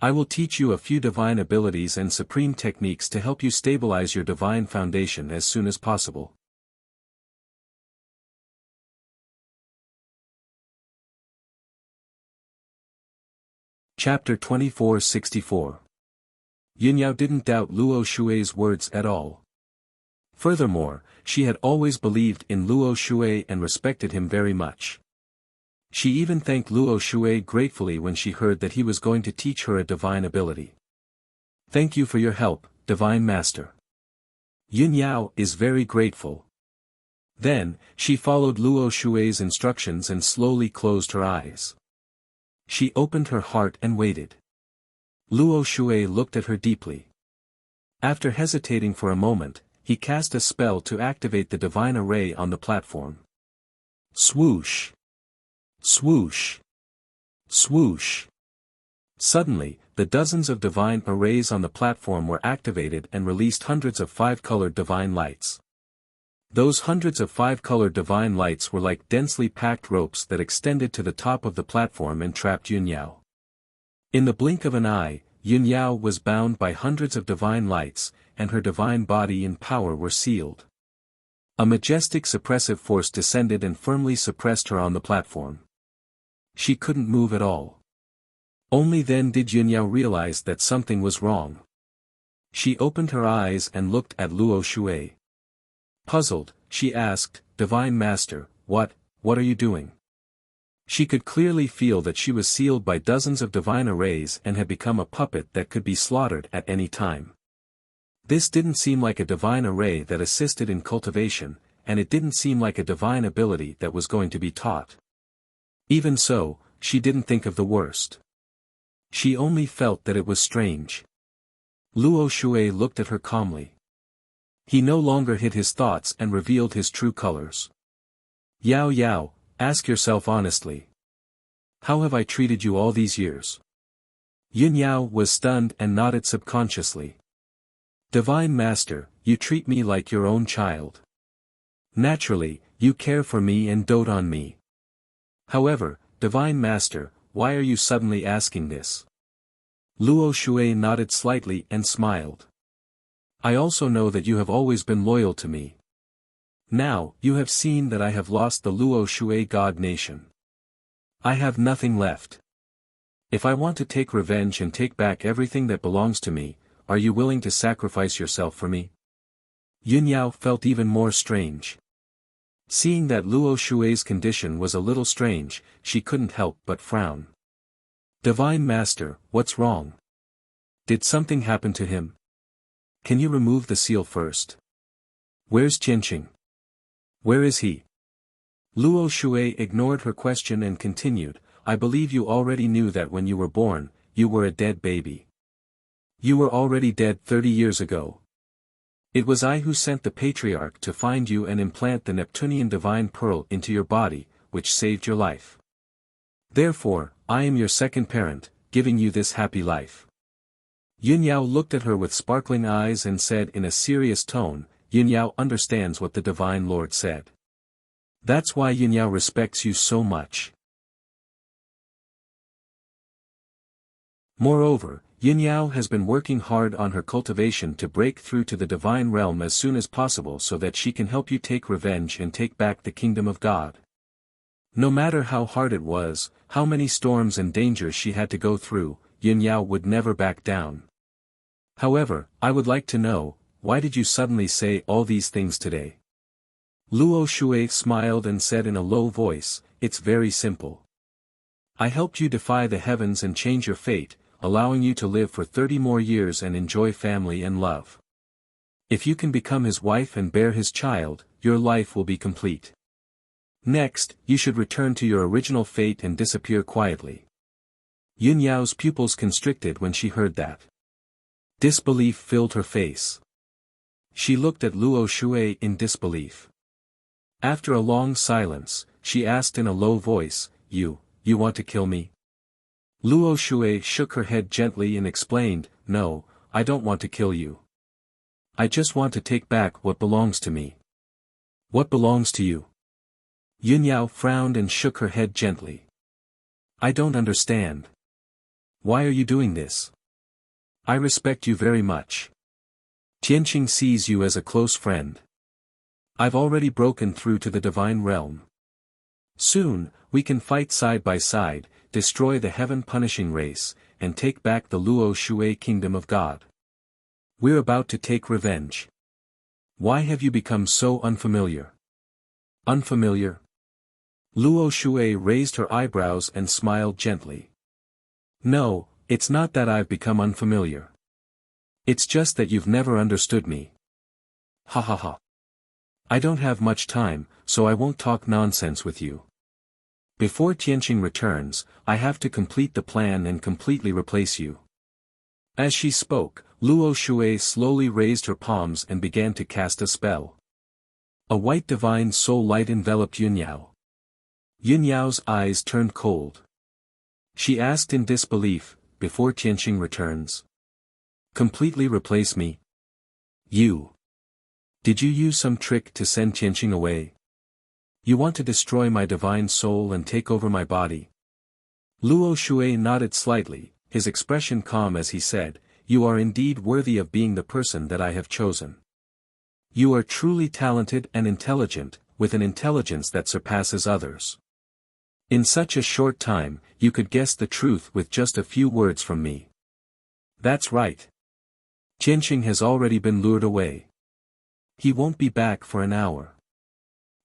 I will teach you a few divine abilities and supreme techniques to help you stabilize your divine foundation as soon as possible." Chapter 2464. Yun Yao didn't doubt Luo Shui's words at all. Furthermore, she had always believed in Luo Shui and respected him very much. She even thanked Luo Shui gratefully when she heard that he was going to teach her a divine ability. "Thank you for your help, Divine Master." Yun Yao is very grateful. Then, she followed Luo Shui's instructions and slowly closed her eyes. She opened her heart and waited. Luo Shui looked at her deeply. After hesitating for a moment, he cast a spell to activate the divine array on the platform. Swoosh! Swoosh! Swoosh! Suddenly, the dozens of divine arrays on the platform were activated and released hundreds of 5-colored divine lights. Those hundreds of 5-colored divine lights were like densely packed ropes that extended to the top of the platform and trapped Yun Yao. In the blink of an eye, Yun Yao was bound by hundreds of divine lights, and her divine body and power were sealed. A majestic suppressive force descended and firmly suppressed her on the platform. She couldn't move at all. Only then did Yun Yao realize that something was wrong. She opened her eyes and looked at Luo Shui. Puzzled, she asked, "Divine Master, what are you doing? She could clearly feel that she was sealed by dozens of divine arrays and had become a puppet that could be slaughtered at any time. This didn't seem like a divine array that assisted in cultivation, and it didn't seem like a divine ability that was going to be taught. Even so, she didn't think of the worst. She only felt that it was strange. Luo Shui looked at her calmly. He no longer hid his thoughts and revealed his true colors. Yao Yao, ask yourself honestly. How have I treated you all these years? Yun Yao was stunned and nodded subconsciously. Divine Master, you treat me like your own child. Naturally, you care for me and dote on me. However, Divine Master, why are you suddenly asking this? Luo Shui nodded slightly and smiled. I also know that you have always been loyal to me. Now, you have seen that I have lost the Luo Shui God Nation. I have nothing left. If I want to take revenge and take back everything that belongs to me, are you willing to sacrifice yourself for me? Yun Yao felt even more strange. Seeing that Luo Shui's condition was a little strange, she couldn't help but frown. Divine Master, what's wrong? Did something happen to him? Can you remove the seal first? Where's Qianqing? Where is he? Luo Shui ignored her question and continued, I believe you already knew that when you were born, you were a dead baby. You were already dead 30 years ago. It was I who sent the patriarch to find you and implant the Neptunian divine pearl into your body, which saved your life. Therefore, I am your second parent, giving you this happy life. Yun Yao looked at her with sparkling eyes and said in a serious tone, Yun Yao understands what the Divine Lord said. That's why Yun Yao respects you so much. Moreover, Yun Yao has been working hard on her cultivation to break through to the divine realm as soon as possible so that she can help you take revenge and take back the kingdom of God. No matter how hard it was, how many storms and dangers she had to go through, Yun Yao would never back down. However, I would like to know, why did you suddenly say all these things today? Luo Shui smiled and said in a low voice, it's very simple. I helped you defy the heavens and change your fate, allowing you to live for 30 more years and enjoy family and love. If you can become his wife and bear his child, your life will be complete. Next, you should return to your original fate and disappear quietly. Yun Yao's pupils constricted when she heard that. Disbelief filled her face. She looked at Luo Shui in disbelief. After a long silence, she asked in a low voice, You want to kill me? Luo Shui shook her head gently and explained, No, I don't want to kill you. I just want to take back what belongs to me. What belongs to you? Yun Yao frowned and shook her head gently. I don't understand. Why are you doing this? I respect you very much. Qianqing sees you as a close friend. I've already broken through to the divine realm. Soon, we can fight side by side, destroy the heaven-punishing race, and take back the Luo Shui kingdom of God. We're about to take revenge. Why have you become so unfamiliar? Unfamiliar? Luo Shui raised her eyebrows and smiled gently. No, it's not that I've become unfamiliar. It's just that you've never understood me. Ha ha ha. I don't have much time, so I won't talk nonsense with you. Before Qianqing returns, I have to complete the plan and completely replace you. As she spoke, Luo Shui slowly raised her palms and began to cast a spell. A white divine soul light enveloped Yun Yao. Yun Yao's eyes turned cold. She asked in disbelief, before Qianqing returns. Completely replace me? You. Did you use some trick to send Qianqing away? You want to destroy my divine soul and take over my body? Luo Shui nodded slightly, his expression calm as he said, You are indeed worthy of being the person that I have chosen. You are truly talented and intelligent, with an intelligence that surpasses others. In such a short time, you could guess the truth with just a few words from me. That's right. Qianqing has already been lured away. He won't be back for an hour.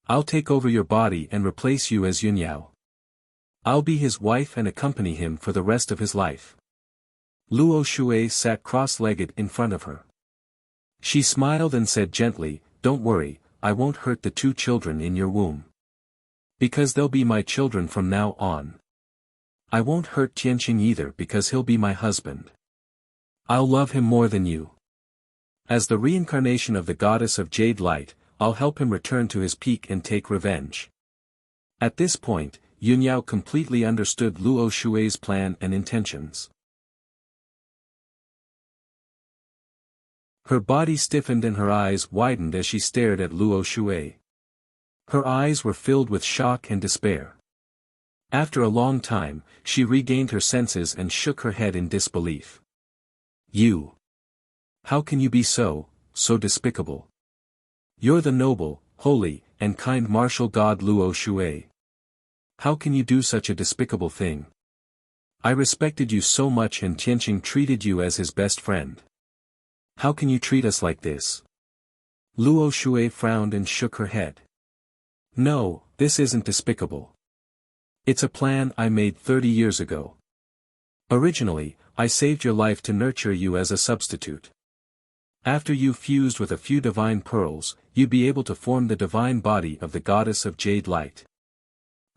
I'll take over your body and replace you as Yunyao. I'll be his wife and accompany him for the rest of his life. Luo Shui sat cross-legged in front of her. She smiled and said gently, "Don't worry, I won't hurt the 2 children in your womb. Because they'll be my children from now on. I won't hurt Tianqing either because he'll be my husband. I'll love him more than you. As the reincarnation of the goddess of Jade Light, I'll help him return to his peak and take revenge." At this point, Yunyao completely understood Luo Shui's plan and intentions. Her body stiffened and her eyes widened as she stared at Luo Shui. Her eyes were filled with shock and despair. After a long time, she regained her senses and shook her head in disbelief. "You! How can you be so despicable? You're the noble, holy, and kind martial god Luo Shui. How can you do such a despicable thing? I respected you so much and Tianqing treated you as his best friend. How can you treat us like this?" Luo Shui frowned and shook her head. "No, this isn't despicable. It's a plan I made 30 years ago. Originally, I saved your life to nurture you as a substitute. After you fused with a few divine pearls, you'd be able to form the divine body of the goddess of Jade Light.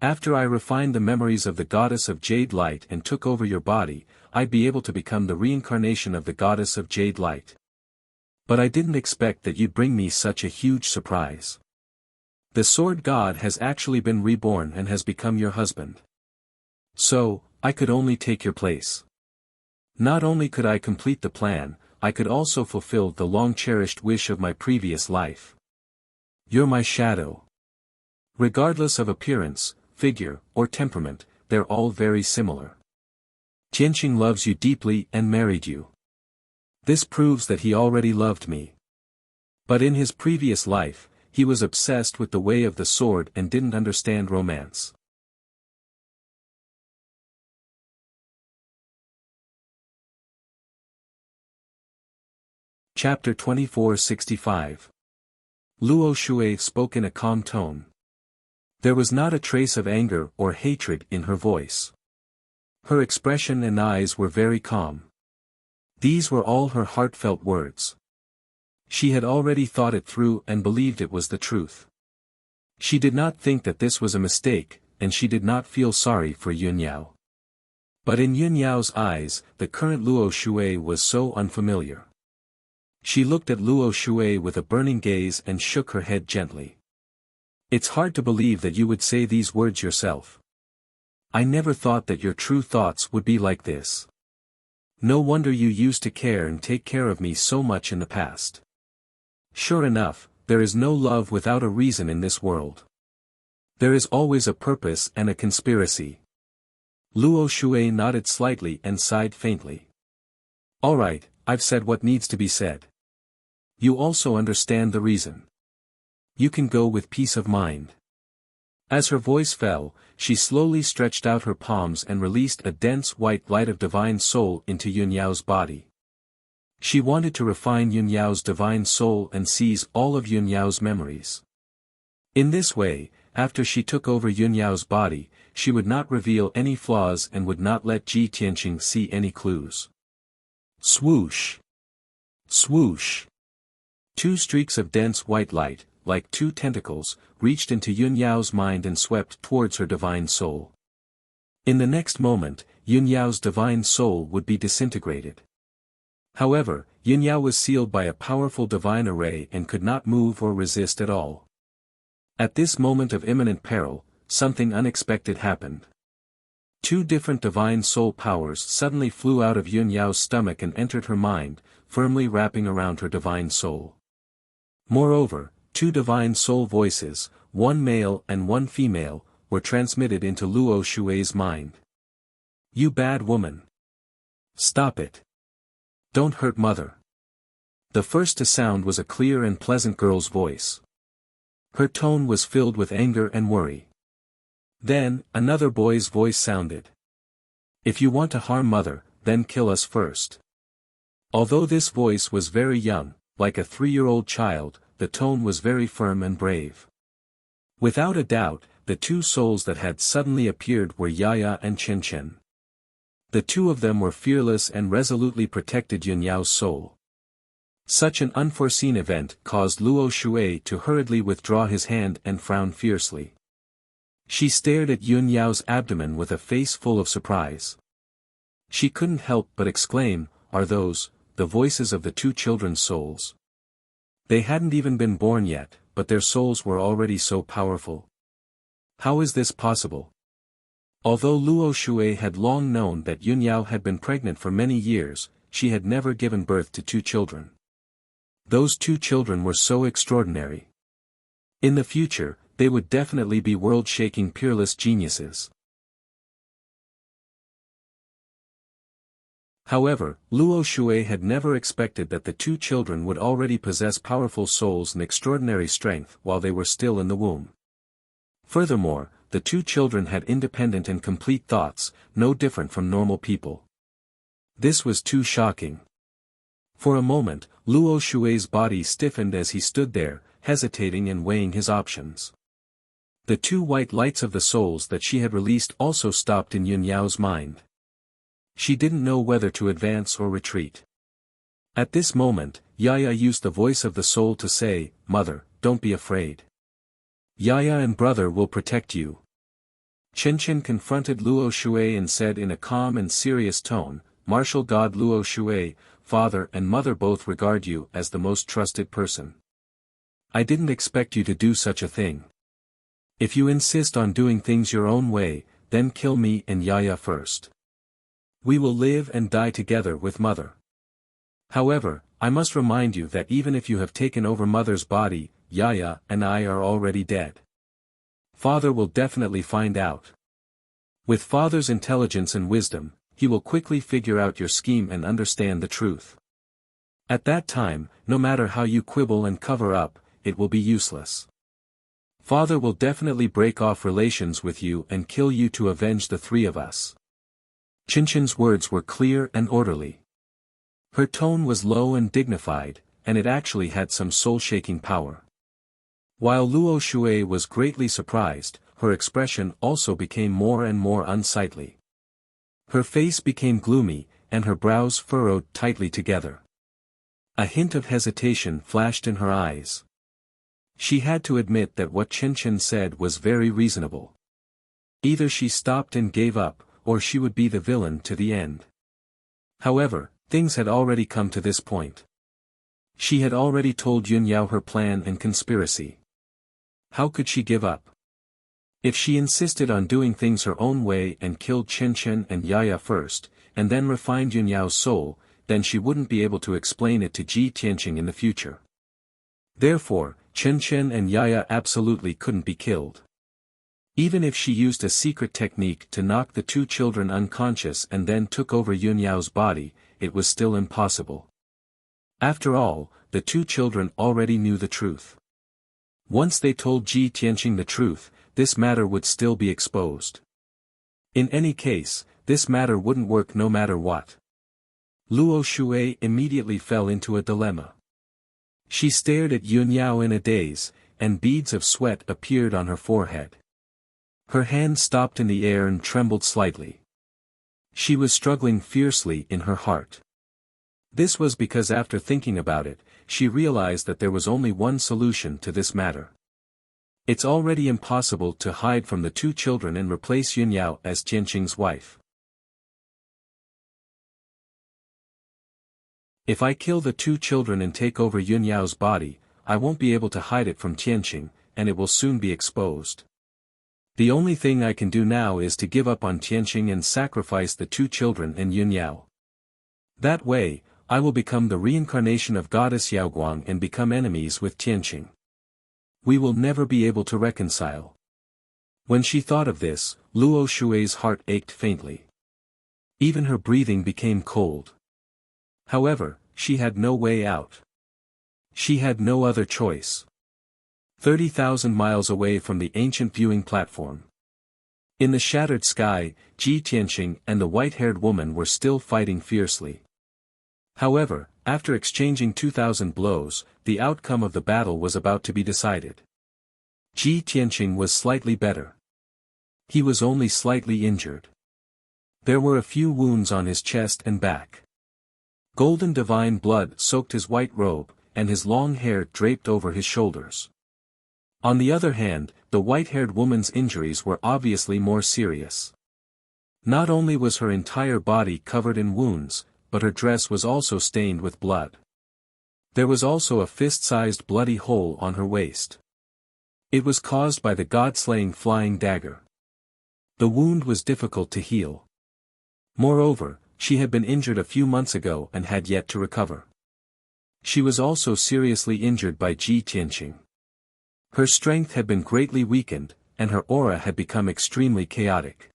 After I refined the memories of the goddess of Jade Light and took over your body, I'd be able to become the reincarnation of the goddess of Jade Light. But I didn't expect that you'd bring me such a huge surprise. The sword god has actually been reborn and has become your husband. So, I could only take your place. Not only could I complete the plan, I could also fulfill the long-cherished wish of my previous life. You're my shadow. Regardless of appearance, figure, or temperament, they're all very similar. Tianqing loves you deeply and married you. This proves that he already loved me. But in his previous life, he was obsessed with the way of the sword and didn't understand romance. Chapter 2465. Luo Shui spoke in a calm tone. There was not a trace of anger or hatred in her voice. Her expression and eyes were very calm. These were all her heartfelt words. She had already thought it through and believed it was the truth. She did not think that this was a mistake, and she did not feel sorry for Yunyao. But in Yunyao's eyes, the current Luo Shui was so unfamiliar. She looked at Luo Shui with a burning gaze and shook her head gently. It's hard to believe that you would say these words yourself. I never thought that your true thoughts would be like this. No wonder you used to care and take care of me so much in the past. Sure enough, there is no love without a reason in this world. There is always a purpose and a conspiracy. Luo Shui nodded slightly and sighed faintly. All right, I've said what needs to be said. You also understand the reason. You can go with peace of mind. As her voice fell, she slowly stretched out her palms and released a dense white light of divine soul into Yunyao's body. She wanted to refine Yunyao's divine soul and seize all of Yunyao's memories. In this way, after she took over Yunyao's body, she would not reveal any flaws and would not let Ji Tianqing see any clues. Swoosh! Swoosh! 2 streaks of dense white light, like 2 tentacles, reached into Yunyao's mind and swept towards her divine soul. In the next moment, Yunyao's divine soul would be disintegrated. However, Yunyao was sealed by a powerful divine array and could not move or resist at all. At this moment of imminent peril, something unexpected happened. 2 different divine soul powers suddenly flew out of Yunyao's stomach and entered her mind, firmly wrapping around her divine soul. Moreover, 2 divine soul voices, one male and one female, were transmitted into Luo Shui's mind. You bad woman! Stop it! Don't hurt mother! The first to sound was a clear and pleasant girl's voice. Her tone was filled with anger and worry. Then, another boy's voice sounded. If you want to harm mother, then kill us first. Although this voice was very young, like a 3-year-old child, the tone was very firm and brave. Without a doubt, the two souls that had suddenly appeared were Yaya and Chen. The two of them were fearless and resolutely protected Yun Yao's soul. Such an unforeseen event caused Luo Shui to hurriedly withdraw his hand and frown fiercely. She stared at Yun Yao's abdomen with a face full of surprise. She couldn't help but exclaim, "Are those the voices of the two children's souls?" They hadn't even been born yet, but their souls were already so powerful. How is this possible? Although Luo Shui had long known that Yun Yao had been pregnant for many years, she had never given birth to two children. Those two children were so extraordinary. In the future, they would definitely be world-shaking peerless geniuses. However, Luo Shui had never expected that the two children would already possess powerful souls and extraordinary strength while they were still in the womb. Furthermore, the two children had independent and complete thoughts, no different from normal people. This was too shocking. For a moment, Luo Shui's body stiffened as he stood there, hesitating and weighing his options. The two white lights of the souls that she had released also stopped in Yun Yao's mind. She didn't know whether to advance or retreat. At this moment, Yaya used the voice of the soul to say, "Mother, don't be afraid. Yaya and brother will protect you." Chen confronted Luo Shui and said in a calm and serious tone, "Martial God Luo Shui, father and mother both regard you as the most trusted person. I didn't expect you to do such a thing. If you insist on doing things your own way, then kill me and Yaya first. We will live and die together with mother. However, I must remind you that even if you have taken over mother's body, Yaya and I are already dead. Father will definitely find out. With father's intelligence and wisdom, he will quickly figure out your scheme and understand the truth. At that time, no matter how you quibble and cover up, it will be useless. Father will definitely break off relations with you and kill you to avenge the three of us." Chinchin's words were clear and orderly. Her tone was low and dignified, and it actually had some soul-shaking power. While Luo Shui was greatly surprised, her expression also became more and more unsightly. Her face became gloomy, and her brows furrowed tightly together. A hint of hesitation flashed in her eyes. She had to admit that what Chen said was very reasonable. Either she stopped and gave up, or she would be the villain to the end. However, things had already come to this point. She had already told Yun Yao her plan and conspiracy. How could she give up? If she insisted on doing things her own way and killed Chen and Yaya first, and then refined Yun Yao's soul, then she wouldn't be able to explain it to Ji Tianqing in the future. Therefore, Chen and Yaya absolutely couldn't be killed. Even if she used a secret technique to knock the two children unconscious and then took over Yun Yao's body, it was still impossible. After all, the two children already knew the truth. Once they told Ji Tianqing the truth, this matter would still be exposed. In any case, this matter wouldn't work no matter what. Luo Shui immediately fell into a dilemma. She stared at Yun Yao in a daze, and beads of sweat appeared on her forehead. Her hand stopped in the air and trembled slightly. She was struggling fiercely in her heart. This was because after thinking about it, she realized that there was only one solution to this matter. It's already impossible to hide from the two children and replace Yun Yao as Tianqing's wife. If I kill the two children and take over Yun Yao's body, I won't be able to hide it from Tianqing, and it will soon be exposed. The only thing I can do now is to give up on Tianqing and sacrifice the two children and Yun Yao. That way, I will become the reincarnation of goddess Yaoguang and become enemies with Tianqing. We will never be able to reconcile. When she thought of this, Luo Shui's heart ached faintly. Even her breathing became cold. However, she had no way out. She had no other choice. 30,000 miles away from the ancient viewing platform. In the shattered sky, Ji Tianqing and the white-haired woman were still fighting fiercely. However, after exchanging 2,000 blows, the outcome of the battle was about to be decided. Ji Tianqing was slightly better. He was only slightly injured. There were a few wounds on his chest and back. Golden divine blood soaked his white robe, and his long hair draped over his shoulders. On the other hand, the white-haired woman's injuries were obviously more serious. Not only was her entire body covered in wounds, but her dress was also stained with blood. There was also a fist-sized bloody hole on her waist. It was caused by the god-slaying flying dagger. The wound was difficult to heal. Moreover, she had been injured a few months ago and had yet to recover. She was also seriously injured by Ji Tianqing. Her strength had been greatly weakened, and her aura had become extremely chaotic.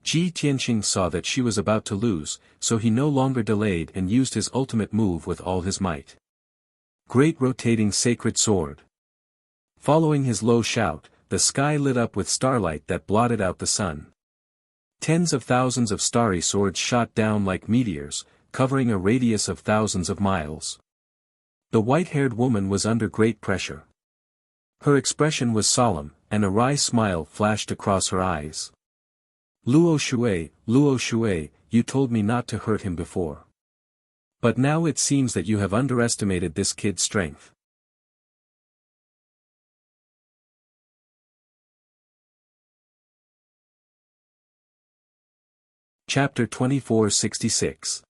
Ji Tianqing saw that she was about to lose, so he no longer delayed and used his ultimate move with all his might. Great rotating sacred sword. Following his low shout, the sky lit up with starlight that blotted out the sun. Tens of thousands of starry swords shot down like meteors, covering a radius of thousands of miles. The white-haired woman was under great pressure. Her expression was solemn, and a wry smile flashed across her eyes. Luo Shui, you told me not to hurt him before. But now it seems that you have underestimated this kid's strength. Chapter 2466.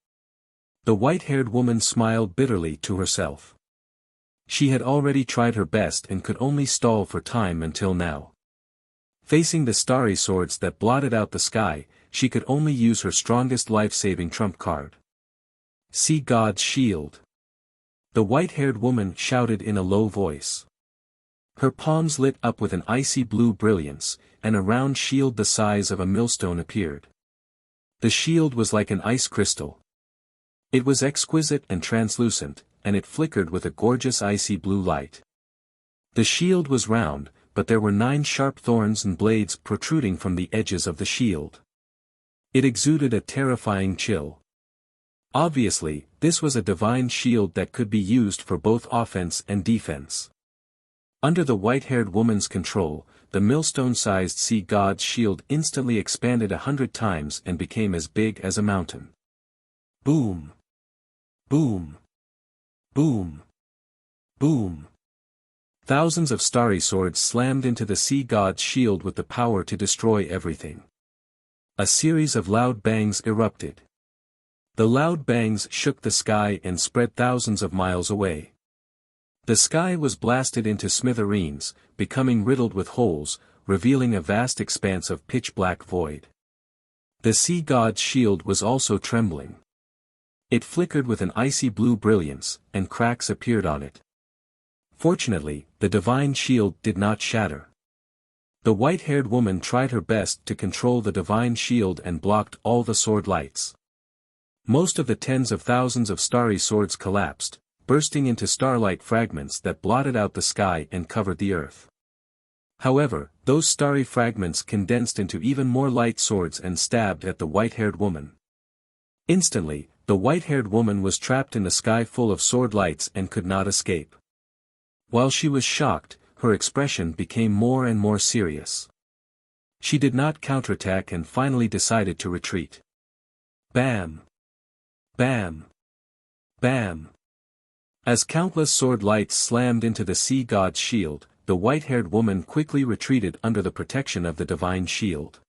The white-haired woman smiled bitterly to herself. She had already tried her best and could only stall for time until now. Facing the starry swords that blotted out the sky, she could only use her strongest life-saving trump card. See God's shield. The white-haired woman shouted in a low voice. Her palms lit up with an icy blue brilliance, and a round shield the size of a millstone appeared. The shield was like an ice crystal. It was exquisite and translucent, and it flickered with a gorgeous icy blue light. The shield was round, but there were 9 sharp thorns and blades protruding from the edges of the shield. It exuded a terrifying chill. Obviously, this was a divine shield that could be used for both offense and defense. Under the white-haired woman's control, the millstone-sized sea god's shield instantly expanded 100 times and became as big as a mountain. Boom! Boom! Boom! Boom! Thousands of starry swords slammed into the sea god's shield with the power to destroy everything. A series of loud bangs erupted. The loud bangs shook the sky and spread thousands of miles away. The sky was blasted into smithereens, becoming riddled with holes, revealing a vast expanse of pitch-black void. The sea god's shield was also trembling. It flickered with an icy blue brilliance, and cracks appeared on it. Fortunately, the divine shield did not shatter. The white-haired woman tried her best to control the divine shield and blocked all the sword lights. Most of the tens of thousands of starry swords collapsed, bursting into starlight fragments that blotted out the sky and covered the earth. However, those starry fragments condensed into even more light swords and stabbed at the white-haired woman. Instantly, the white-haired woman was trapped in a sky full of sword lights and could not escape. While she was shocked, her expression became more and more serious. She did not counterattack and finally decided to retreat. Bam! Bam! Bam! As countless sword lights slammed into the sea god's shield, the white-haired woman quickly retreated under the protection of the divine shield.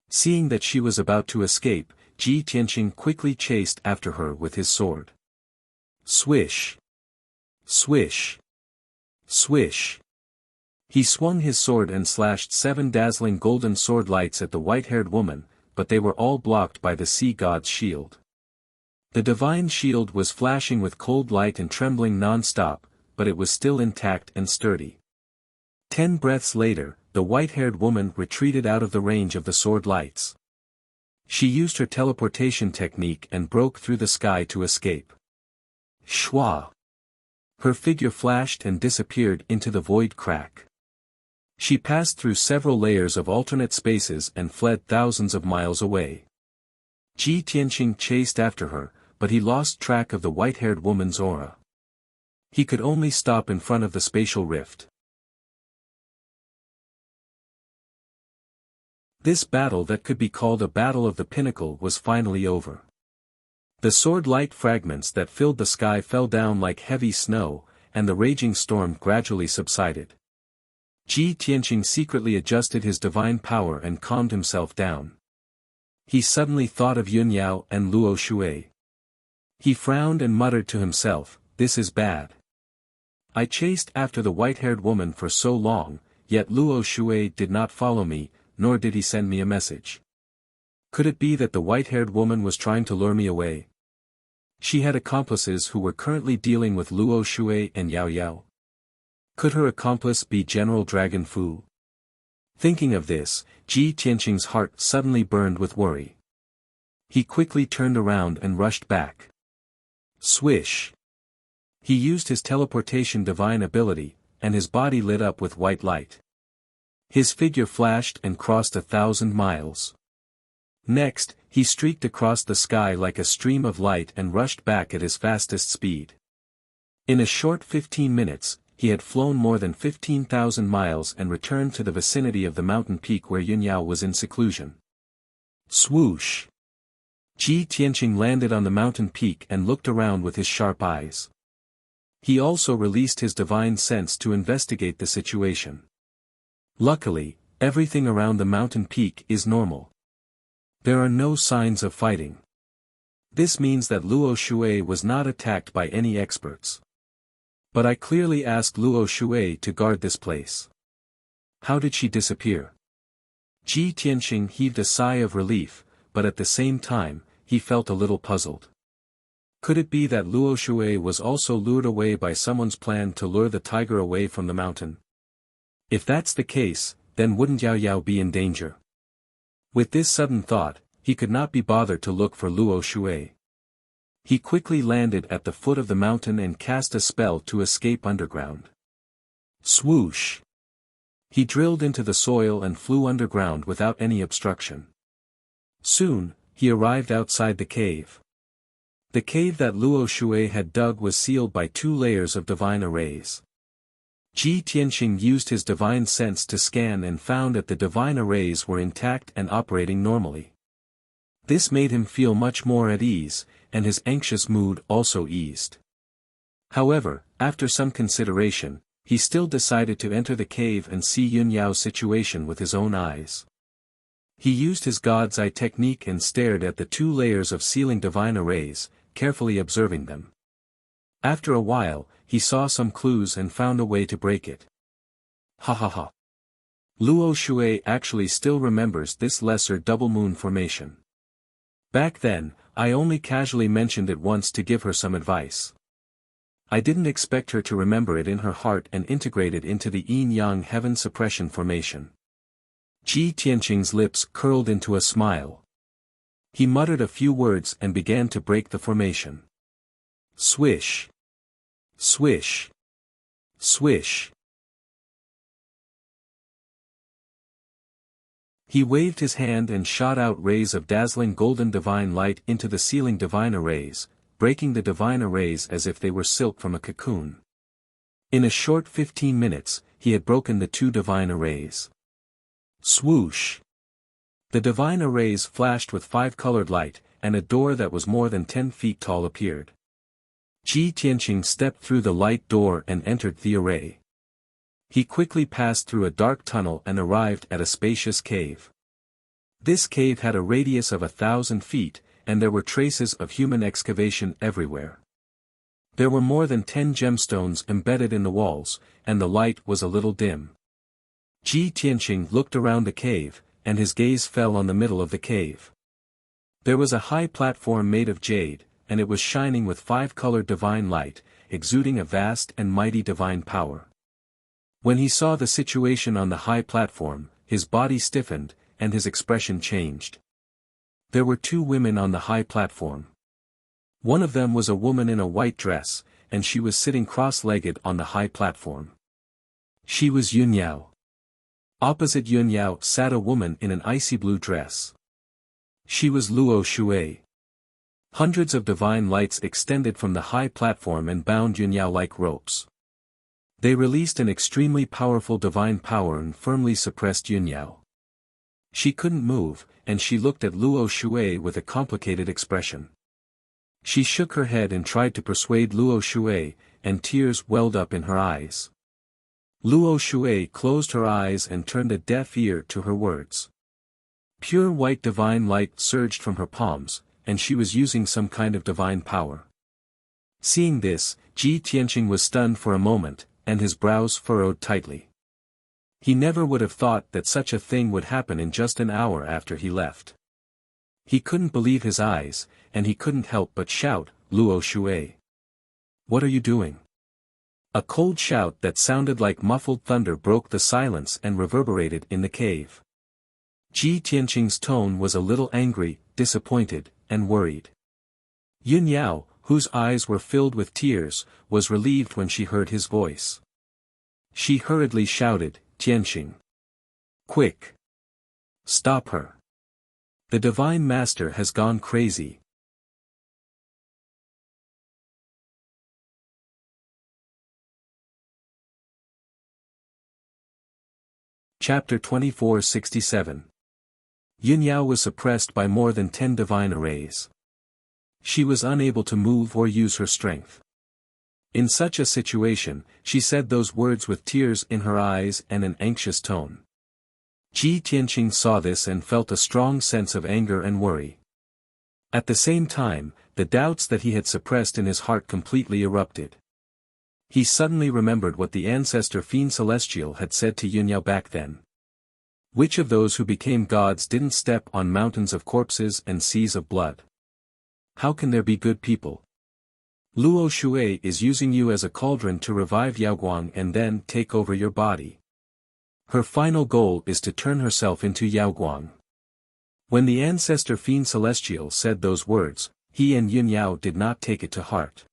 Seeing that she was about to escape, Ji Tianqing quickly chased after her with his sword. Swish! Swish! Swish! He swung his sword and slashed 7 dazzling golden sword lights at the white-haired woman, but they were all blocked by the sea god's shield. The divine shield was flashing with cold light and trembling non-stop, but it was still intact and sturdy. 10 breaths later, the white-haired woman retreated out of the range of the sword lights. She used her teleportation technique and broke through the sky to escape. Shwa! Her figure flashed and disappeared into the void crack. She passed through several layers of alternate spaces and fled thousands of miles away. Ji Tianqing chased after her, but he lost track of the white-haired woman's aura. He could only stop in front of the spatial rift. This battle that could be called a battle of the pinnacle was finally over. The sword-light fragments that filled the sky fell down like heavy snow, and the raging storm gradually subsided. Ji Tianqing secretly adjusted his divine power and calmed himself down. He suddenly thought of Yun Yao and Luo Shui. He frowned and muttered to himself, "This is bad. I chased after the white-haired woman for so long, yet Luo Shui did not follow me, nor did he send me a message. Could it be that the white-haired woman was trying to lure me away? She had accomplices who were currently dealing with Luo Shui and Yao Yao. Could her accomplice be General Dragon Fu?" Thinking of this, Ji Tianqing's heart suddenly burned with worry. He quickly turned around and rushed back. Swish! He used his teleportation divine ability, and his body lit up with white light. His figure flashed and crossed 1,000 miles. Next, he streaked across the sky like a stream of light and rushed back at his fastest speed. In a short 15 minutes, he had flown more than 15,000 miles and returned to the vicinity of the mountain peak where Yun Yao was in seclusion. Swoosh! Ji Tianqing landed on the mountain peak and looked around with his sharp eyes. He also released his divine sense to investigate the situation. Luckily, everything around the mountain peak is normal. There are no signs of fighting. This means that Luo Shui was not attacked by any experts. But I clearly asked Luo Shui to guard this place. How did she disappear? Ji Tianqing heaved a sigh of relief, but at the same time, he felt a little puzzled. Could it be that Luo Shui was also lured away by someone's plan to lure the tiger away from the mountain? If that's the case, then wouldn't Yao Yao be in danger? With this sudden thought, he could not be bothered to look for Luo Shui. He quickly landed at the foot of the mountain and cast a spell to escape underground. Swoosh! He drilled into the soil and flew underground without any obstruction. Soon, he arrived outside the cave. The cave that Luo Shui had dug was sealed by 2 layers of divine arrays. Ji Tianqing used his divine sense to scan and found that the divine arrays were intact and operating normally. This made him feel much more at ease, and his anxious mood also eased. However, after some consideration, he still decided to enter the cave and see Yun Yao's situation with his own eyes. He used his God's Eye technique and stared at the 2 layers of sealing divine arrays, carefully observing them. After a while, he saw some clues and found a way to break it. Ha ha ha. Luo Shui actually still remembers this lesser double moon formation. Back then, I only casually mentioned it once to give her some advice. I didn't expect her to remember it in her heart and integrate it into the yin-yang heaven suppression formation. Ji Tianqing's lips curled into a smile. He muttered a few words and began to break the formation. Swish! Swish! Swish! He waved his hand and shot out rays of dazzling golden divine light into the sealing divine arrays, breaking the divine arrays as if they were silk from a cocoon. In a short 15 minutes, he had broken the 2 divine arrays. Swoosh! The divine arrays flashed with 5-colored light, and a door that was more than 10 feet tall appeared. Ji Tianqing stepped through the light door and entered the array. He quickly passed through a dark tunnel and arrived at a spacious cave. This cave had a radius of 1,000 feet, and there were traces of human excavation everywhere. There were more than 10 gemstones embedded in the walls, and the light was a little dim. Ji Tianqing looked around the cave, and his gaze fell on the middle of the cave. There was a high platform made of jade, and it was shining with 5-colored divine light, exuding a vast and mighty divine power. When he saw the situation on the high platform, his body stiffened, and his expression changed. There were 2 women on the high platform. One of them was a woman in a white dress, and she was sitting cross-legged on the high platform. She was Yun Yao. Opposite Yun Yao sat a woman in an icy blue dress. She was Luo Shui. Hundreds of divine lights extended from the high platform and bound Yun Yao like ropes. They released an extremely powerful divine power and firmly suppressed Yun Yao. She couldn't move, and she looked at Luo Shui with a complicated expression. She shook her head and tried to persuade Luo Shui, and tears welled up in her eyes. Luo Shui closed her eyes and turned a deaf ear to her words. Pure white divine light surged from her palms, and she was using some kind of divine power. Seeing this, Ji Tianqing was stunned for a moment, and his brows furrowed tightly. He never would have thought that such a thing would happen in just an hour after he left. He couldn't believe his eyes, and he couldn't help but shout, "Luo Shui! What are you doing?" A cold shout that sounded like muffled thunder broke the silence and reverberated in the cave. Ji Tianqing's tone was a little angry, disappointed, and worried. Yun Yao, whose eyes were filled with tears, was relieved when she heard his voice. She hurriedly shouted, "Tianqing! Quick! Stop her! The Divine Master has gone crazy." Chapter 2467. Yun Yao was suppressed by more than 10 divine arrays. She was unable to move or use her strength. In such a situation, she said those words with tears in her eyes and an anxious tone. Ji Tianqing saw this and felt a strong sense of anger and worry. At the same time, the doubts that he had suppressed in his heart completely erupted. He suddenly remembered what the ancestor Fiend Celestial had said to Yun Yao back then. Which of those who became gods didn't step on mountains of corpses and seas of blood? How can there be good people? Luo Shui is using you as a cauldron to revive Yaoguang and then take over your body. Her final goal is to turn herself into Yaoguang. When the ancestor Fiend Celestial said those words, he and Yun Yao did not take it to heart.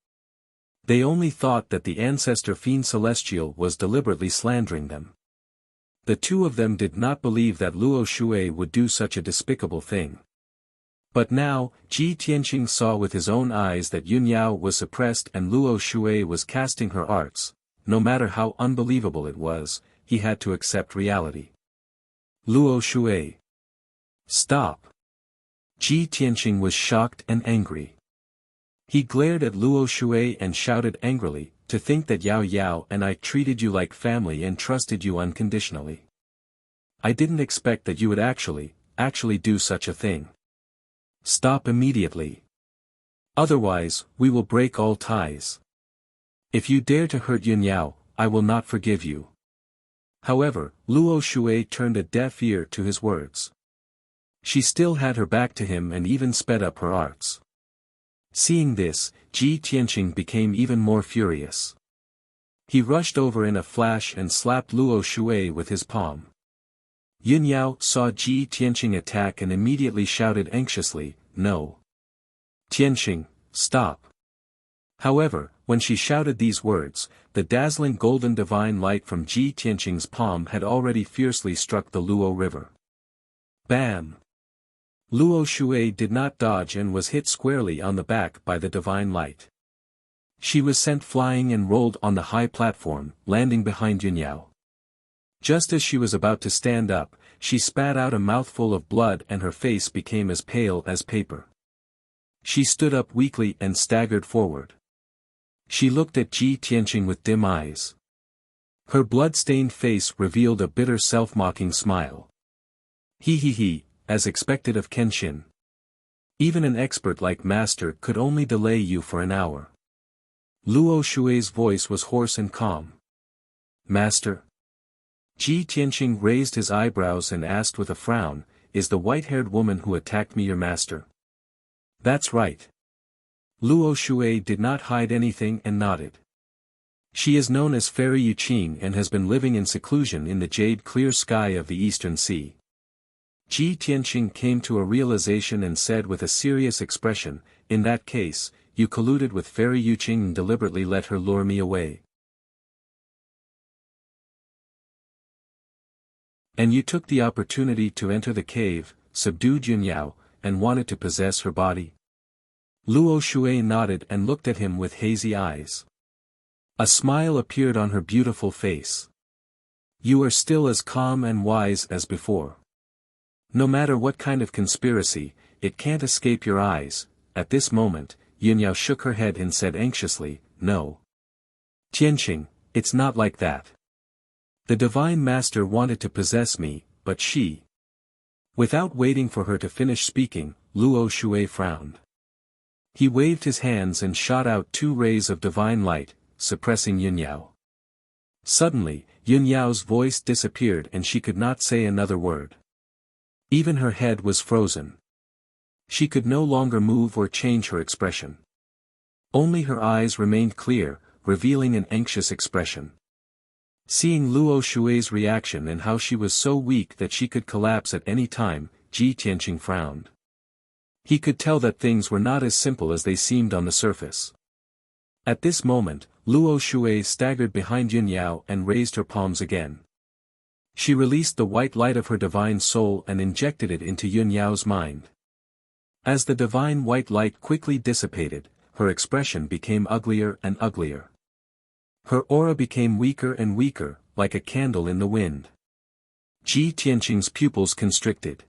They only thought that the ancestor Fiend Celestial was deliberately slandering them. The two of them did not believe that Luo Shui would do such a despicable thing. But now, Ji Tianqing saw with his own eyes that Yun Yao was suppressed and Luo Shui was casting her arts. No matter how unbelievable it was, he had to accept reality. Luo Shui! Stop! Ji Tianqing was shocked and angry. He glared at Luo Shui and shouted angrily, "To think that Yao Yao and I treated you like family and trusted you unconditionally. I didn't expect that you would actually do such a thing. Stop immediately. Otherwise, we will break all ties. If you dare to hurt Yun Yao, I will not forgive you." However, Luo Shui turned a deaf ear to his words. She still had her back to him and even sped up her arts. Seeing this, Ji Tianqing became even more furious. He rushed over in a flash and slapped Luo Shui with his palm. Yun Yao saw Ji Tianqing attack and immediately shouted anxiously, "No! Tianqing, stop!" However, when she shouted these words, the dazzling golden divine light from Ji Tianqing's palm had already fiercely struck the Luo River. Bam! Luo Shui did not dodge and was hit squarely on the back by the divine light. She was sent flying and rolled on the high platform, landing behind Yun Yao. Just as she was about to stand up, she spat out a mouthful of blood and her face became as pale as paper. She stood up weakly and staggered forward. She looked at Ji Tianqing with dim eyes. Her blood-stained face revealed a bitter self-mocking smile. He, as expected of Kenshin. Even an expert like Master could only delay you for an hour. Luo Shui's voice was hoarse and calm. Master? Ji Tianqing raised his eyebrows and asked with a frown, "Is the white-haired woman who attacked me your master?" "That's right." Luo Shui did not hide anything and nodded. "She is known as Fairy Yuqing and has been living in seclusion in the jade-clear sky of the Eastern Sea." Ji Tianqing came to a realization and said with a serious expression, "In that case, you colluded with Fairy Yuqing and deliberately let her lure me away. And you took the opportunity to enter the cave, subdued Yun Yao, and wanted to possess her body?" Luo Shui nodded and looked at him with hazy eyes. A smile appeared on her beautiful face. "You are still as calm and wise as before. No matter what kind of conspiracy, it can't escape your eyes. At this moment, Yunyao shook her head and said anxiously, no. Tianqing, it's not like that. The Divine Master wanted to possess me, but she. Without waiting for her to finish speaking, Luo Shui frowned. He waved his hands and shot out 2 rays of divine light, suppressing Yunyao. Suddenly, Yunyao's voice disappeared and she could not say another word. Even her head was frozen. She could no longer move or change her expression. Only her eyes remained clear, revealing an anxious expression. Seeing Luo Shui's reaction and how she was so weak that she could collapse at any time, Ji Tianqing frowned. He could tell that things were not as simple as they seemed on the surface. At this moment, Luo Shui staggered behind Yunyao and raised her palms again. She released the white light of her divine soul and injected it into Yunyao's mind. As the divine white light quickly dissipated, her expression became uglier and uglier. Her aura became weaker and weaker, like a candle in the wind. Ji Tianqing's pupils constricted.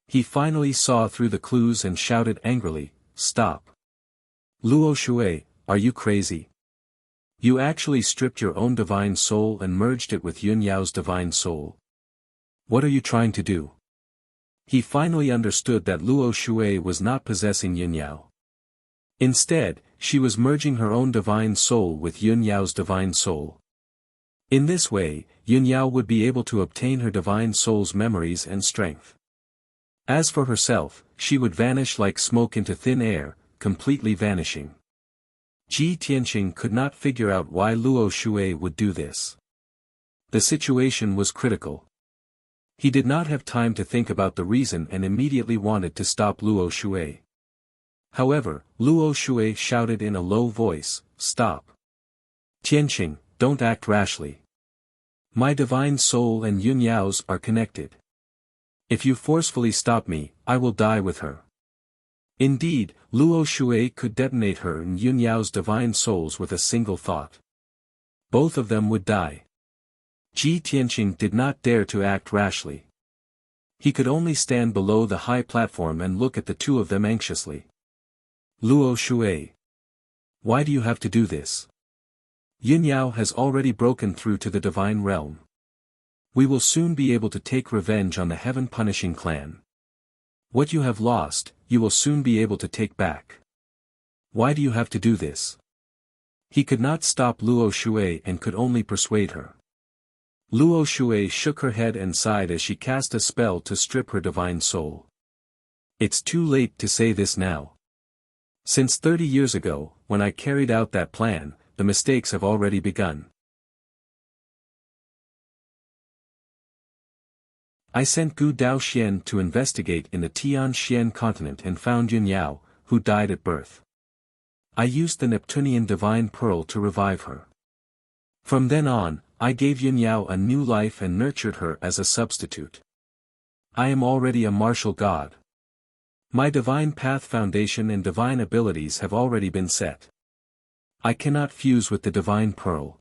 He finally saw through the clues and shouted angrily, "Stop! Luo Shui, are you crazy? You actually stripped your own divine soul and merged it with Yunyao's divine soul. What are you trying to do?" He finally understood that Luo Shui was not possessing Yunyao. Instead, she was merging her own divine soul with Yunyao's divine soul. In this way, Yunyao would be able to obtain her divine soul's memories and strength. As for herself, she would vanish like smoke into thin air, completely vanishing. Ji Tianqing could not figure out why Luo Shui would do this. The situation was critical. He did not have time to think about the reason and immediately wanted to stop Luo Shui. However, Luo Shui shouted in a low voice, "Stop! Tianqing, don't act rashly. My divine soul and Yunyao's are connected. If you forcefully stop me, I will die with her." Indeed, Luo Shui could detonate her and Yunyao's divine souls with a single thought. Both of them would die. Ji Tianqing did not dare to act rashly. He could only stand below the high platform and look at the two of them anxiously. "Luo Shui. Why do you have to do this? Yunyao has already broken through to the divine realm. We will soon be able to take revenge on the heaven-punishing clan. What you have lost, you will soon be able to take back. Why do you have to do this?" He could not stop Luo Shui and could only persuade her. Luo Shui shook her head and sighed as she cast a spell to strip her divine soul. "It's too late to say this now. Since 30 years ago, when I carried out that plan, the mistakes have already begun. I sent Gu Daoxian to investigate in the Tianxian continent and found Yunyao, who died at birth. I used the Neptunian divine pearl to revive her. From then on, I gave Yunyao a new life and nurtured her as a substitute. I am already a martial god. My divine path foundation and divine abilities have already been set. I cannot fuse with the divine pearl.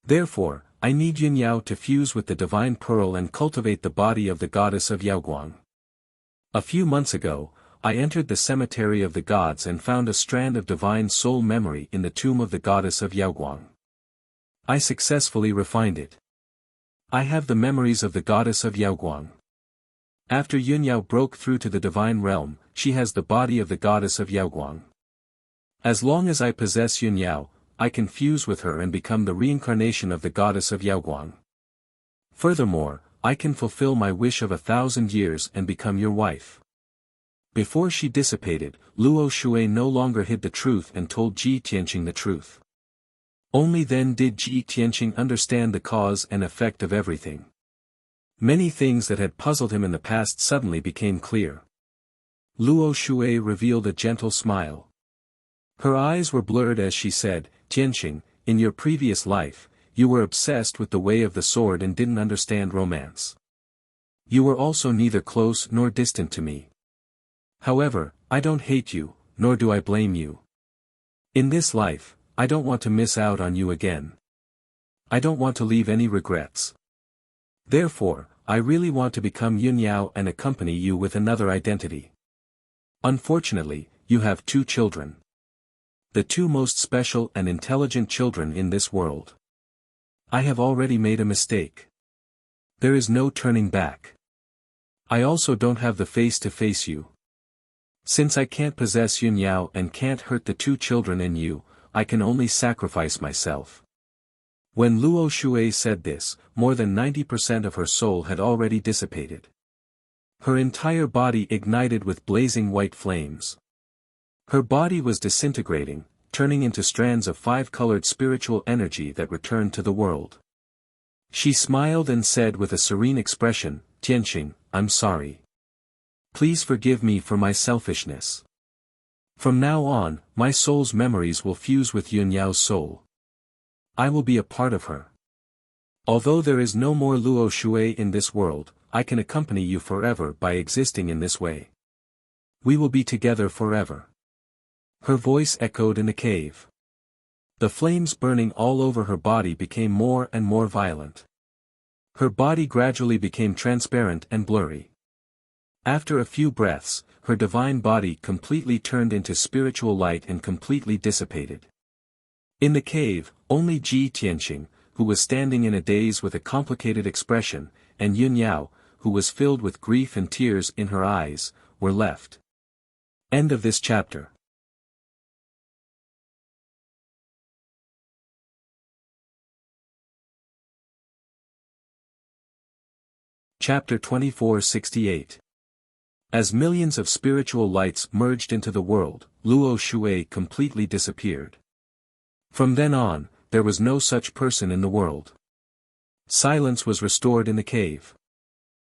Therefore, I need Yunyao to fuse with the divine pearl and cultivate the body of the goddess of Yaoguang. A few months ago, I entered the cemetery of the gods and found a strand of divine soul memory in the tomb of the goddess of Yaoguang. I successfully refined it. I have the memories of the goddess of Yaoguang. After Yunyao broke through to the divine realm, she has the body of the goddess of Yaoguang. As long as I possess Yunyao, I can fuse with her and become the reincarnation of the goddess of Yaoguang. Furthermore, I can fulfill my wish of 1,000 years and become your wife." Before she dissipated, Luo Shui no longer hid the truth and told Ji Tianqing the truth. Only then did Ji Tianqing understand the cause and effect of everything. Many things that had puzzled him in the past suddenly became clear. Luo Shui revealed a gentle smile. Her eyes were blurred as she said, "Tianqing, in your previous life, you were obsessed with the way of the sword and didn't understand romance. You were also neither close nor distant to me. However, I don't hate you, nor do I blame you. In this life, I don't want to miss out on you again. I don't want to leave any regrets. Therefore, I really want to become Yunyao and accompany you with another identity. Unfortunately, you have 2 children. The 2 most special and intelligent children in this world. I have already made a mistake. There is no turning back. I also don't have the face to face you. Since I can't possess Yunyao and can't hurt the 2 children in you, I can only sacrifice myself. When Luo Shui said this, more than 90% of her soul had already dissipated. Her entire body ignited with blazing white flames. Her body was disintegrating, turning into strands of 5-colored spiritual energy that returned to the world. She smiled and said with a serene expression, "Tianxing, I'm sorry. Please forgive me for my selfishness. From now on, my soul's memories will fuse with Yunyao's soul. I will be a part of her. Although there is no more Luo Shui in this world, I can accompany you forever by existing in this way. We will be together forever." Her voice echoed in the cave. The flames burning all over her body became more and more violent. Her body gradually became transparent and blurry. After a few breaths, her divine body completely turned into spiritual light and completely dissipated. In the cave, only Ji Tianxing, who was standing in a daze with a complicated expression, and Yunyao, who was filled with grief and tears in her eyes, were left. End of this chapter. Chapter 2468. As millions of spiritual lights merged into the world, Luo Shui completely disappeared. From then on, there was no such person in the world. Silence was restored in the cave.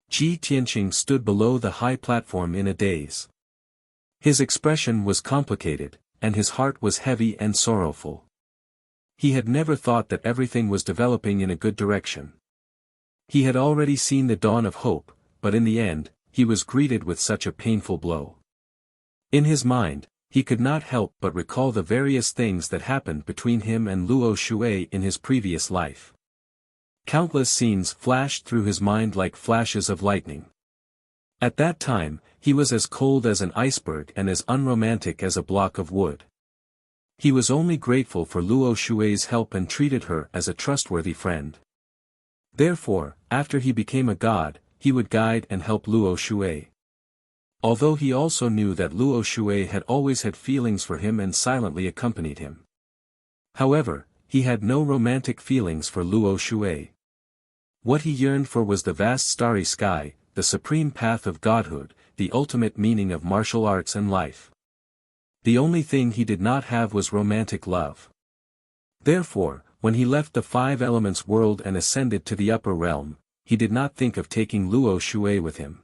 Ji Tianxing stood below the high platform in a daze. His expression was complicated, and his heart was heavy and sorrowful. He had never thought that everything was developing in a good direction. He had already seen the dawn of hope, but in the end, he was greeted with such a painful blow. In his mind, he could not help but recall the various things that happened between him and Luo Shui in his previous life. Countless scenes flashed through his mind like flashes of lightning. At that time, he was as cold as an iceberg and as unromantic as a block of wood. He was only grateful for Luo Shui's help and treated her as a trustworthy friend. Therefore, after he became a god, he would guide and help Luo Shui. Although he also knew that Luo Shui had always had feelings for him and silently accompanied him. However, he had no romantic feelings for Luo Shui. What he yearned for was the vast starry sky, the supreme path of godhood, the ultimate meaning of martial arts and life. The only thing he did not have was romantic love. Therefore, when he left the 5 elements world and ascended to the upper realm, he did not think of taking Luo Shui with him.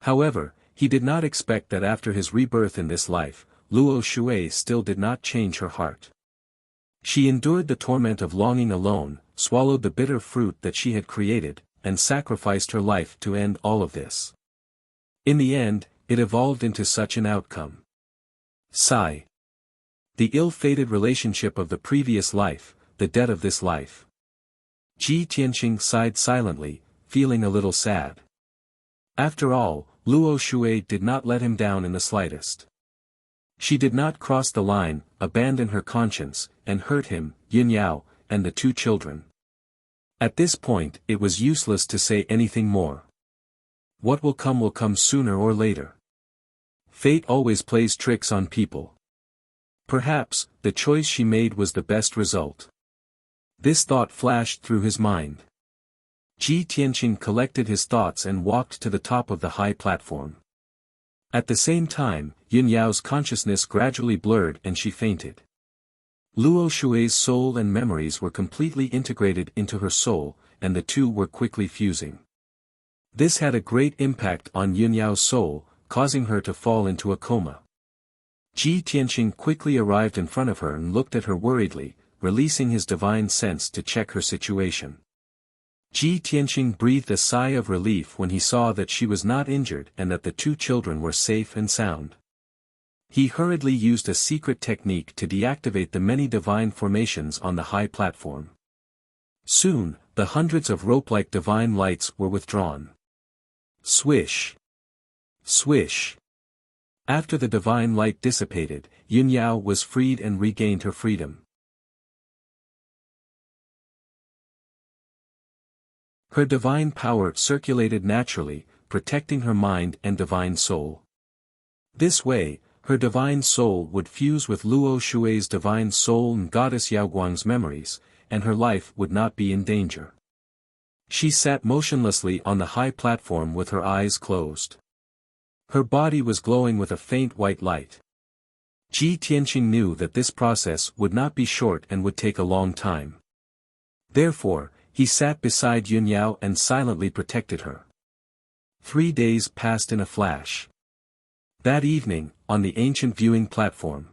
However, he did not expect that after his rebirth in this life, Luo Shui still did not change her heart. She endured the torment of longing alone, swallowed the bitter fruit that she had created, and sacrificed her life to end all of this. In the end, it evolved into such an outcome. Sigh. The ill-fated relationship of the previous life, the debt of this life. Ji Tianxing sighed silently, feeling a little sad. After all, Luo Shui did not let him down in the slightest. She did not cross the line, abandon her conscience, and hurt him, Yunyao, and the 2 children. At this point, it was useless to say anything more. What will come sooner or later. Fate always plays tricks on people. Perhaps, the choice she made was the best result. This thought flashed through his mind. Ji Tianxing collected his thoughts and walked to the top of the high platform. At the same time, Yunyao's consciousness gradually blurred and she fainted. Luo Shui's soul and memories were completely integrated into her soul, and the 2 were quickly fusing. This had a great impact on Yunyao's soul, causing her to fall into a coma. Ji Tianxing quickly arrived in front of her and looked at her worriedly, releasing his divine sense to check her situation. Ji Tianxing breathed a sigh of relief when he saw that she was not injured and that the 2 children were safe and sound. He hurriedly used a secret technique to deactivate the many divine formations on the high platform. Soon, The hundreds of rope-like divine lights were withdrawn. Swish! Swish! After the divine light dissipated, Yun Yao was freed and regained her freedom. Her divine power circulated naturally, protecting her mind and divine soul. This way, her divine soul would fuse with Luo Shui's divine soul and goddess Yaoguang's memories, and her life would not be in danger. She sat motionlessly on the high platform with her eyes closed. Her body was glowing with a faint white light. Ji Tianqing knew that this process would not be short and would take a long time. Therefore, he sat beside Yun Yao and silently protected her. 3 days passed in a flash. That evening, on the ancient viewing platform,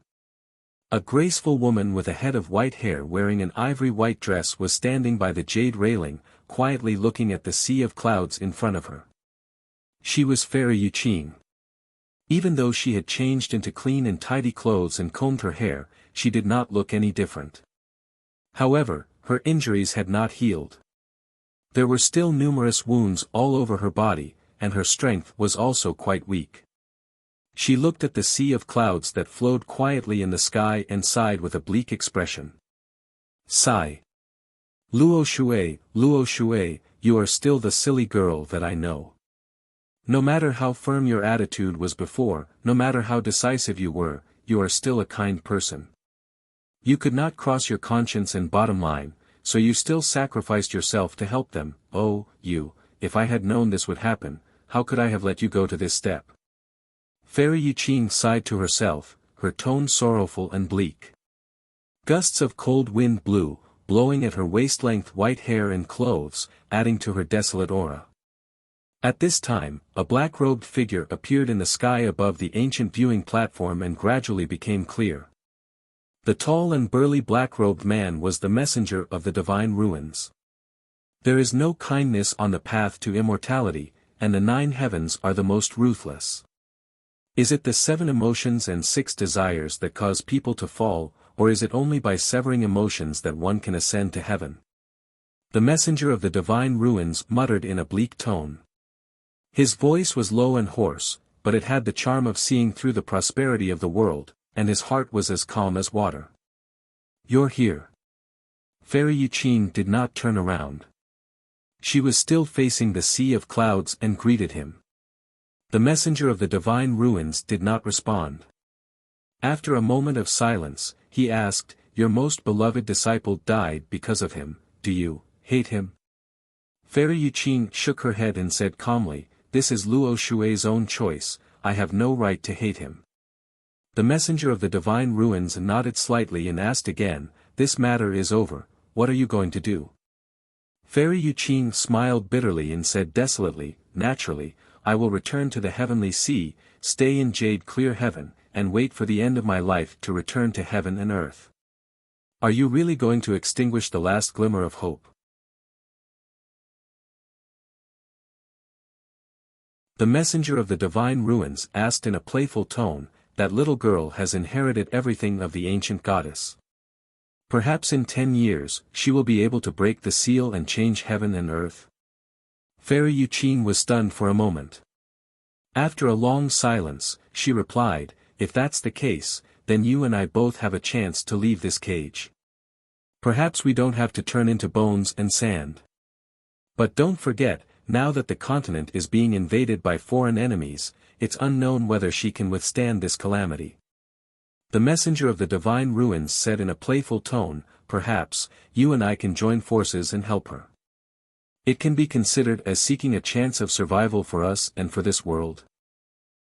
a graceful woman with a head of white hair wearing an ivory white dress was standing by the jade railing, quietly looking at the sea of clouds in front of her. She was Fairy Yuqing. Even though she had changed into clean and tidy clothes and combed her hair, she did not look any different. However, her injuries had not healed. There were still numerous wounds all over her body, and her strength was also quite weak. She looked at the sea of clouds that flowed quietly in the sky and sighed with a bleak expression. Sigh. Luo Shui, you are still the silly girl that I know. No matter how firm your attitude was before, no matter how decisive you are still a kind person. You could not cross your conscience and bottom line, so you still sacrificed yourself to help them. Oh, you, if I had known this would happen, how could I have let you go to this step? Fairy Yuqing sighed to herself, her tone sorrowful and bleak. Gusts of cold wind blew, blowing at her waist-length white hair and clothes, adding to her desolate aura. At this time, a black-robed figure appeared in the sky above the ancient viewing platform and gradually became clear. The tall and burly black-robed man was the messenger of the divine ruins. There is no kindness on the path to immortality, and the 9 heavens are the most ruthless. Is it the 7 emotions and 6 desires that cause people to fall, or is it only by severing emotions that one can ascend to heaven? The messenger of the divine ruins muttered in a bleak tone. His voice was low and hoarse, but it had the charm of seeing through the prosperity of the world, and his heart was as calm as water. You're here. Fairy Yuqing did not turn around. She was still facing the sea of clouds and greeted him. The messenger of the divine ruins did not respond. After a moment of silence, he asked, Your most beloved disciple died because of him, do you hate him? Fairy Yuqing shook her head and said calmly, This is Luo Shui's own choice, I have no right to hate him. The messenger of the divine ruins nodded slightly and asked again, This matter is over, what are you going to do? Fairy Yuqing smiled bitterly and said desolately, Naturally, I will return to the heavenly sea, stay in jade clear heaven, and wait for the end of my life to return to heaven and earth. Are you really going to extinguish the last glimmer of hope? The messenger of the divine ruins asked in a playful tone, That little girl has inherited everything of the ancient goddess. Perhaps in 10 years, she will be able to break the seal and change heaven and earth. Fairy Yuqing was stunned for a moment. After a long silence, she replied, If that's the case, then you and I both have a chance to leave this cage. Perhaps we don't have to turn into bones and sand. But don't forget, now that the continent is being invaded by foreign enemies, it's unknown whether she can withstand this calamity. The messenger of the divine ruins said in a playful tone, Perhaps, you and I can join forces and help her. It can be considered as seeking a chance of survival for us and for this world.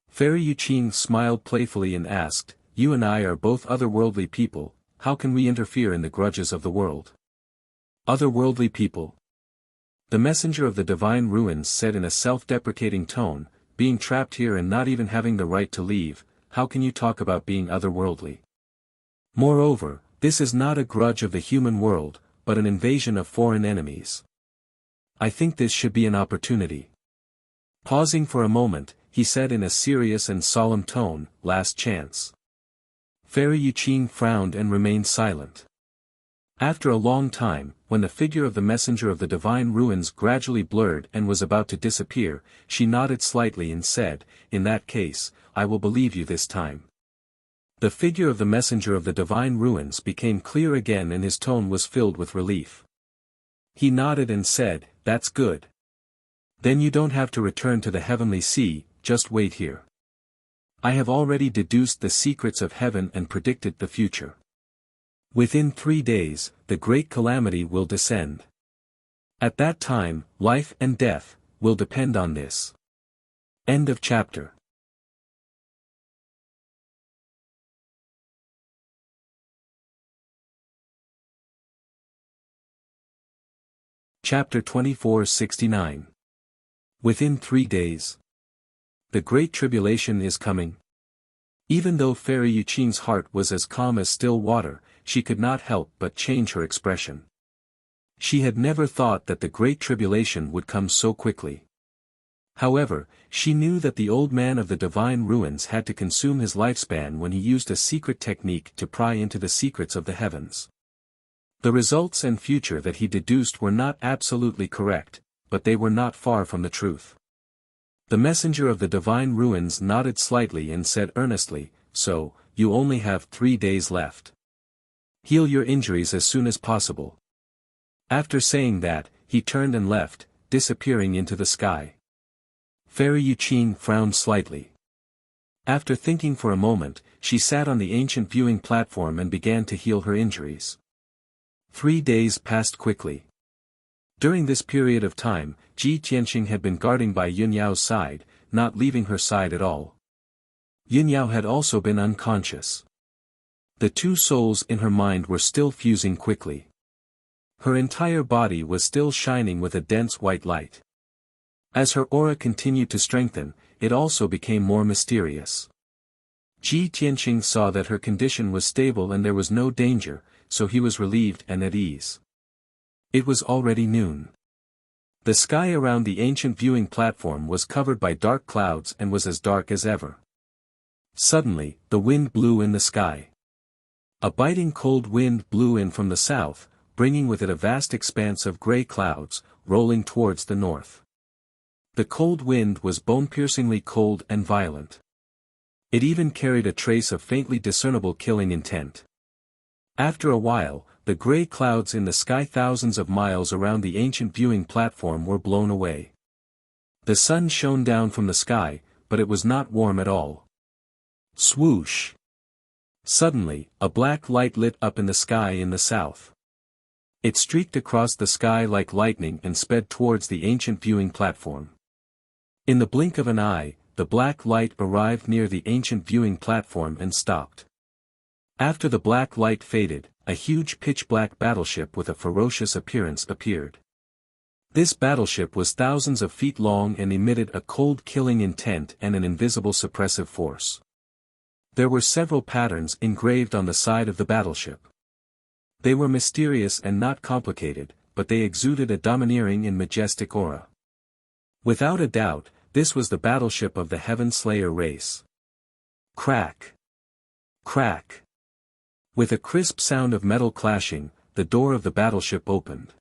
Fairy Yuqing smiled playfully and asked, You and I are both otherworldly people, how can we interfere in the grudges of the world? Otherworldly people. The messenger of the divine ruins said in a self-deprecating tone, Being trapped here and not even having the right to leave, how can you talk about being otherworldly? Moreover, this is not a grudge of the human world, but an invasion of foreign enemies. I think this should be an opportunity. Pausing for a moment, he said in a serious and solemn tone, Last chance. Fairy Yuqing frowned and remained silent. After a long time, when the figure of the messenger of the divine ruins gradually blurred and was about to disappear, she nodded slightly and said, "In that case, I will believe you this time." The figure of the messenger of the divine ruins became clear again and his tone was filled with relief. He nodded and said, "That's good. Then you don't have to return to the heavenly sea, just wait here. I have already deduced the secrets of heaven and predicted the future. Within 3 days, the great calamity will descend. At that time, life and death will depend on this." End of chapter. Chapter 24-69. Within 3 days. The Great Tribulation is coming. Even though Fairy Yuqing's heart was as calm as still water, she could not help but change her expression. She had never thought that the Great Tribulation would come so quickly. However, she knew that the old man of the divine ruins had to consume his lifespan when he used a secret technique to pry into the secrets of the heavens. The results and future that he deduced were not absolutely correct, but they were not far from the truth. The messenger of the divine ruins nodded slightly and said earnestly, "So, you only have 3 days left. Heal your injuries as soon as possible." After saying that, he turned and left, disappearing into the sky. Fairy Yuqing frowned slightly. After thinking for a moment, she sat on the ancient viewing platform and began to heal her injuries. 3 days passed quickly. During this period of time, Ji Tianqing had been guarding by Yunyao's side, not leaving her side at all. Yunyao had also been unconscious. The two souls in her mind were still fusing quickly. Her entire body was still shining with a dense white light. As her aura continued to strengthen, it also became more mysterious. Ji Tianqing saw that her condition was stable and there was no danger, so he was relieved and at ease. It was already noon. The sky around the ancient viewing platform was covered by dark clouds and was as dark as ever. Suddenly, the wind blew in the sky. A biting cold wind blew in from the south, bringing with it a vast expanse of grey clouds, rolling towards the north. The cold wind was bone-piercingly cold and violent. It even carried a trace of faintly discernible killing intent. After a while, the grey clouds in the sky thousands of miles around the ancient viewing platform were blown away. The sun shone down from the sky, but it was not warm at all. Swoosh! Suddenly, a black light lit up in the sky in the south. It streaked across the sky like lightning and sped towards the ancient viewing platform. In the blink of an eye, the black light arrived near the ancient viewing platform and stopped. After the black light faded, a huge pitch-black battleship with a ferocious appearance appeared. This battleship was thousands of feet long and emitted a cold killing intent and an invisible suppressive force. There were several patterns engraved on the side of the battleship. They were mysterious and not complicated, but they exuded a domineering and majestic aura. Without a doubt, this was the battleship of the Heaven Slayer race. Crack! Crack! With a crisp sound of metal clashing, the door of the battleship opened.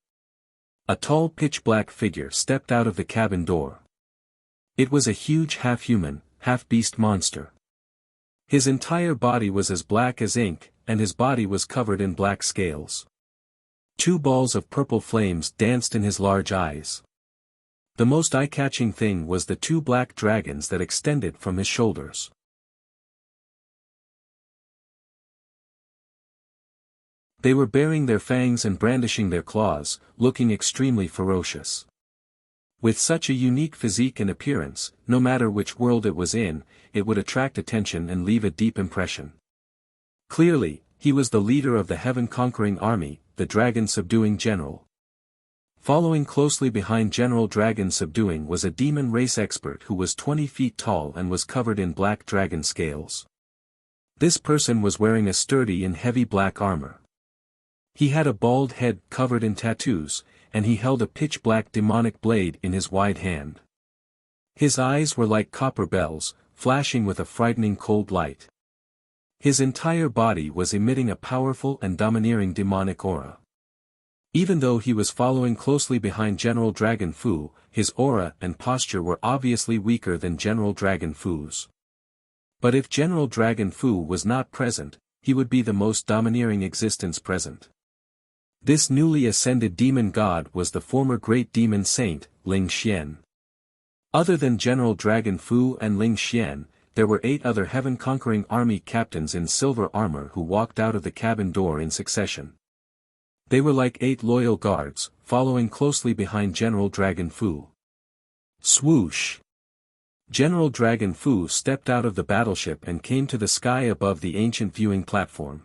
A tall pitch-black figure stepped out of the cabin door. It was a huge half-human, half-beast monster. His entire body was as black as ink, and his body was covered in black scales. 2 balls of purple flames danced in his large eyes. The most eye-catching thing was the 2 black dragons that extended from his shoulders. They were baring their fangs and brandishing their claws, looking extremely ferocious. With such a unique physique and appearance, no matter which world it was in, it would attract attention and leave a deep impression. Clearly, he was the leader of the heaven-conquering army, the dragon-subduing general. Following closely behind General Dragon Subduing was a demon race expert who was 20 feet tall and was covered in black dragon scales. This person was wearing a sturdy and heavy black armor. He had a bald head covered in tattoos, and he held a pitch-black demonic blade in his wide hand. His eyes were like copper bells, flashing with a frightening cold light. His entire body was emitting a powerful and domineering demonic aura. Even though he was following closely behind General Dragon Fu, his aura and posture were obviously weaker than General Dragon Fu's. But if General Dragon Fu was not present, he would be the most domineering existence present. This newly ascended demon god was the former great demon saint, Ling Xian. Other than General Dragon Fu and Ling Xian, there were 8 other heaven-conquering army captains in silver armor who walked out of the cabin door in succession. They were like 8 loyal guards, following closely behind General Dragon Fu. Swoosh! General Dragon Fu stepped out of the battleship and came to the sky above the ancient viewing platform.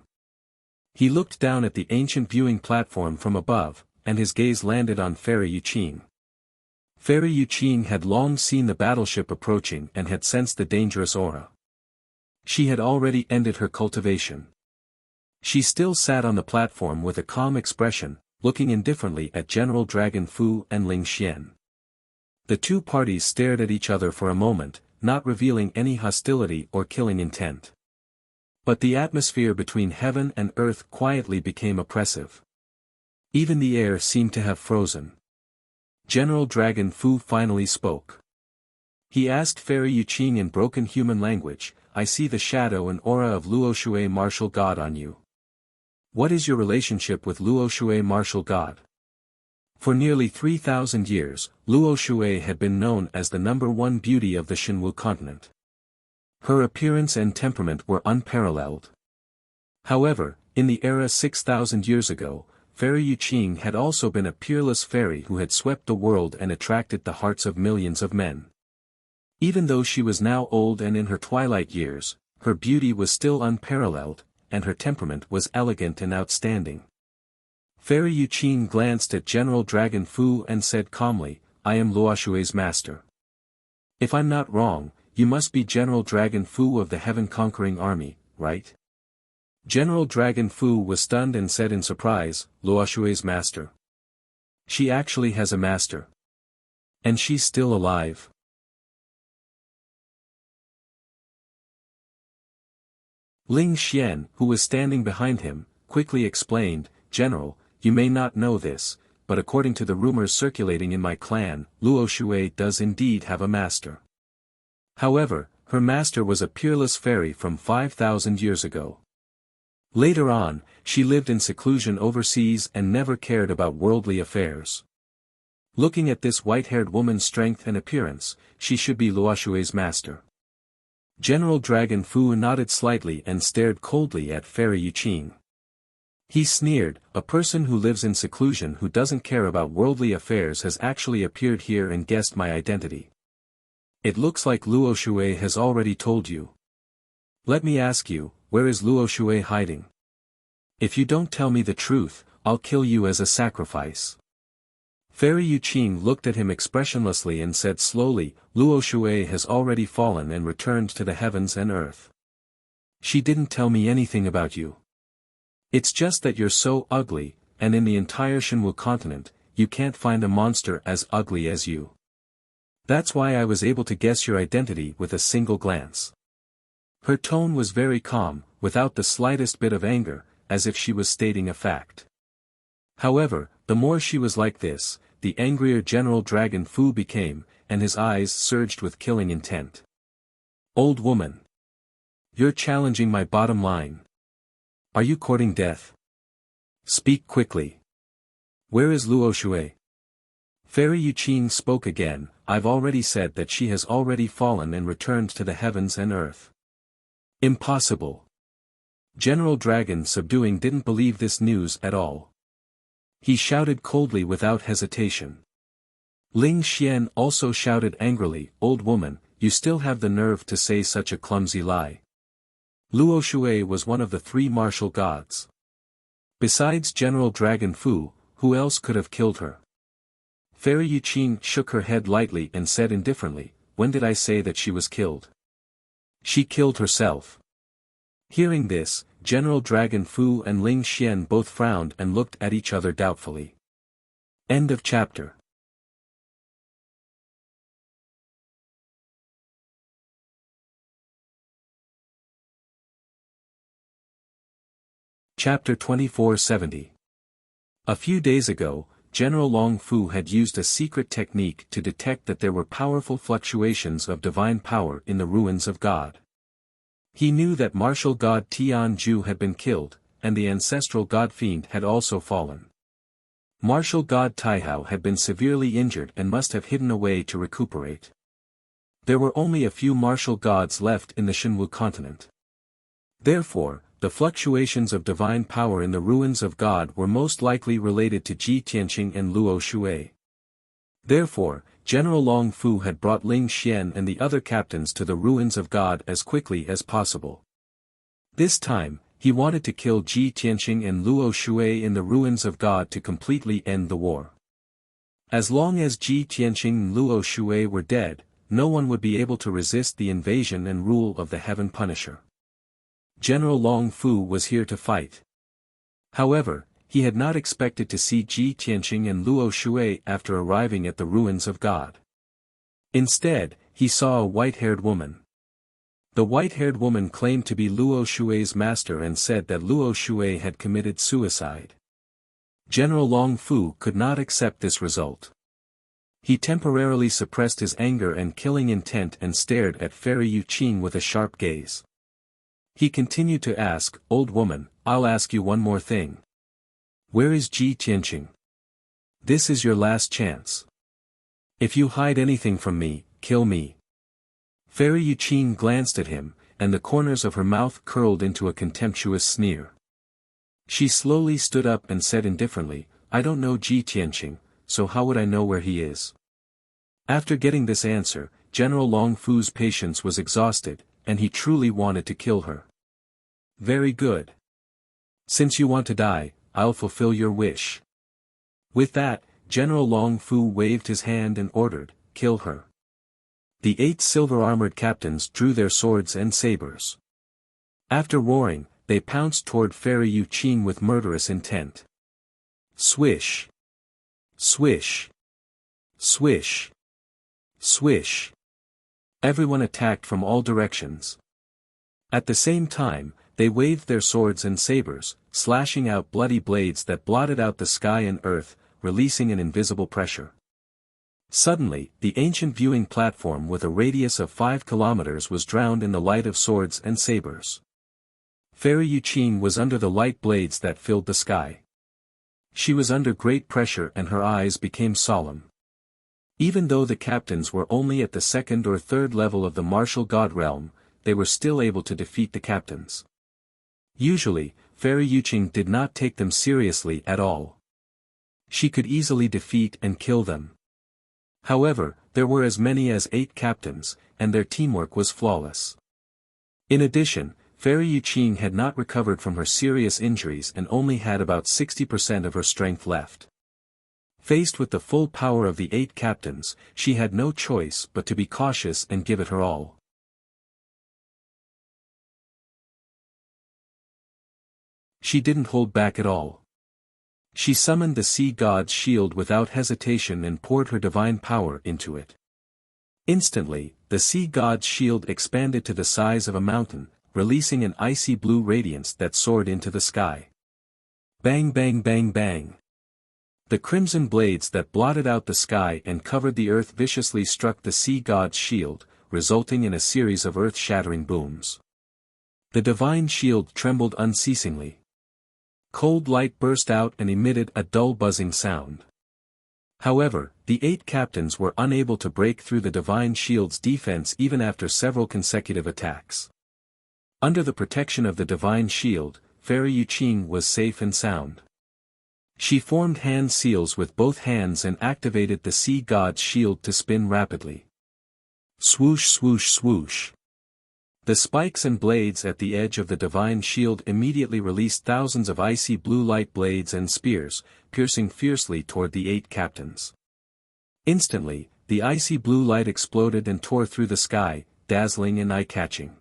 He looked down at the ancient viewing platform from above, and his gaze landed on Fairy Yuqing. Fairy Yuqing had long seen the battleship approaching and had sensed the dangerous aura. She had already ended her cultivation. She still sat on the platform with a calm expression, looking indifferently at General Dragon Fu and Ling Xian. The two parties stared at each other for a moment, not revealing any hostility or killing intent. But the atmosphere between heaven and earth quietly became oppressive. Even the air seemed to have frozen. General Dragon Fu finally spoke. He asked Fairy Yuqing in broken human language, "I see the shadow and aura of Luo Shui martial god on you. What is your relationship with Luo Shui martial god?" For nearly 3,000 years, Luo Shui had been known as the #1 beauty of the Shenwu continent. Her appearance and temperament were unparalleled. However, in the era 6,000 years ago, Fairy Yuqing had also been a peerless fairy who had swept the world and attracted the hearts of millions of men. Even though she was now old and in her twilight years, her beauty was still unparalleled, and her temperament was elegant and outstanding. Fairy Yuqing glanced at General Dragon Fu and said calmly, "I am Luo Shui's master. If I'm not wrong, you must be General Dragon Fu of the Heaven-Conquering Army, right?" General Dragon Fu was stunned and said in surprise, "Luo Shui's master? She actually has a master. And she's still alive?" Ling Xian, who was standing behind him, quickly explained, "General, you may not know this, but according to the rumors circulating in my clan, Luo Shui does indeed have a master. However, her master was a peerless fairy from 5,000 years ago. Later on, she lived in seclusion overseas and never cared about worldly affairs. Looking at this white-haired woman's strength and appearance, she should be Luo Shui's master." General Dragon Fu nodded slightly and stared coldly at Fairy Yuqing. He sneered, "A person who lives in seclusion who doesn't care about worldly affairs has actually appeared here and guessed my identity. It looks like Luo Shui has already told you. Let me ask you, where is Luo Shui hiding? If you don't tell me the truth, I'll kill you as a sacrifice." Fairy Yuqing looked at him expressionlessly and said slowly, "Luo Shui has already fallen and returned to the heavens and earth. She didn't tell me anything about you. It's just that you're so ugly, and in the entire Shenwu continent, you can't find a monster as ugly as you. That's why I was able to guess your identity with a single glance." Her tone was very calm, without the slightest bit of anger, as if she was stating a fact. However, the more she was like this, the angrier General Dragon Fu became, and his eyes surged with killing intent. "Old woman! You're challenging my bottom line. Are you courting death? Speak quickly. Where is Luo Shui?" Fairy Yuqing spoke again, "I've already said that she has already fallen and returned to the heavens and earth." "Impossible." General Dragon Subduing didn't believe this news at all. He shouted coldly without hesitation. Ling Xian also shouted angrily, "Old woman, you still have the nerve to say such a clumsy lie. Luo Shui was one of the 3 martial gods. Besides General Dragon Fu, who else could have killed her?" Fairy Yuqing shook her head lightly and said indifferently, "When did I say that she was killed? She killed herself." Hearing this, General Dragon Fu and Ling Xian both frowned and looked at each other doubtfully. End of chapter. Chapter 2470. A few days ago, General Long Fu had used a secret technique to detect that there were powerful fluctuations of divine power in the ruins of God. He knew that martial god Tianju had been killed, and the ancestral god fiend had also fallen. Martial god Taihao had been severely injured and must have hidden away to recuperate. There were only a few martial gods left in the Shenwu continent. Therefore, the fluctuations of divine power in the ruins of God were most likely related to Ji Tianqing and Luo Shui. Therefore, General Long Fu had brought Ling Xian and the other captains to the ruins of God as quickly as possible. This time, he wanted to kill Ji Tianqing and Luo Shui in the ruins of God to completely end the war. As long as Ji Tianqing and Luo Shui were dead, no one would be able to resist the invasion and rule of the Heaven Punisher. General Long Fu was here to fight. However, he had not expected to see Ji Tianqing and Luo Shui after arriving at the ruins of God. Instead, he saw a white-haired woman. The white-haired woman claimed to be Luo Shui's master and said that Luo Shui had committed suicide. General Long Fu could not accept this result. He temporarily suppressed his anger and killing intent and stared at Fairy Yuqing with a sharp gaze. He continued to ask, "Old woman, I'll ask you one more thing. Where is Ji Tianqing? This is your last chance. If you hide anything from me, kill me." Fairy Yuqing glanced at him, and the corners of her mouth curled into a contemptuous sneer. She slowly stood up and said indifferently, "I don't know Ji Tianqing, so how would I know where he is?" After getting this answer, General Long Fu's patience was exhausted, and he truly wanted to kill her. "Very good. Since you want to die, I'll fulfill your wish." With that, General Long Fu waved his hand and ordered, "Kill her." The 8 silver-armored captains drew their swords and sabers. After roaring, they pounced toward Fairy Yuqing with murderous intent. Swish! Swish! Swish! Swish! Everyone attacked from all directions. At the same time, they waved their swords and sabers, slashing out bloody blades that blotted out the sky and earth, releasing an invisible pressure. Suddenly, the ancient viewing platform with a radius of 5 kilometers was drowned in the light of swords and sabers. Fairy Yuqing was under the light blades that filled the sky. She was under great pressure and her eyes became solemn. Even though the captains were only at the 2nd or 3rd level of the martial god realm, they were still able to defeat the captains. Usually, Fairy Yuqing did not take them seriously at all. She could easily defeat and kill them. However, there were as many as 8 captains, and their teamwork was flawless. In addition, Fairy Yuqing had not recovered from her serious injuries and only had about 60% of her strength left. Faced with the full power of the 8 captains, she had no choice but to be cautious and give it her all. She didn't hold back at all. She summoned the sea god's shield without hesitation and poured her divine power into it. Instantly, the sea god's shield expanded to the size of a mountain, releasing an icy blue radiance that soared into the sky. Bang bang bang bang. The crimson blades that blotted out the sky and covered the earth viciously struck the sea god's shield, resulting in a series of earth-shattering booms. The divine shield trembled unceasingly. Cold light burst out and emitted a dull buzzing sound. However, the 8 captains were unable to break through the divine shield's defense even after several consecutive attacks. Under the protection of the divine shield, Fairy Yuqing was safe and sound. She formed hand seals with both hands and activated the sea god's shield to spin rapidly. Swoosh swoosh swoosh. The spikes and blades at the edge of the divine shield immediately released thousands of icy blue light blades and spears, piercing fiercely toward the 8 captains. Instantly, the icy blue light exploded and tore through the sky, dazzling and eye-catching.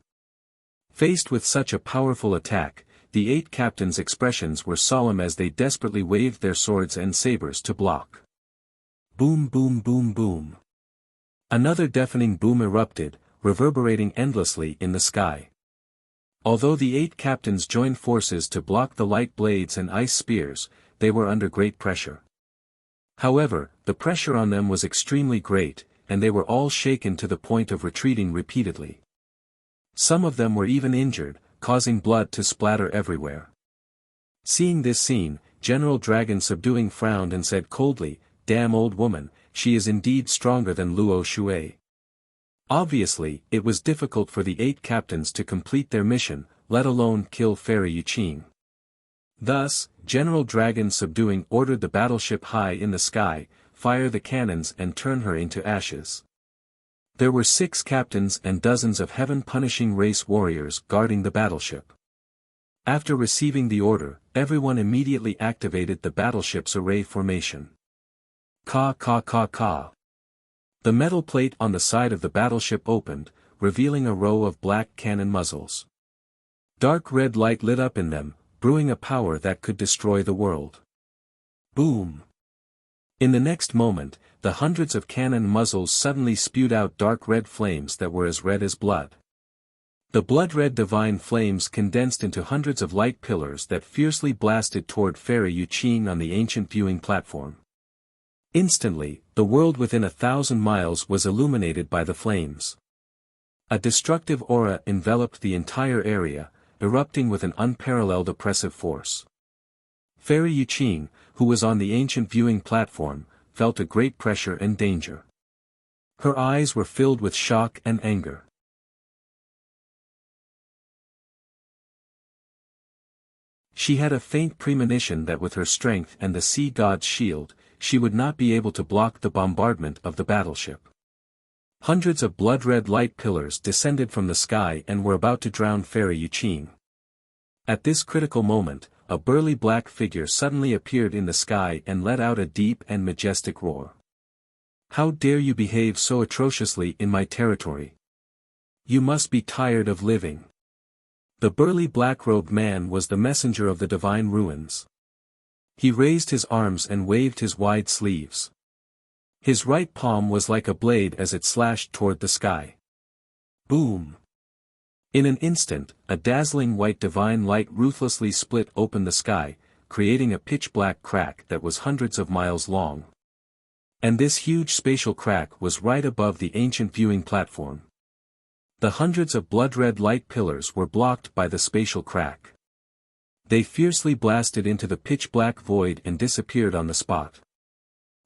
Faced with such a powerful attack, the 8 captains' expressions were solemn as they desperately waved their swords and sabers to block. Boom boom boom boom. Another deafening boom erupted, reverberating endlessly in the sky. Although the 8 captains joined forces to block the light blades and ice spears, they were under great pressure. However, the pressure on them was extremely great, and they were all shaken to the point of retreating repeatedly. Some of them were even injured, causing blood to splatter everywhere. Seeing this scene, General Dragon Subduing frowned and said coldly, "Damn old woman, she is indeed stronger than Luo Shui." Obviously, it was difficult for the 8 captains to complete their mission, let alone kill Fairy Yuqing. Thus, General Dragon Subduing ordered the battleship high in the sky, fire the cannons and turn her into ashes. There were 6 captains and dozens of heaven-punishing race warriors guarding the battleship. After receiving the order, everyone immediately activated the battleship's array formation. Ka ka ka ka. The metal plate on the side of the battleship opened, revealing a row of black cannon muzzles. Dark red light lit up in them, brewing a power that could destroy the world. Boom! In the next moment, the hundreds of cannon muzzles suddenly spewed out dark red flames that were as red as blood. The blood-red divine flames condensed into hundreds of light pillars that fiercely blasted toward Fairy Yuqing on the ancient viewing platform. Instantly, the world within 1,000 miles was illuminated by the flames. A destructive aura enveloped the entire area, erupting with an unparalleled oppressive force. Fairy Yuqing, who was on the ancient viewing platform, felt a great pressure and danger. Her eyes were filled with shock and anger. She had a faint premonition that with her strength and the sea god's shield, she would not be able to block the bombardment of the battleship. Hundreds of blood-red light pillars descended from the sky and were about to drown Fairy Yuqing. At this critical moment, a burly black figure suddenly appeared in the sky and let out a deep and majestic roar. "How dare you behave so atrociously in my territory? You must be tired of living." The burly black-robed man was the messenger of the divine ruins. He raised his arms and waved his wide sleeves. His right palm was like a blade as it slashed toward the sky. Boom! In an instant, a dazzling white divine light ruthlessly split open the sky, creating a pitch-black crack that was hundreds of miles long. And this huge spatial crack was right above the ancient viewing platform. The hundreds of blood-red light pillars were blocked by the spatial crack. They fiercely blasted into the pitch-black void and disappeared on the spot.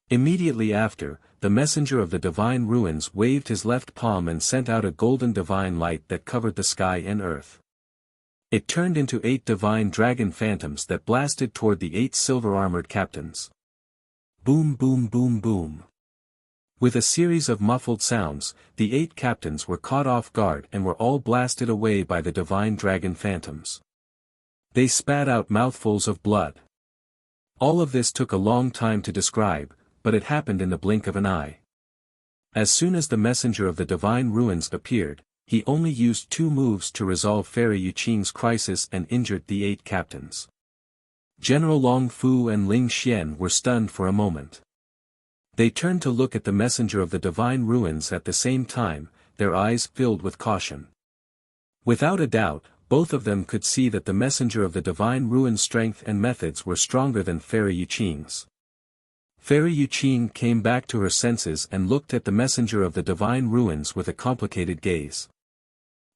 Immediately after, the messenger of the divine ruins waved his left palm and sent out a golden divine light that covered the sky and earth. It turned into 8 divine dragon phantoms that blasted toward the 8 silver-armored captains. Boom boom boom boom. With a series of muffled sounds, the 8 captains were caught off guard and were all blasted away by the divine dragon phantoms. They spat out mouthfuls of blood. All of this took a long time to describe, but it happened in the blink of an eye. As soon as the messenger of the divine ruins appeared, he only used 2 moves to resolve Fairy Yuqing's crisis and injured the 8 captains. General Long Fu and Ling Xian were stunned for a moment. They turned to look at the messenger of the divine ruins at the same time, their eyes filled with caution. Without a doubt, both of them could see that the messenger of the divine ruins' strength and methods were stronger than Fairy Yuqing's. Fairy Yuqing came back to her senses and looked at the messenger of the divine ruins with a complicated gaze.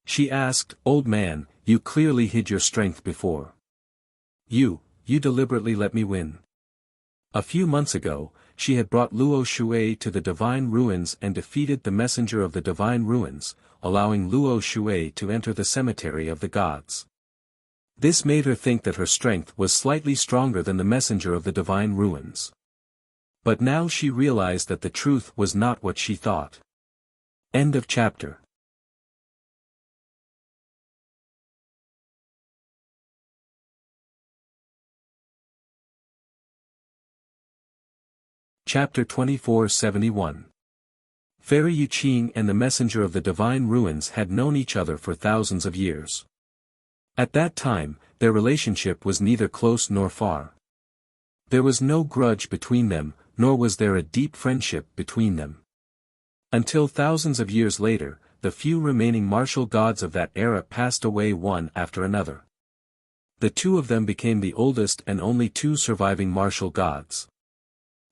She asked, "Old man, you clearly hid your strength before. You deliberately let me win." A few months ago, she had brought Luo Shui to the divine ruins and defeated the messenger of the divine ruins, allowing Luo Shui to enter the cemetery of the gods. This made her think that her strength was slightly stronger than the messenger of the divine ruins. But now she realized that the truth was not what she thought. End of chapter. Chapter 2471. Fairy Yuqing and the messenger of the divine ruins had known each other for thousands of years. At that time, their relationship was neither close nor far. There was no grudge between them, nor was there a deep friendship between them. Until thousands of years later, the few remaining martial gods of that era passed away one after another. The two of them became the oldest and only two surviving martial gods.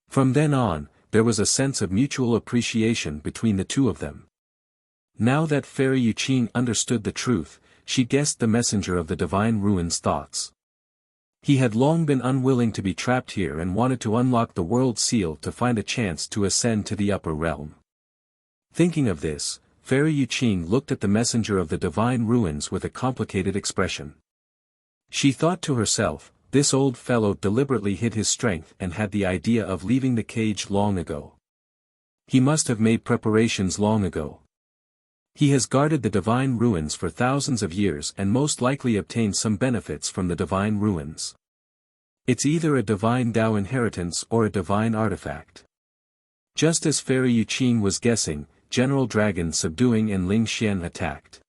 From then on, there was a sense of mutual appreciation between the two of them. Now that Fairy Yuqing understood the truth, she guessed the messenger of the divine ruins' thoughts. He had long been unwilling to be trapped here and wanted to unlock the world seal to find a chance to ascend to the upper realm. Thinking of this, Fairy Yuqing looked at the messenger of the divine ruins with a complicated expression. She thought to herself, this old fellow deliberately hid his strength and had the idea of leaving the cage long ago. He must have made preparations long ago. He has guarded the divine ruins for thousands of years and most likely obtained some benefits from the divine ruins. It's either a divine Dao inheritance or a divine artifact. Just as Fairy Yuqing was guessing, General Dragon Subduing and Ling Xian attacked.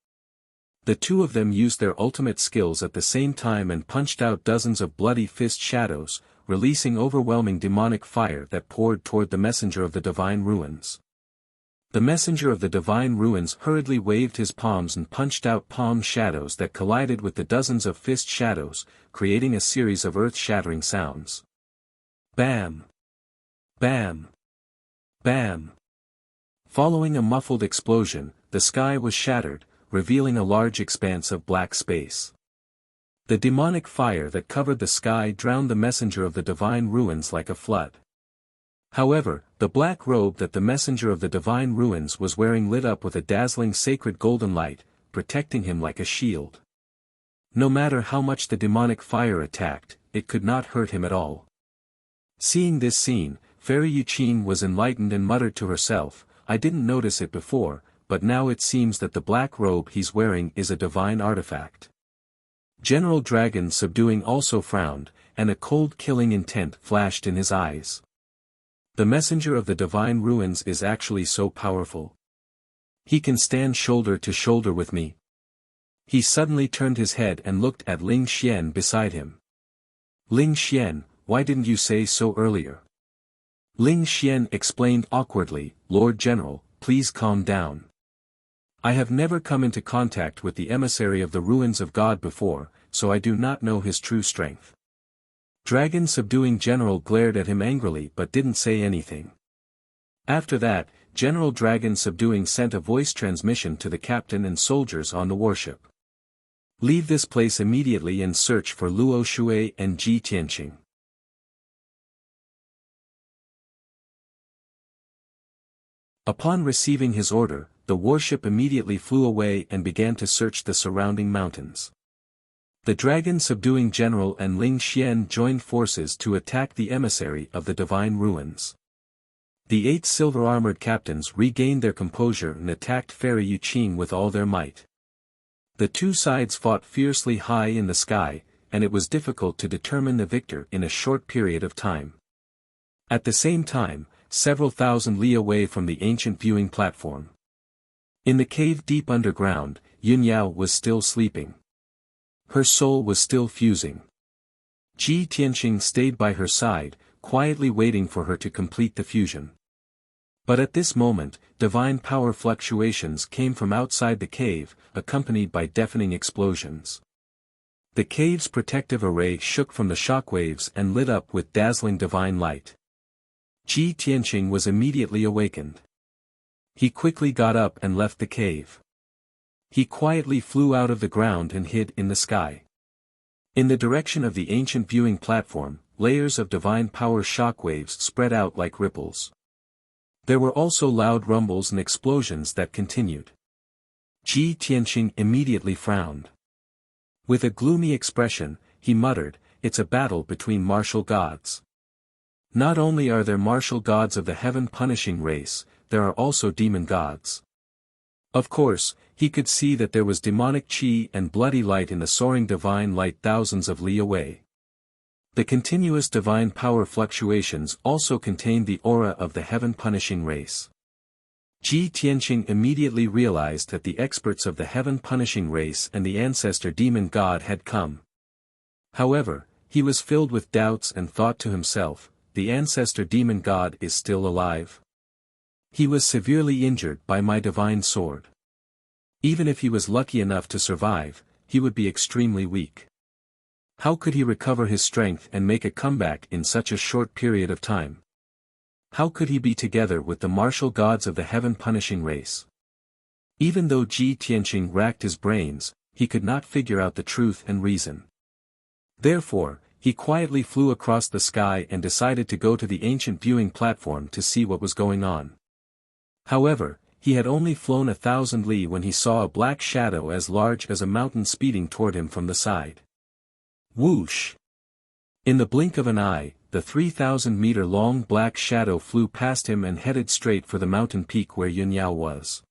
The two of them used their ultimate skills at the same time and punched out dozens of bloody fist shadows, releasing overwhelming demonic fire that poured toward the messenger of the divine ruins. The messenger of the divine ruins hurriedly waved his palms and punched out palm shadows that collided with the dozens of fist shadows, creating a series of earth-shattering sounds. Bam! Bam! Bam! Following a muffled explosion, the sky was shattered, revealing a large expanse of black space. The demonic fire that covered the sky drowned the messenger of the divine ruins like a flood. However, the black robe that the messenger of the divine ruins was wearing lit up with a dazzling sacred golden light, protecting him like a shield. No matter how much the demonic fire attacked, it could not hurt him at all. Seeing this scene, Fairy Yuqing was enlightened and muttered to herself, I didn't notice it before, but now it seems that the black robe he's wearing is a divine artifact. General Dragon Subduing also frowned, and a cold killing intent flashed in his eyes. The messenger of the divine ruins is actually so powerful. He can stand shoulder to shoulder with me. He suddenly turned his head and looked at Ling Xian beside him. Ling Xian, why didn't you say so earlier? Ling Xian explained awkwardly, Lord General, please calm down. I have never come into contact with the emissary of the ruins of God before, so I do not know his true strength. Dragon Subduing General glared at him angrily but didn't say anything. After that, General Dragon Subduing sent a voice transmission to the captain and soldiers on the warship. Leave this place immediately and search for Luo Shui and Ji Tianqing. Upon receiving his order, the warship immediately flew away and began to search the surrounding mountains. The Dragon Subduing General and Ling Xian joined forces to attack the emissary of the divine ruins. The 8 silver-armored captains regained their composure and attacked Fairy Yuqing with all their might. The two sides fought fiercely high in the sky, and it was difficult to determine the victor in a short period of time. At the same time, several thousand li away from the ancient viewing platform. In the cave deep underground, Yun Yao was still sleeping. Her soul was still fusing. Ji Tianqing stayed by her side, quietly waiting for her to complete the fusion. But at this moment, divine power fluctuations came from outside the cave, accompanied by deafening explosions. The cave's protective array shook from the shockwaves and lit up with dazzling divine light. Ji Tianqing was immediately awakened. He quickly got up and left the cave. He quietly flew out of the ground and hid in the sky. In the direction of the ancient viewing platform, layers of divine power shockwaves spread out like ripples. There were also loud rumbles and explosions that continued. Ji Tianqing immediately frowned. With a gloomy expression, he muttered, "It's a battle between martial gods. Not only are there martial gods of the heaven-punishing race, there are also demon gods." Of course, he could see that there was demonic qi and bloody light in the soaring divine light thousands of li away. The continuous divine power fluctuations also contained the aura of the heaven-punishing race. Ji Tianqing immediately realized that the experts of the heaven-punishing race and the ancestor demon god had come. However, he was filled with doubts and thought to himself, the ancestor demon god is still alive. He was severely injured by my divine sword. Even if he was lucky enough to survive, he would be extremely weak. How could he recover his strength and make a comeback in such a short period of time? How could he be together with the martial gods of the heaven-punishing race? Even though Ji Tianqing racked his brains, he could not figure out the truth and reason. Therefore, he quietly flew across the sky and decided to go to the ancient viewing platform to see what was going on. However, he had only flown 1,000 li when he saw a black shadow as large as a mountain speeding toward him from the side. Whoosh! In the blink of an eye, the 3,000-meter-long black shadow flew past him and headed straight for the mountain peak where Yunyao was.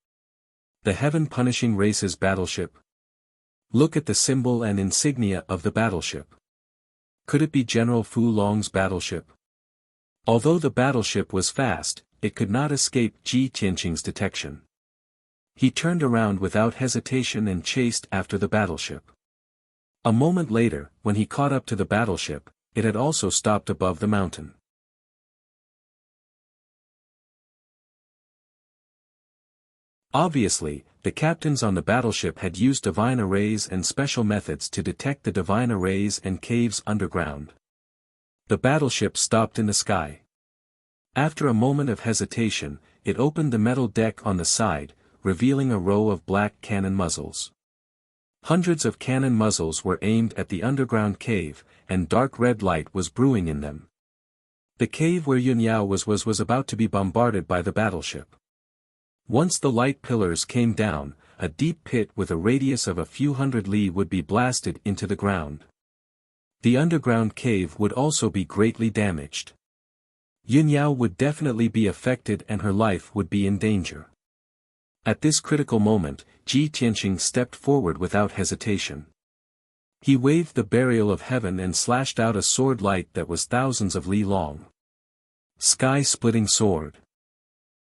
The heaven-punishing race's battleship? Look at the symbol and insignia of the battleship. Could it be General Fu Long's battleship? Although the battleship was fast, it could not escape Ji Tianqing's detection. He turned around without hesitation and chased after the battleship. A moment later, when he caught up to the battleship, it had also stopped above the mountain. Obviously, the captains on the battleship had used divine arrays and special methods to detect the divine arrays and caves underground. The battleship stopped in the sky. After a moment of hesitation, it opened the metal deck on the side, revealing a row of black cannon muzzles. Hundreds of cannon muzzles were aimed at the underground cave, and dark red light was brewing in them. The cave where Yunyao was about to be bombarded by the battleship. Once the light pillars came down, a deep pit with a radius of a few hundred li would be blasted into the ground. The underground cave would also be greatly damaged. Yunyao would definitely be affected and her life would be in danger. At this critical moment, Ji Tianqing stepped forward without hesitation. He waved the burial of heaven and slashed out a sword light that was thousands of li long. Sky-splitting sword.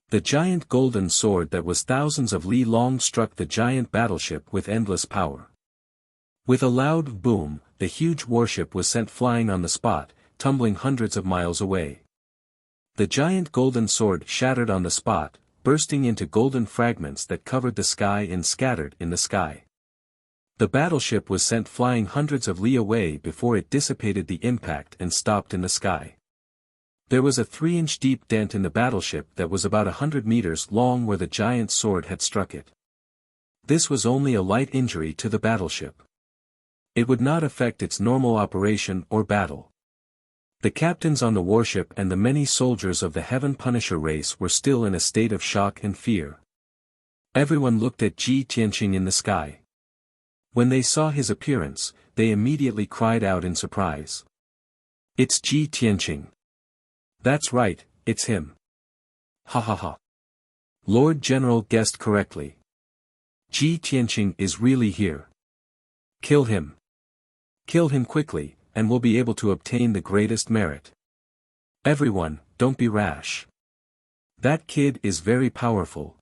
The giant golden sword that was thousands of li long struck the giant battleship with endless power. With a loud boom, the huge warship was sent flying on the spot, tumbling hundreds of miles away. The giant golden sword shattered on the spot, bursting into golden fragments that covered the sky and scattered in the sky. The battleship was sent flying hundreds of li away before it dissipated the impact and stopped in the sky. There was a 3-inch deep dent in the battleship that was about 100 meters long where the giant sword had struck it. This was only a light injury to the battleship. It would not affect its normal operation or battle. The captains on the warship and the many soldiers of the Heaven Punisher race were still in a state of shock and fear. Everyone looked at Ji Tianqing in the sky. When they saw his appearance, they immediately cried out in surprise. It's Ji Tianqing. That's right, it's him. Ha ha ha. Lord General guessed correctly. Ji Tianqing is really here. Kill him. Kill him quickly, and we'll be able to obtain the greatest merit. Everyone, don't be rash. That kid is very powerful.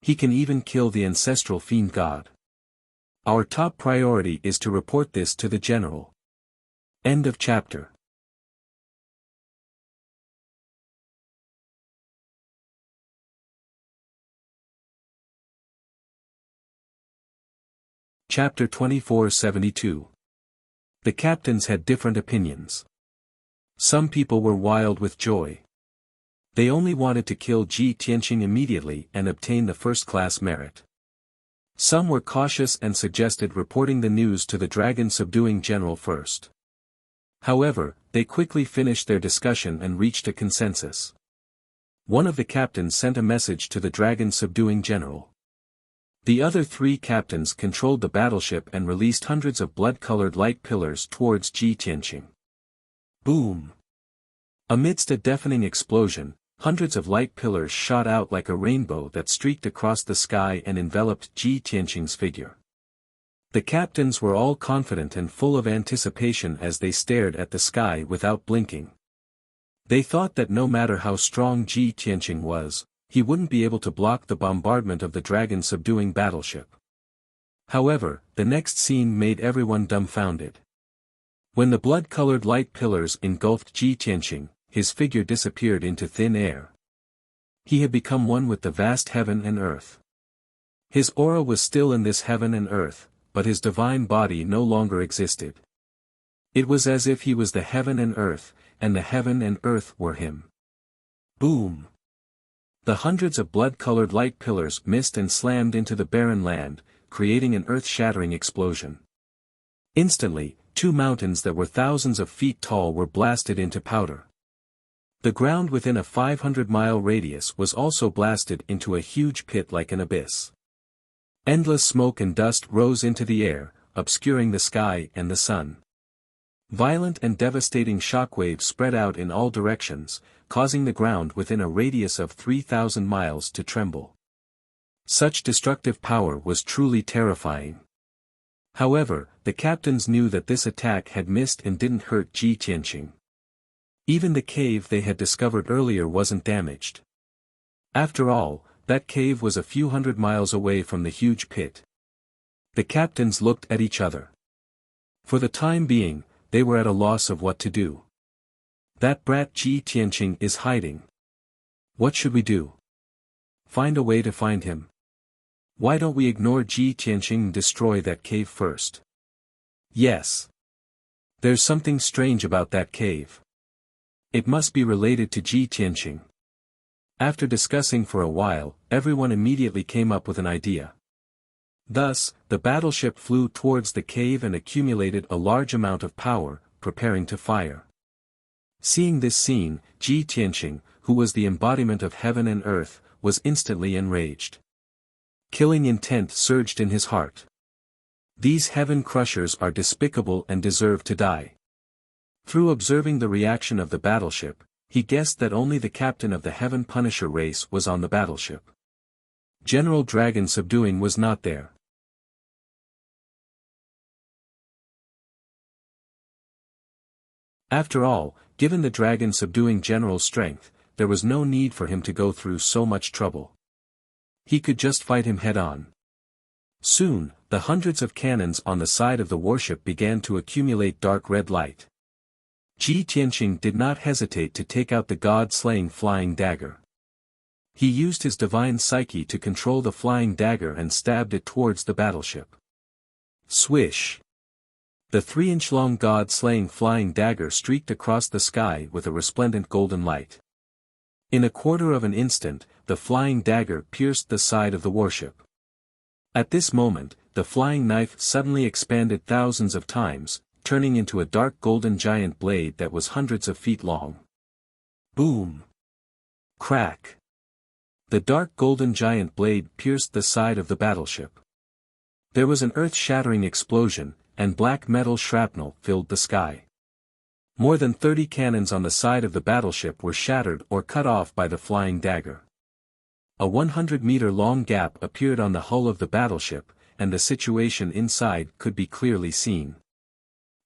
He can even kill the ancestral fiend god. Our top priority is to report this to the general. End of chapter. Chapter 2472. The captains had different opinions. Some people were wild with joy. They only wanted to kill Ji Tianqing immediately and obtain the first-class merit. Some were cautious and suggested reporting the news to the dragon-subduing general first. However, they quickly finished their discussion and reached a consensus. One of the captains sent a message to the dragon-subduing general. The other 3 captains controlled the battleship and released hundreds of blood-colored light pillars towards Ji Tianqing. Boom! Amidst a deafening explosion, hundreds of light pillars shot out like a rainbow that streaked across the sky and enveloped Ji Tianqing's figure. The captains were all confident and full of anticipation as they stared at the sky without blinking. They thought that no matter how strong Ji Tianqing was, he wouldn't be able to block the bombardment of the dragon-subduing battleship. However, the next scene made everyone dumbfounded. When the blood-colored light pillars engulfed Ji Tianqing, his figure disappeared into thin air. He had become one with the vast heaven and earth. His aura was still in this heaven and earth, but his divine body no longer existed. It was as if he was the heaven and earth, and the heaven and earth were him. Boom! The hundreds of blood-colored light pillars missed and slammed into the barren land, creating an earth-shattering explosion. Instantly, two mountains that were thousands of feet tall were blasted into powder. The ground within a 500-mile radius was also blasted into a huge pit like an abyss. Endless smoke and dust rose into the air, obscuring the sky and the sun. Violent and devastating shockwaves spread out in all directions, causing the ground within a radius of 3,000 miles to tremble. Such destructive power was truly terrifying. However, the captains knew that this attack had missed and didn't hurt Ji Tianqing. Even the cave they had discovered earlier wasn't damaged. After all, that cave was a few hundred miles away from the huge pit. The captains looked at each other. For the time being, they were at a loss of what to do. That brat Ji Tianqing is hiding. What should we do? Find a way to find him. Why don't we ignore Ji Tianqing and destroy that cave first? Yes. There's something strange about that cave. It must be related to Ji Tianqing. After discussing for a while, everyone immediately came up with an idea. Thus, the battleship flew towards the cave and accumulated a large amount of power, preparing to fire. Seeing this scene, Ji Tianqing, who was the embodiment of heaven and earth, was instantly enraged. Killing intent surged in his heart. These heaven crushers are despicable and deserve to die. Through observing the reaction of the battleship, he guessed that only the captain of the Heaven Punisher race was on the battleship. General Dragon Subduing was not there. After all, given the Dragon Subduing general's strength, there was no need for him to go through so much trouble. He could just fight him head-on. Soon, the hundreds of cannons on the side of the warship began to accumulate dark red light. Ji Tianqing did not hesitate to take out the god-slaying flying dagger. He used his divine psyche to control the flying dagger and stabbed it towards the battleship. Swish! The 3-inch-long god-slaying flying dagger streaked across the sky with a resplendent golden light. In a quarter of an instant, the flying dagger pierced the side of the warship. At this moment, the flying knife suddenly expanded thousands of times, turning into a dark golden giant blade that was hundreds of feet long. Boom! Crack! The dark golden giant blade pierced the side of the battleship. There was an earth-shattering explosion, and black metal shrapnel filled the sky. More than 30 cannons on the side of the battleship were shattered or cut off by the flying dagger. A 100-meter-long gap appeared on the hull of the battleship, and the situation inside could be clearly seen.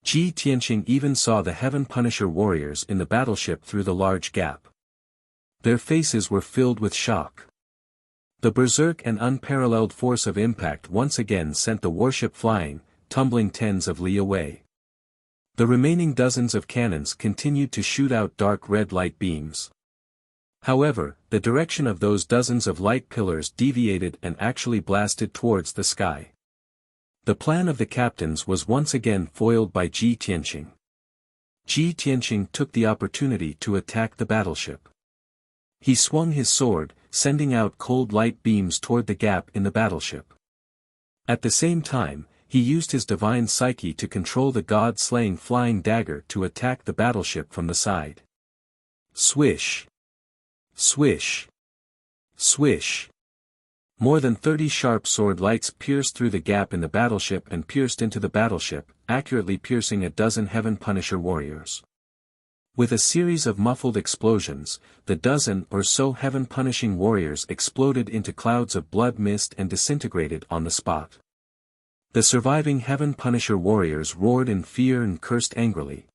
Ji Tianqing even saw the Heaven Punisher warriors in the battleship through the large gap. Their faces were filled with shock. The berserk and unparalleled force of impact once again sent the warship flying, tumbling tens of li away. The remaining dozens of cannons continued to shoot out dark red light beams. However, the direction of those dozens of light pillars deviated and actually blasted towards the sky. The plan of the captains was once again foiled by Ji Tianqing. Ji Tianqing took the opportunity to attack the battleship. He swung his sword, sending out cold light beams toward the gap in the battleship. At the same time, he used his divine psyche to control the god-slaying flying dagger to attack the battleship from the side. Swish! Swish! Swish! More than 30 sharp sword lights pierced through the gap in the battleship and pierced into the battleship, accurately piercing a dozen Heaven Punisher warriors. With a series of muffled explosions, the dozen or so heaven-punishing warriors exploded into clouds of blood mist and disintegrated on the spot. The surviving Heaven Punisher warriors roared in fear and cursed angrily.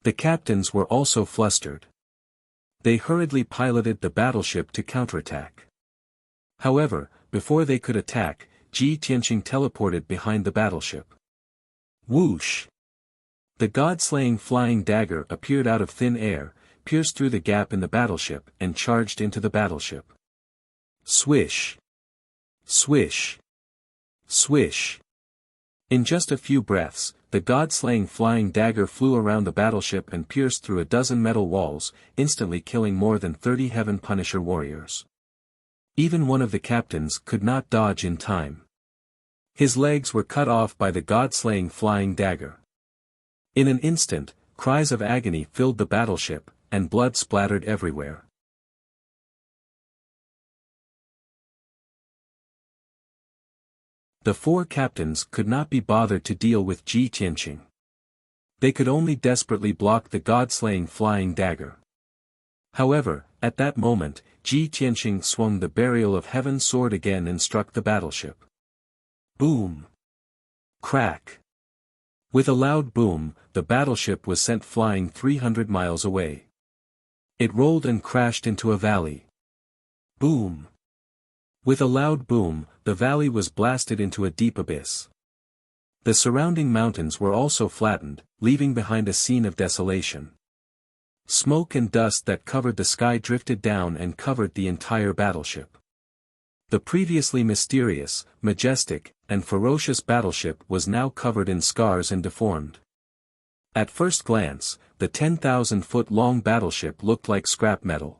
The captains were also flustered. They hurriedly piloted the battleship to counterattack. However, before they could attack, Ji Tianqing teleported behind the battleship. Whoosh! The god-slaying flying dagger appeared out of thin air, pierced through the gap in the battleship and charged into the battleship. Swish! Swish! Swish! In just a few breaths, the god-slaying flying dagger flew around the battleship and pierced through a dozen metal walls, instantly killing more than 30 Heaven Punisher warriors. Even one of the captains could not dodge in time. His legs were cut off by the god-slaying flying dagger. In an instant, cries of agony filled the battleship, and blood splattered everywhere. The four captains could not be bothered to deal with Ji Tianqing. They could only desperately block the god-slaying flying dagger. However, at that moment, Ji Tianqing swung the Burial of Heaven sword again and struck the battleship. Boom! Crack! With a loud boom, the battleship was sent flying 300 miles away. It rolled and crashed into a valley. Boom! With a loud boom, the valley was blasted into a deep abyss. The surrounding mountains were also flattened, leaving behind a scene of desolation. Smoke and dust that covered the sky drifted down and covered the entire battleship. The previously mysterious, majestic, and ferocious battleship was now covered in scars and deformed. At first glance, the 10,000-foot-long battleship looked like scrap metal.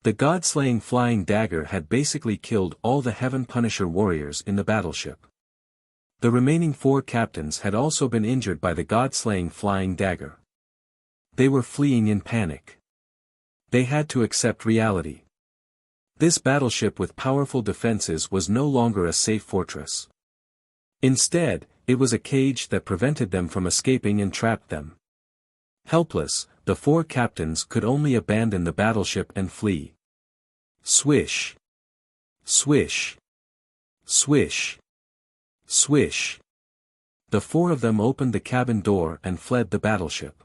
The god-slaying flying dagger had basically killed all the Heaven Punisher warriors in the battleship. The remaining four captains had also been injured by the god-slaying flying dagger. They were fleeing in panic. They had to accept reality. This battleship with powerful defenses was no longer a safe fortress. Instead, it was a cage that prevented them from escaping and trapped them. Helpless, the four captains could only abandon the battleship and flee. Swish! Swish! Swish! Swish! The four of them opened the cabin door and fled the battleship.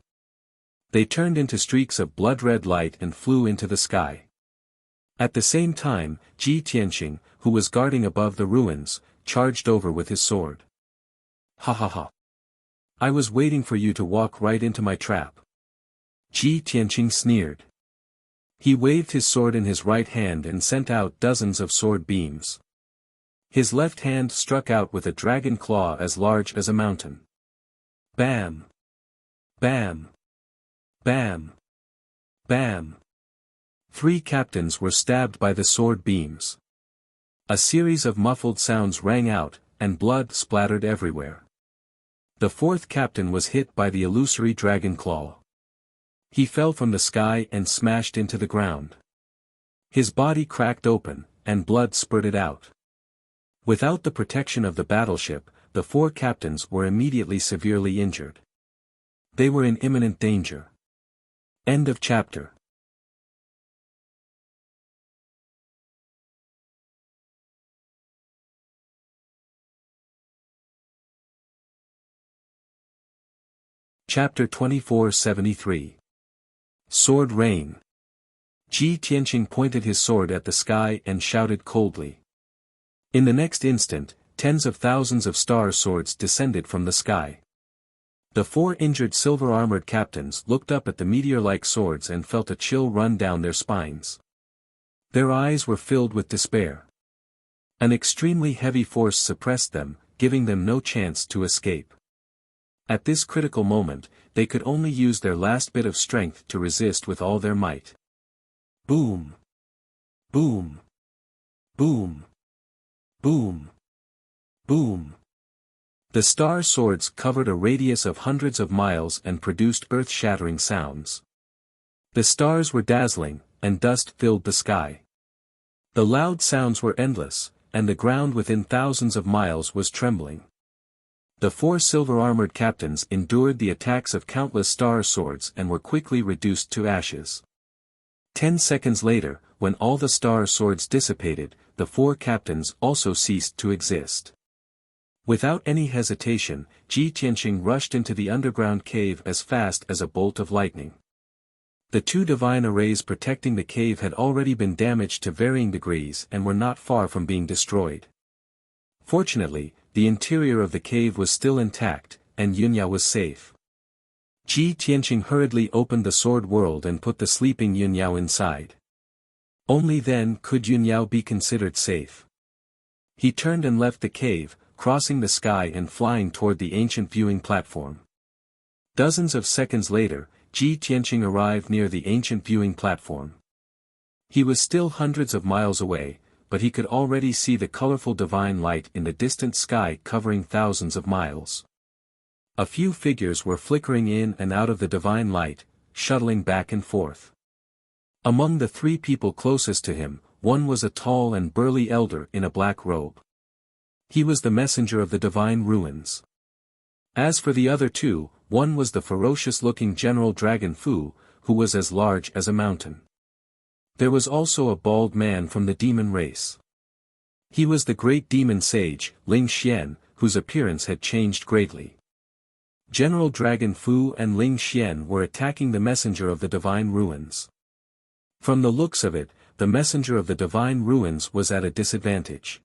They turned into streaks of blood-red light and flew into the sky. At the same time, Ji Tianqing, who was guarding above the ruins, charged over with his sword. Ha ha ha! I was waiting for you to walk right into my trap. Ji Tianqing sneered. He waved his sword in his right hand and sent out dozens of sword beams. His left hand struck out with a dragon claw as large as a mountain. Bam! Bam! Bam! Bam! 3 captains were stabbed by the sword beams. A series of muffled sounds rang out, and blood splattered everywhere. The 4th captain was hit by the illusory dragon claw. He fell from the sky and smashed into the ground. His body cracked open, and blood spurted out. Without the protection of the battleship, the 4 captains were immediately severely injured. They were in imminent danger. End of chapter. Chapter 2473. Sword Rain. Ji Tianqing pointed his sword at the sky and shouted coldly. In the next instant, tens of thousands of star swords descended from the sky. The 4 injured silver-armored captains looked up at the meteor-like swords and felt a chill run down their spines. Their eyes were filled with despair. An extremely heavy force suppressed them, giving them no chance to escape. At this critical moment, they could only use their last bit of strength to resist with all their might. Boom! Boom! Boom! Boom! Boom! The star swords covered a radius of hundreds of miles and produced earth-shattering sounds. The stars were dazzling, and dust filled the sky. The loud sounds were endless, and the ground within thousands of miles was trembling. The 4 silver-armored captains endured the attacks of countless star swords and were quickly reduced to ashes. 10 seconds later, when all the star swords dissipated, the 4 captains also ceased to exist. Without any hesitation, Ji Tianqing rushed into the underground cave as fast as a bolt of lightning. The 2 divine arrays protecting the cave had already been damaged to varying degrees and were not far from being destroyed. Fortunately, the interior of the cave was still intact, and Yunya was safe. Ji Tianqing hurriedly opened the sword world and put the sleeping Yunyao inside. Only then could Yunyao be considered safe. He turned and left the cave, crossing the sky and flying toward the ancient viewing platform. Dozens of seconds later, Ji Tianqing arrived near the ancient viewing platform. He was still hundreds of miles away, but he could already see the colorful divine light in the distant sky covering thousands of miles. A few figures were flickering in and out of the divine light, shuttling back and forth. Among the three people closest to him, one was a tall and burly elder in a black robe. He was the messenger of the divine ruins. As for the other two, one was the ferocious-looking General Dragon Fu, who was as large as a mountain. There was also a bald man from the demon race. He was the great demon sage, Ling Xian, whose appearance had changed greatly. General Dragon Fu and Ling Xian were attacking the messenger of the divine ruins. From the looks of it, the messenger of the divine ruins was at a disadvantage.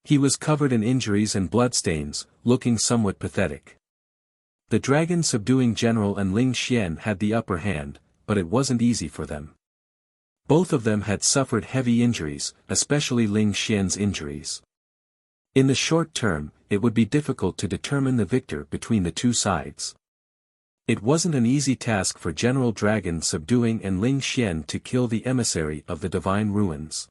He was covered in injuries and bloodstains, looking somewhat pathetic. The dragon-subduing general and Ling Xian had the upper hand, but it wasn't easy for them. Both of them had suffered heavy injuries, especially Ling Xian's injuries. In the short term, it would be difficult to determine the victor between the two sides. It wasn't an easy task for General Dragon Subduing and Ling Xian to kill the emissary of the divine ruins.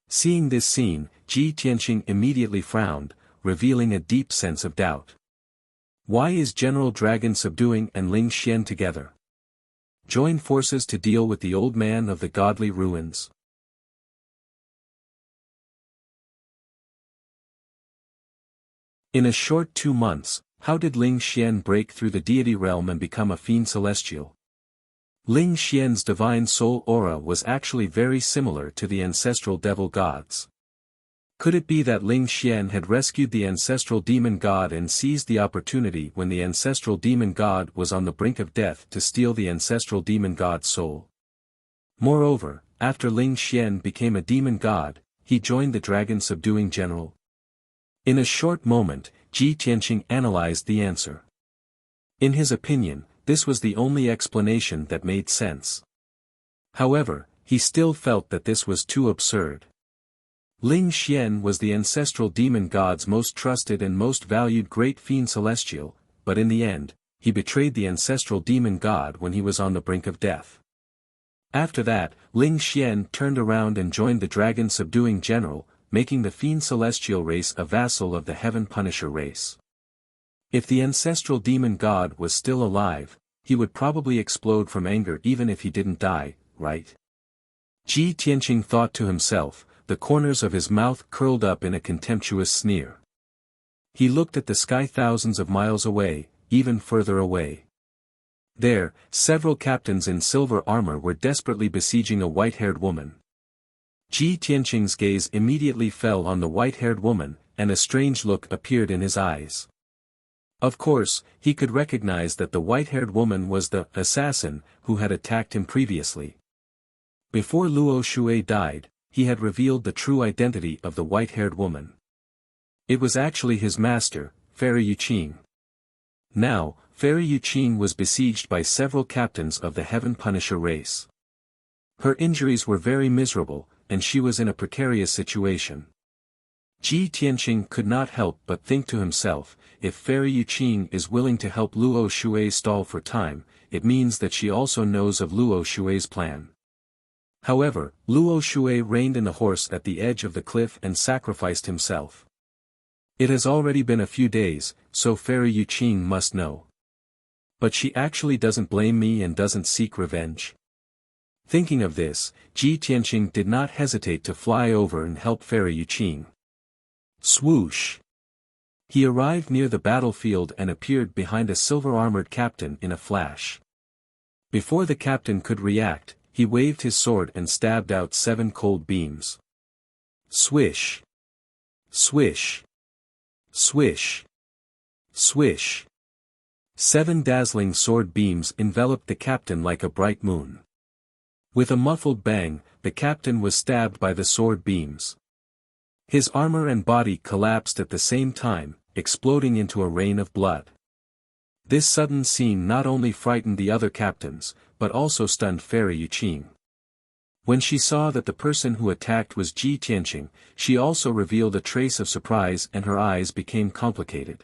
Seeing this scene, Ji Tianqing immediately frowned, revealing a deep sense of doubt. Why is General Dragon Subduing and Ling Xian together? Join forces to deal with the old man of the godly ruins. In a short 2 months, how did Ling Xian break through the deity realm and become a fiend celestial? Ling Xian's divine soul aura was actually very similar to the ancestral devil gods. Could it be that Ling Xian had rescued the ancestral demon god and seized the opportunity when the ancestral demon god was on the brink of death to steal the ancestral demon god's soul? Moreover, after Ling Xian became a demon god, he joined the dragon-subduing general. In a short moment, Ji Tianqing analyzed the answer. In his opinion, this was the only explanation that made sense. However, he still felt that this was too absurd. Ling Xian was the ancestral demon god's most trusted and most valued great fiend celestial, but in the end, he betrayed the ancestral demon god when he was on the brink of death. After that, Ling Xian turned around and joined the dragon-subduing general, making the fiend celestial race a vassal of the heaven punisher race. If the ancestral demon god was still alive, he would probably explode from anger even if he didn't die, right? Ji Tianqing thought to himself, the corners of his mouth curled up in a contemptuous sneer. He looked at the sky thousands of miles away, even further away. There, several captains in silver armor were desperately besieging a white-haired woman. Ji Tianqing's gaze immediately fell on the white-haired woman, and a strange look appeared in his eyes. Of course, he could recognize that the white-haired woman was the assassin who had attacked him previously. Before Luo Shui died, he had revealed the true identity of the white-haired woman. It was actually his master, Fairy Yuqing. Now, Fairy Yuqing was besieged by several captains of the Heaven Punisher race. Her injuries were very miserable, and she was in a precarious situation. Ji Tianqing could not help but think to himself, if Fairy Yuqing is willing to help Luo Shui stall for time, it means that she also knows of Luo Shui's plan. However, Luo Shui reined in the horse at the edge of the cliff and sacrificed himself. It has already been a few days, so Fairy Yuqing must know. But she actually doesn't blame me and doesn't seek revenge. Thinking of this, Ji Tianqing did not hesitate to fly over and help Fairy Yuqing. Swoosh! He arrived near the battlefield and appeared behind a silver-armored captain in a flash. Before the captain could react, he waved his sword and stabbed out 7 cold beams. Swish! Swish! Swish! Swish! 7 dazzling sword beams enveloped the captain like a bright moon. With a muffled bang, the captain was stabbed by the sword beams. His armor and body collapsed at the same time, exploding into a rain of blood. This sudden scene not only frightened the other captains, but also stunned Fairy Yuqing. When she saw that the person who attacked was Ji Tianqing, she also revealed a trace of surprise and her eyes became complicated.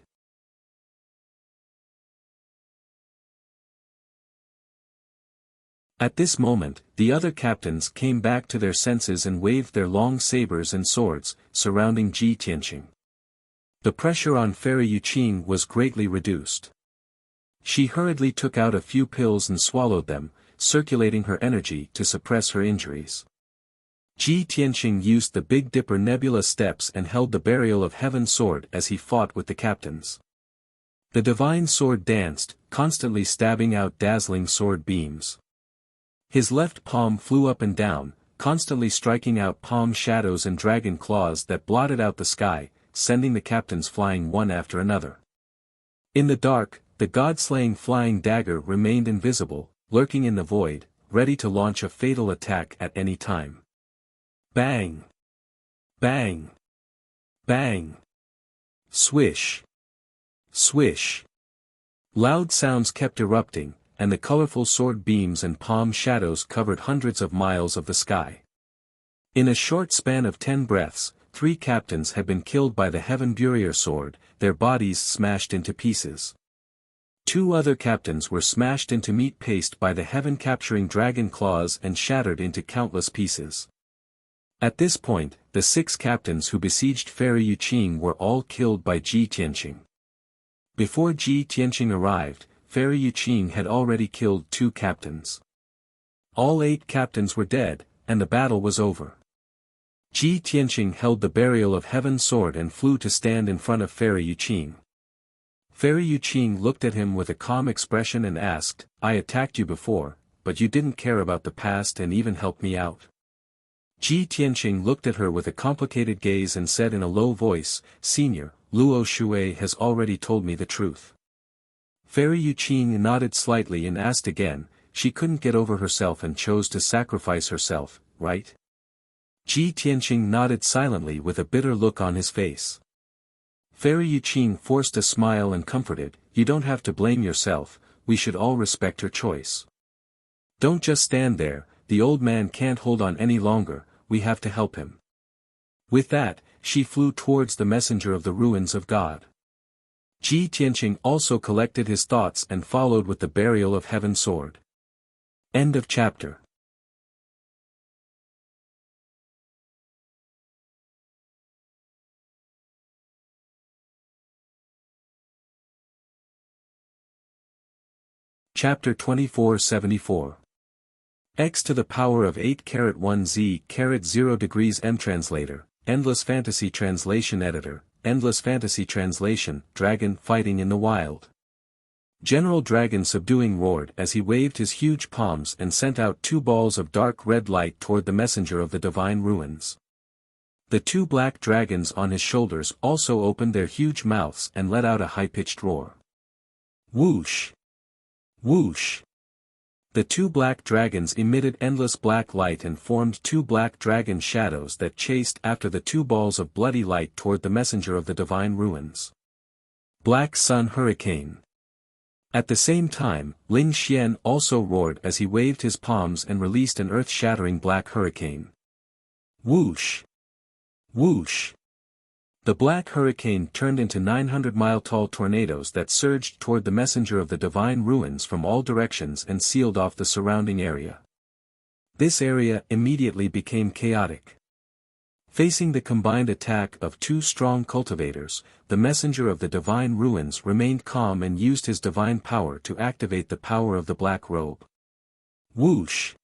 At this moment, the other captains came back to their senses and waved their long sabers and swords, surrounding Ji Tianqing. The pressure on Fairy Yuqing was greatly reduced. She hurriedly took out a few pills and swallowed them, circulating her energy to suppress her injuries. Ji Tianqing used the Big Dipper Nebula steps and held the Burial of Heaven sword as he fought with the captains. The divine sword danced, constantly stabbing out dazzling sword beams. His left palm flew up and down, constantly striking out palm shadows and dragon claws that blotted out the sky, sending the captains flying one after another. In the dark, the god-slaying flying dagger remained invisible, lurking in the void, ready to launch a fatal attack at any time. Bang! Bang! Bang! Swish! Swish! Loud sounds kept erupting, and the colorful sword beams and palm shadows covered hundreds of miles of the sky. In a short span of 10 breaths, 3 captains had been killed by the Heaven Burier sword, their bodies smashed into pieces. 2 other captains were smashed into meat paste by the heaven-capturing dragon claws and shattered into countless pieces. At this point, the 6 captains who besieged Fairy Yuqing were all killed by Ji Tianqing. Before Ji Tianqing arrived, Fairy Yuqing had already killed 2 captains. All 8 captains were dead, and the battle was over. Ji Tianqing held the Burial of Heaven sword and flew to stand in front of Fairy Yuqing. Fairy Yuqing looked at him with a calm expression and asked, "I attacked you before, but you didn't care about the past and even helped me out." Ji Tianqing looked at her with a complicated gaze and said in a low voice, "Senior, Luo Shui has already told me the truth." Fairy Yuqing nodded slightly and asked again, "She couldn't get over herself and chose to sacrifice herself, right?" Ji Tianqing nodded silently with a bitter look on his face. Fairy Yuqing forced a smile and comforted, "You don't have to blame yourself, we should all respect her choice. Don't just stand there, the old man can't hold on any longer, we have to help him." With that, she flew towards the messenger of the ruins of God. Ji Tianqing also collected his thoughts and followed with the Burial of Heaven sword. End of chapter. Chapter 2474. X to the power of 8 carat 1 Z carat 0 degrees M. Translator, Endless Fantasy Translation Editor, Endless Fantasy Translation, Dragon Fighting in the Wild. General Dragon Subduing roared as he waved his huge palms and sent out 2 balls of dark red light toward the messenger of the divine ruins. The 2 black dragons on his shoulders also opened their huge mouths and let out a high-pitched roar. Whoosh! Whoosh! The 2 black dragons emitted endless black light and formed 2 black dragon shadows that chased after the 2 balls of bloody light toward the messenger of the divine ruins. Black Sun Hurricane. At the same time, Ling Xian also roared as he waved his palms and released an earth-shattering black hurricane. Whoosh! Whoosh! The black hurricane turned into 900-mile-tall tornadoes that surged toward the messenger of the divine ruins from all directions and sealed off the surrounding area. This area immediately became chaotic. Facing the combined attack of 2 strong cultivators, the messenger of the divine ruins remained calm and used his divine power to activate the power of the black robe. Whoosh!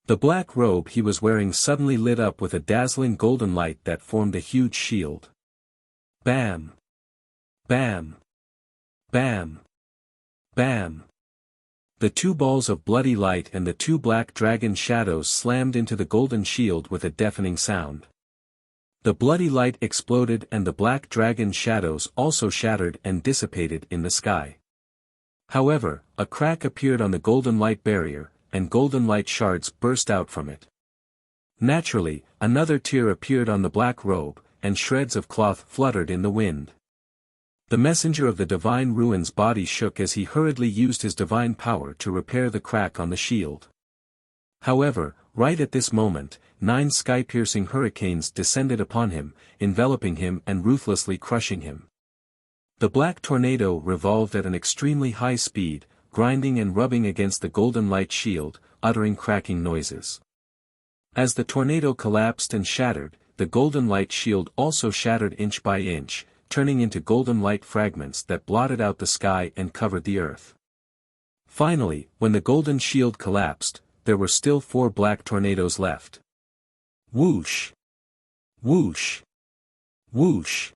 The black robe he was wearing suddenly lit up with a dazzling golden light that formed a huge shield. Bam! Bam! Bam! Bam! The 2 balls of bloody light and the 2 black dragon shadows slammed into the golden shield with a deafening sound. The bloody light exploded and the black dragon shadows also shattered and dissipated in the sky. However, a crack appeared on the golden light barrier, and golden light shards burst out from it. Naturally, another tear appeared on the black robe, and shreds of cloth fluttered in the wind. The messenger of the divine ruins' body shook as he hurriedly used his divine power to repair the crack on the shield. However, Right at this moment, 9 sky-piercing hurricanes descended upon him, enveloping him and ruthlessly crushing him. The black tornado revolved at an extremely high speed, grinding and rubbing against the golden light shield, uttering cracking noises. As the tornado collapsed and shattered, the golden light shield also shattered inch by inch, turning into golden light fragments that blotted out the sky and covered the earth. Finally, when the golden shield collapsed, there were still 4 black tornadoes left. Whoosh! Whoosh! Whoosh!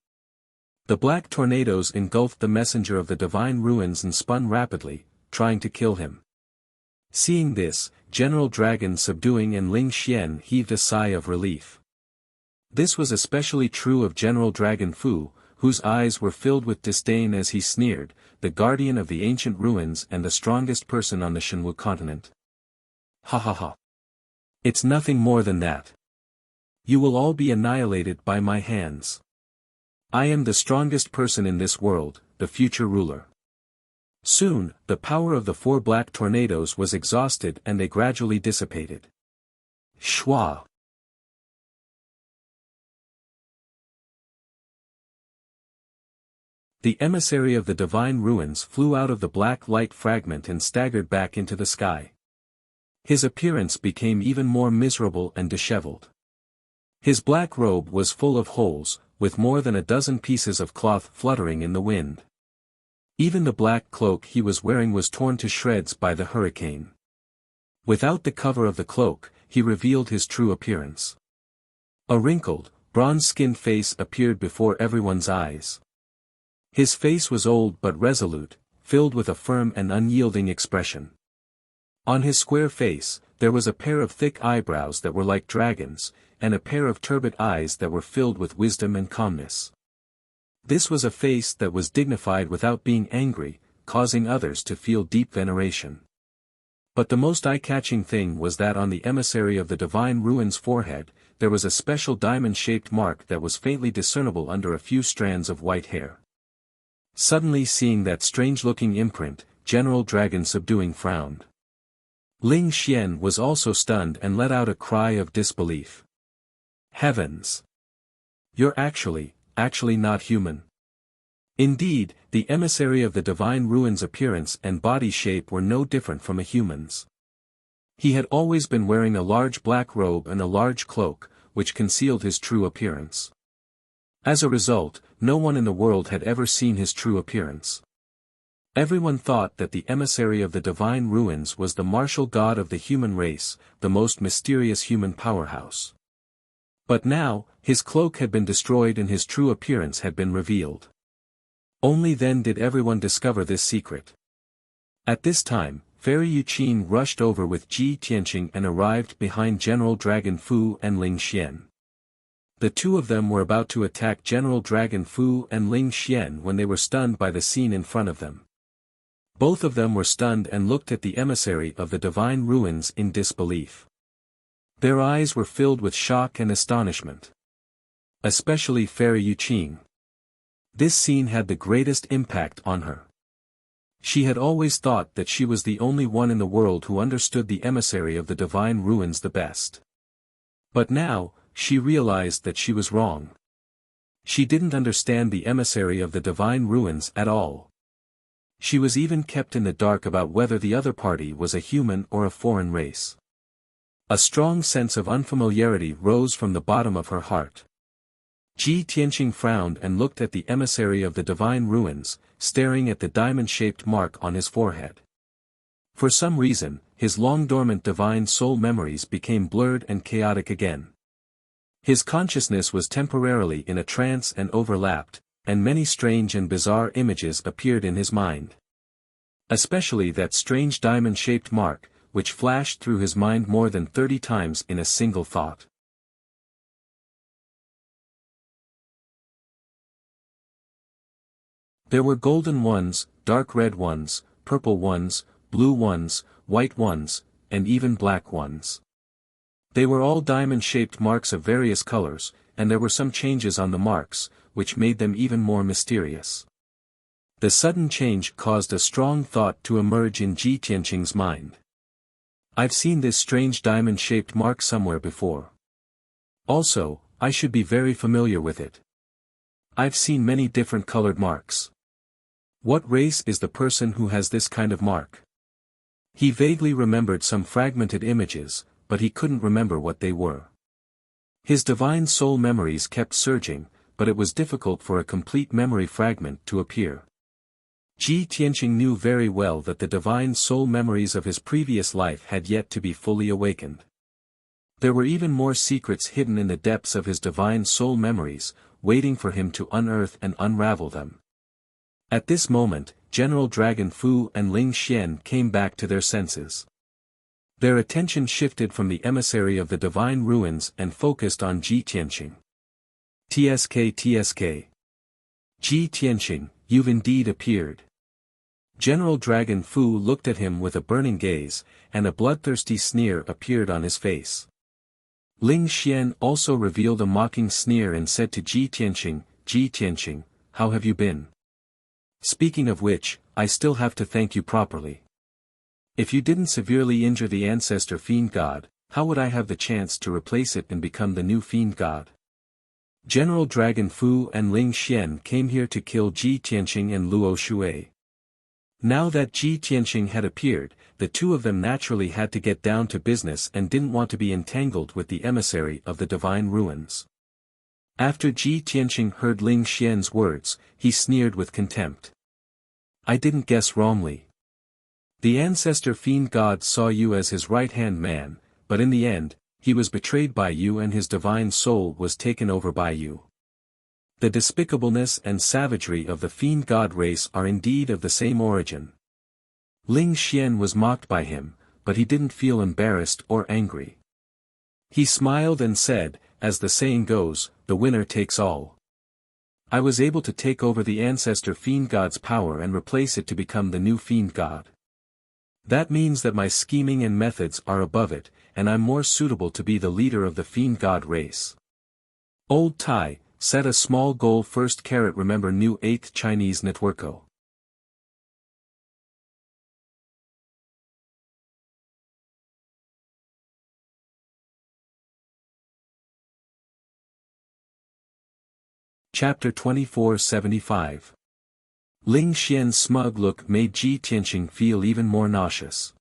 The black tornadoes engulfed the messenger of the divine ruins and spun rapidly, trying to kill him. Seeing this, General Dragon Subduing and Ling Xian heaved a sigh of relief. This was especially true of General Dragon Fu, whose eyes were filled with disdain as he sneered, the guardian of the ancient ruins and the strongest person on the Shenwu continent. Ha ha ha. It's nothing more than that. You will all be annihilated by my hands. I am the strongest person in this world, the future ruler. Soon, the power of the 4 black tornadoes was exhausted and they gradually dissipated. Shwa! The emissary of the divine ruins flew out of the black light fragment and staggered back into the sky. His appearance became even more miserable and disheveled. His black robe was full of holes, with more than a dozen pieces of cloth fluttering in the wind. Even the black cloak he was wearing was torn to shreds by the hurricane. Without the cover of the cloak, he revealed his true appearance. A wrinkled, bronze-skinned face appeared before everyone's eyes. His face was old but resolute, filled with a firm and unyielding expression. On his square face, there was a pair of thick eyebrows that were like dragons, and a pair of turbid eyes that were filled with wisdom and calmness. This was a face that was dignified without being angry, causing others to feel deep veneration. But the most eye-catching thing was that on the emissary of the divine ruins' forehead, there was a special diamond-shaped mark that was faintly discernible under a few strands of white hair. Suddenly seeing that strange-looking imprint, General Dragon Subduing frowned. Ling Xian was also stunned and let out a cry of disbelief. Heavens! You're actually not human. Indeed, the emissary of the divine ruins' appearance and body shape were no different from a human's. He had always been wearing a large black robe and a large cloak, which concealed his true appearance. As a result, no one in the world had ever seen his true appearance. Everyone thought that the emissary of the divine ruins was the martial god of the human race, the most mysterious human powerhouse. But now, his cloak had been destroyed and his true appearance had been revealed. Only then did everyone discover this secret. At this time, Fairy Yuqin rushed over with Ji Tianqing and arrived behind General Dragon Fu and Ling Xian. The two of them were about to attack General Dragon Fu and Ling Xian when they were stunned by the scene in front of them. Both of them were stunned and looked at the emissary of the divine ruins in disbelief. Their eyes were filled with shock and astonishment. Especially Fairy Yuqin. This scene had the greatest impact on her. She had always thought that she was the only one in the world who understood the emissary of the divine ruins the best. But now, she realized that she was wrong. She didn't understand the emissary of the divine ruins at all. She was even kept in the dark about whether the other party was a human or a foreign race. A strong sense of unfamiliarity rose from the bottom of her heart. Ji Tianqing frowned and looked at the emissary of the divine ruins, staring at the diamond-shaped mark on his forehead. For some reason, his long-dormant divine soul memories became blurred and chaotic again. His consciousness was temporarily in a trance and overlapped, and many strange and bizarre images appeared in his mind. Especially that strange diamond-shaped mark, which flashed through his mind more than 30 times in a single thought. There were golden ones, dark red ones, purple ones, blue ones, white ones, and even black ones. They were all diamond-shaped marks of various colors, and there were some changes on the marks, which made them even more mysterious. The sudden change caused a strong thought to emerge in Ji Tianqing's mind. I've seen this strange diamond-shaped mark somewhere before. Also, I should be very familiar with it. I've seen many different colored marks. What race is the person who has this kind of mark? He vaguely remembered some fragmented images, but he couldn't remember what they were. His divine soul memories kept surging, but it was difficult for a complete memory fragment to appear. Ji Tianqing knew very well that the divine soul memories of his previous life had yet to be fully awakened. There were even more secrets hidden in the depths of his divine soul memories, waiting for him to unearth and unravel them. At this moment, General Dragon Fu and Ling Xian came back to their senses. Their attention shifted from the emissary of the divine ruins and focused on Ji Tianqing. TSK. Ji Tianqing, you've indeed appeared. General Dragon Fu looked at him with a burning gaze, and a bloodthirsty sneer appeared on his face. Ling Xian also revealed a mocking sneer and said to Ji Tianqing, how have you been? Speaking of which, I still have to thank you properly. If you didn't severely injure the ancestor fiend god, how would I have the chance to replace it and become the new fiend god? General Dragon Fu and Ling Xian came here to kill Ji Tianqing and Luo Shui. Now that Ji Tianqing had appeared, the two of them naturally had to get down to business and didn't want to be entangled with the emissary of the divine ruins. After Ji Tianqing heard Ling Xian's words, he sneered with contempt. I didn't guess wrongly. The ancestor fiend god saw you as his right-hand man, but in the end, he was betrayed by you and his divine soul was taken over by you. The despicableness and savagery of the fiend god race are indeed of the same origin. Ling Xian was mocked by him, but he didn't feel embarrassed or angry. He smiled and said, as the saying goes, the winner takes all. I was able to take over the ancestor fiend god's power and replace it to become the new fiend god. That means that my scheming and methods are above it, and I'm more suitable to be the leader of the fiend god race. Old Tai, set a small goal first. Remember new 8th Chinese Networko. Chapter 2475. Ling Xian's smug look made Ji Tianqing feel even more nauseous.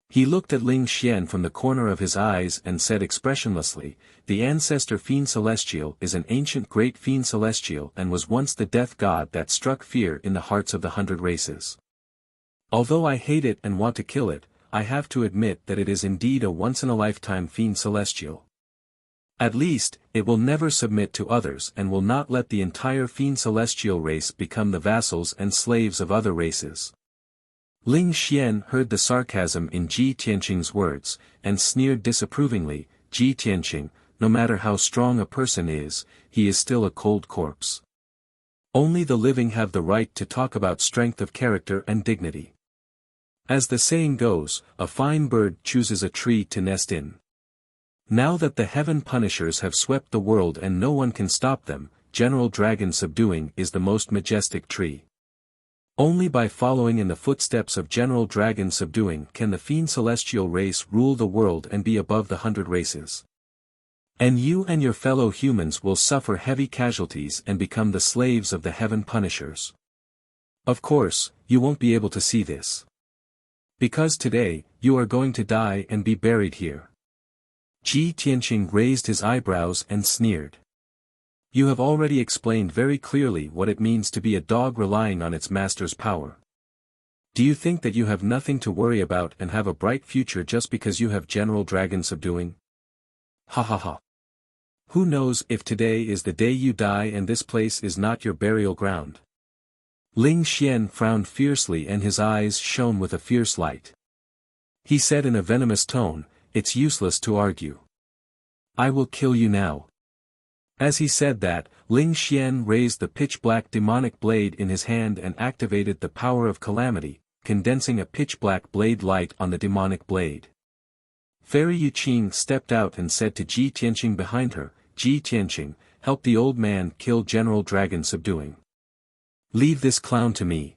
He looked at Ling Xian from the corner of his eyes and said expressionlessly, the ancestor fiend celestial is an ancient great fiend celestial and was once the death god that struck fear in the hearts of the 100 races. Although I hate it and want to kill it, I have to admit that it is indeed a once-in-a-lifetime fiend celestial. At least, it will never submit to others and will not let the entire fiend celestial race become the vassals and slaves of other races. Ling Xian heard the sarcasm in Ji Tianqing's words, and sneered disapprovingly, Ji Tianqing, no matter how strong a person is, he is still a cold corpse. Only the living have the right to talk about strength of character and dignity. As the saying goes, a fine bird chooses a tree to nest in. Now that the heaven punishers have swept the world and no one can stop them, General Dragon Subduing is the most majestic tree. Only by following in the footsteps of General Dragon Subduing can the fiend celestial race rule the world and be above the 100 races. And you and your fellow humans will suffer heavy casualties and become the slaves of the heaven punishers. Of course, you won't be able to see this. Because today, you are going to die and be buried here. Ji Tianqing raised his eyebrows and sneered. You have already explained very clearly what it means to be a dog relying on its master's power. Do you think that you have nothing to worry about and have a bright future just because you have General Dragon Subduing? Ha ha ha. Who knows if today is the day you die and this place is not your burial ground? Ling Xian frowned fiercely and his eyes shone with a fierce light. He said in a venomous tone, it's useless to argue. I will kill you now. As he said that, Ling Xian raised the pitch-black demonic blade in his hand and activated the power of calamity, condensing a pitch-black blade light on the demonic blade. Fairy Yuqing stepped out and said to Ji Tianqing behind her, Ji Tianqing, help the old man kill General Dragon Subduing. Leave this clown to me.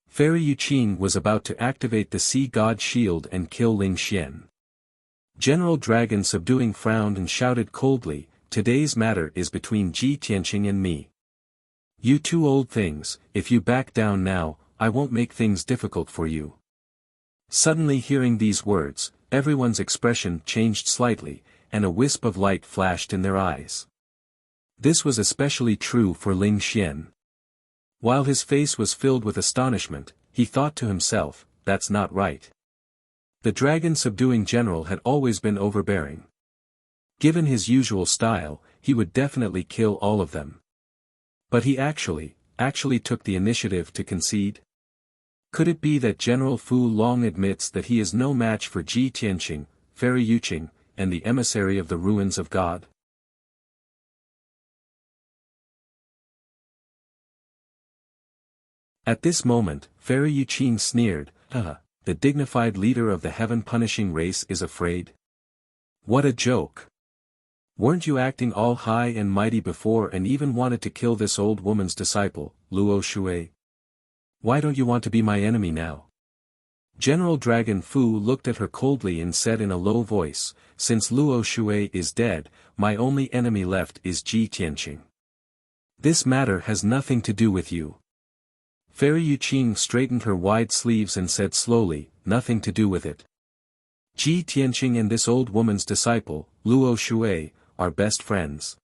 Fairy Yuqing was about to activate the Sea God Shield and kill Ling Xian. General Dragon subduing frowned and shouted coldly, "Today's matter is between Ji Tianqing and me. You two old things, if you back down now, I won't make things difficult for you." Suddenly hearing these words, everyone's expression changed slightly, and a wisp of light flashed in their eyes. This was especially true for Ling Xian. While his face was filled with astonishment, he thought to himself, "That's not right." The dragon-subduing general had always been overbearing. Given his usual style, he would definitely kill all of them. But he actually took the initiative to concede? Could it be that General Fu Long admits that he is no match for Ji Tianqing, Fairy Yuqing, and the emissary of the ruins of God? At this moment, Fairy Yuqing sneered, "The dignified leader of the heaven-punishing race is afraid? What a joke! Weren't you acting all high and mighty before and even wanted to kill this old woman's disciple, Luo Shui? Why don't you want to be my enemy now?" General Dragon Fu looked at her coldly and said in a low voice, "Since Luo Shui is dead, my only enemy left is Ji Tianqing. This matter has nothing to do with you." Fairy Yuqing straightened her wide sleeves and said slowly, "Nothing to do with it. Ji Tianqing and this old woman's disciple, Luo Shui, are best friends.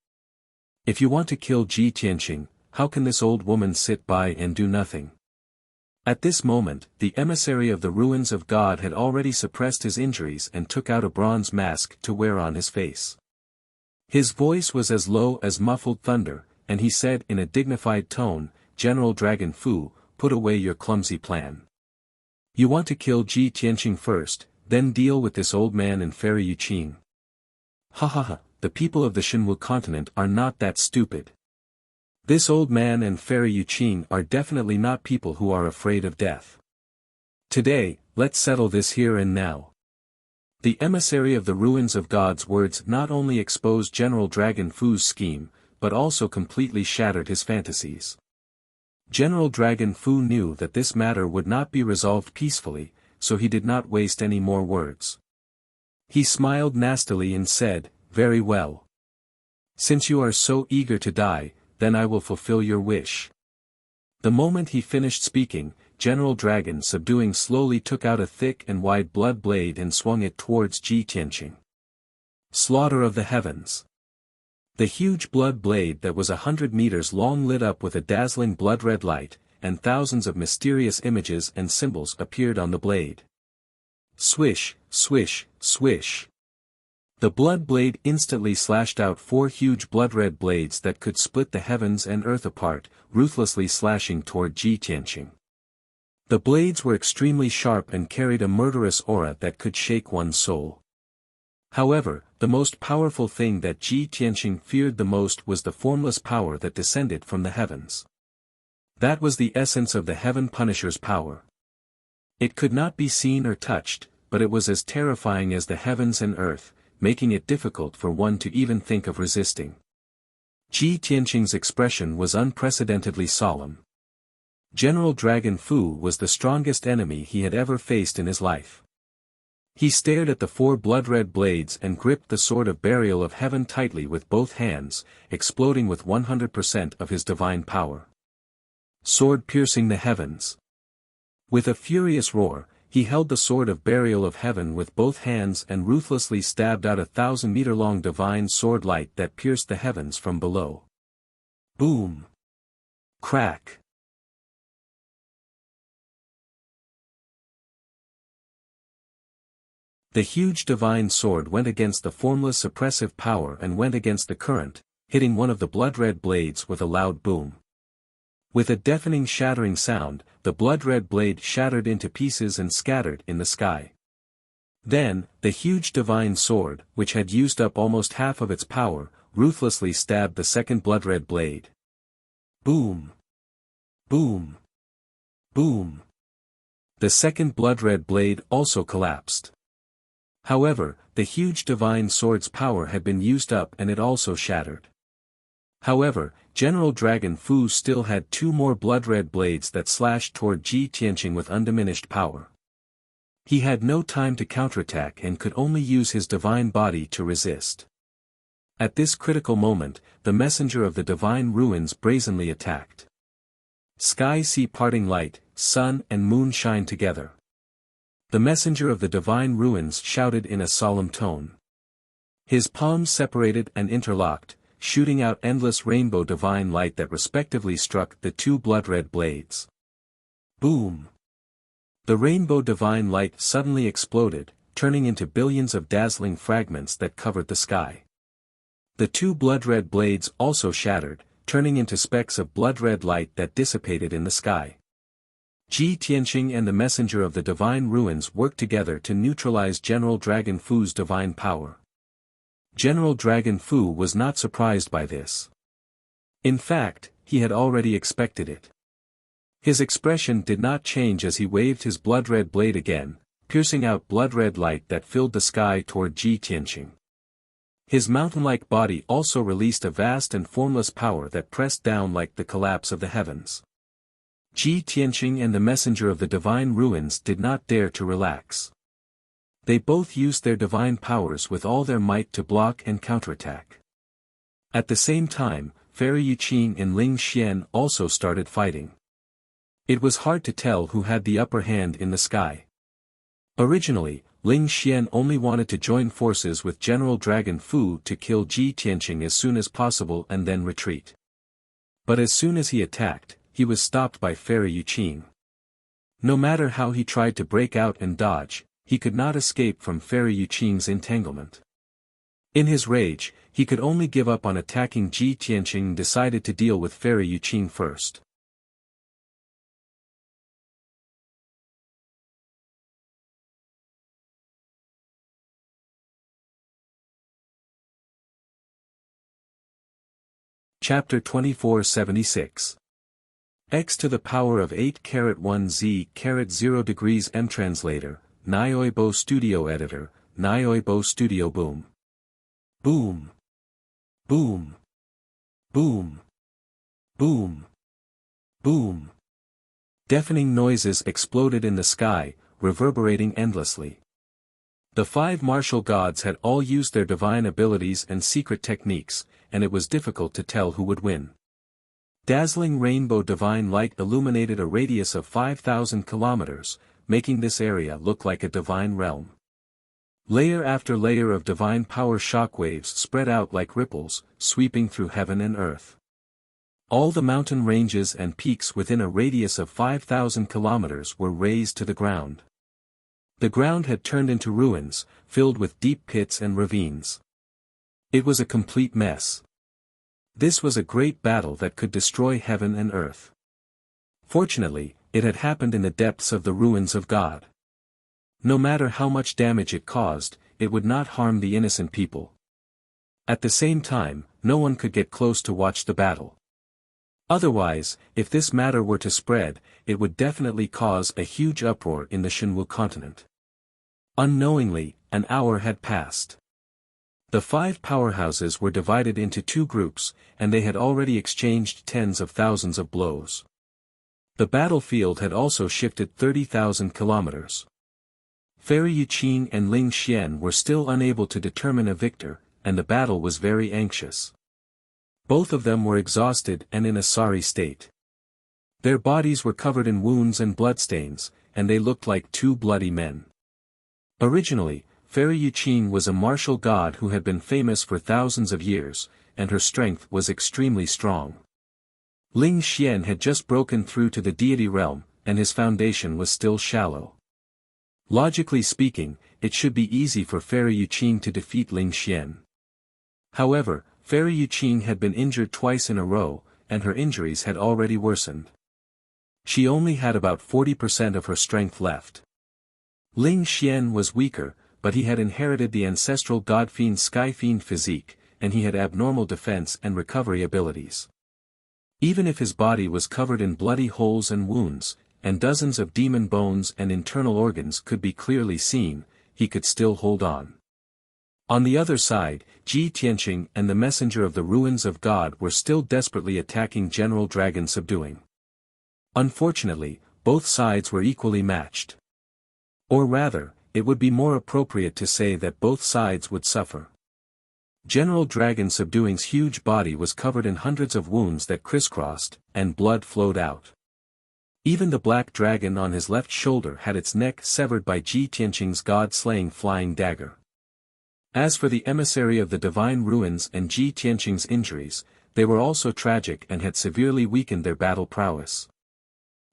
If you want to kill Ji Tianqing, how can this old woman sit by and do nothing?" At this moment, the emissary of the ruins of God had already suppressed his injuries and took out a bronze mask to wear on his face. His voice was as low as muffled thunder, and he said in a dignified tone, "General Dragon Fu, put away your clumsy plan. You want to kill Ji Tianqing first, then deal with this old man and Fairy Yuqing. Ha ha ha, the people of the Shenwu continent are not that stupid. This old man and Fairy Yuqing are definitely not people who are afraid of death. Today, let's settle this here and now." The emissary of the ruins of God's words not only exposed General Dragon Fu's scheme, but also completely shattered his fantasies. General Dragon Fu knew that this matter would not be resolved peacefully, so he did not waste any more words. He smiled nastily and said, "Very well. Since you are so eager to die, then I will fulfill your wish." The moment he finished speaking, General Dragon subduing slowly took out a thick and wide blood blade and swung it towards Ji Tianqing. Slaughter of the heavens. The huge blood blade that was 100 meters long lit up with a dazzling blood-red light, and thousands of mysterious images and symbols appeared on the blade. Swish, swish, swish. The blood blade instantly slashed out 4 huge blood-red blades that could split the heavens and earth apart, ruthlessly slashing toward Ji Tianqing. The blades were extremely sharp and carried a murderous aura that could shake one's soul. However, the most powerful thing that Ji Tianqing feared the most was the formless power that descended from the heavens. That was the essence of the Heaven Punisher's power. It could not be seen or touched, but it was as terrifying as the heavens and earth, making it difficult for one to even think of resisting. Ji Tianqing's expression was unprecedentedly solemn. General Dragon Fu was the strongest enemy he had ever faced in his life. He stared at the 4 blood-red blades and gripped the sword of burial of heaven tightly with both hands, exploding with 100% of his divine power. Sword piercing the heavens. With a furious roar, he held the sword of burial of heaven with both hands and ruthlessly stabbed out a 1,000-meter-long divine sword light that pierced the heavens from below. Boom! Crack! The huge divine sword went against the formless suppressive power and went against the current, hitting one of the blood-red blades with a loud boom. With a deafening shattering sound, the blood-red blade shattered into pieces and scattered in the sky. Then, the huge divine sword, which had used up almost half of its power, ruthlessly stabbed the second blood-red blade. Boom! Boom! Boom! The second blood-red blade also collapsed. However, the huge divine sword's power had been used up and it also shattered. However, General Dragon Fu still had 2 more blood-red blades that slashed toward Ji Tianqing with undiminished power. He had no time to counterattack and could only use his divine body to resist. At this critical moment, the messenger of the divine ruins brazenly attacked. Sky sea parting light, sun and moon shine together. The messenger of the divine ruins shouted in a solemn tone. His palms separated and interlocked, shooting out endless rainbow divine light that respectively struck the 2 blood-red blades. Boom! The rainbow divine light suddenly exploded, turning into billions of dazzling fragments that covered the sky. The 2 blood-red blades also shattered, turning into specks of blood-red light that dissipated in the sky. Ji Tianqing and the messenger of the divine ruins worked together to neutralize General Dragon Fu's divine power. General Dragon Fu was not surprised by this. In fact, he had already expected it. His expression did not change as he waved his blood-red blade again, piercing out blood-red light that filled the sky toward Ji Tianqing. His mountain-like body also released a vast and formless power that pressed down like the collapse of the heavens. Ji Tianqing and the messenger of the divine ruins did not dare to relax. They both used their divine powers with all their might to block and counterattack. At the same time, Fairy Yuqing and Ling Xian also started fighting. It was hard to tell who had the upper hand in the sky. Originally, Ling Xian only wanted to join forces with General Dragon Fu to kill Ji Tianqing as soon as possible and then retreat. But as soon as he attacked, he was stopped by Fairy Yuqing. No matter how he tried to break out and dodge, he could not escape from Fairy Yuqing's entanglement. In his rage, he could only give up on attacking Ji Tianqing and decided to deal with Fairy Yuqing first. Chapter 2476 X to the power of 8 1 Z 0 degrees M. Translator, Nioibo Studio Editor, Nioibo Studio. Boom. Boom. Boom. Boom. Boom. Boom. Deafening noises exploded in the sky, reverberating endlessly. The 5 martial gods had all used their divine abilities and secret techniques, and it was difficult to tell who would win. Dazzling rainbow divine light illuminated a radius of 5,000 kilometers, making this area look like a divine realm. Layer after layer of divine power shockwaves spread out like ripples, sweeping through heaven and earth. All the mountain ranges and peaks within a radius of 5,000 kilometers were razed to the ground. The ground had turned into ruins, filled with deep pits and ravines. It was a complete mess. This was a great battle that could destroy heaven and earth. Fortunately, it had happened in the depths of the ruins of God. No matter how much damage it caused, it would not harm the innocent people. At the same time, no one could get close to watch the battle. Otherwise, if this matter were to spread, it would definitely cause a huge uproar in the Shenwu continent. Unknowingly, an hour had passed. The 5 powerhouses were divided into 2 groups, and they had already exchanged tens of thousands of blows. The battlefield had also shifted 30,000 kilometers. Fairy Yuqing and Ling Xian were still unable to determine a victor, and the battle was very anxious. Both of them were exhausted and in a sorry state. Their bodies were covered in wounds and bloodstains, and they looked like 2 bloody men. Originally, Fairy Yuqing was a martial god who had been famous for thousands of years, and her strength was extremely strong. Ling Xian had just broken through to the deity realm, and his foundation was still shallow. Logically speaking, it should be easy for Fairy Yuqing to defeat Ling Xian. However, Fairy Yuqing had been injured twice in a row, and her injuries had already worsened. She only had about 40% of her strength left. Ling Xian was weaker, but he had inherited the ancestral God-Fiend Sky-Fiend physique, and he had abnormal defense and recovery abilities. Even if his body was covered in bloody holes and wounds, and dozens of demon bones and internal organs could be clearly seen, he could still hold on. On the other side, Ji Tianqing and the Messenger of the Ruins of God were still desperately attacking General Dragon Subduing. Unfortunately, both sides were equally matched. Or rather, it would be more appropriate to say that both sides would suffer. General Dragon Subduing's huge body was covered in hundreds of wounds that crisscrossed, and blood flowed out. Even the black dragon on his left shoulder had its neck severed by Ji Tianqing's god-slaying flying dagger. As for the emissary of the divine ruins and Ji Tianqing's injuries, they were also tragic and had severely weakened their battle prowess.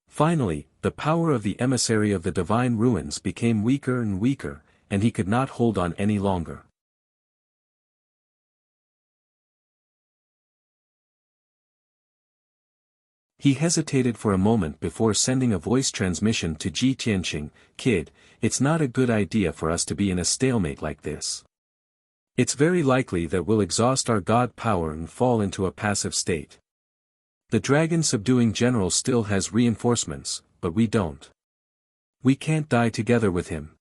Finally, the power of the emissary of the divine ruins became weaker and weaker, and he could not hold on any longer. He hesitated for a moment before sending a voice transmission to Ji Tianqing. "Kid, it's not a good idea for us to be in a stalemate like this. It's very likely that we'll exhaust our god power and fall into a passive state. The dragon subduing general still has reinforcements, but we don't. We can't die together with him."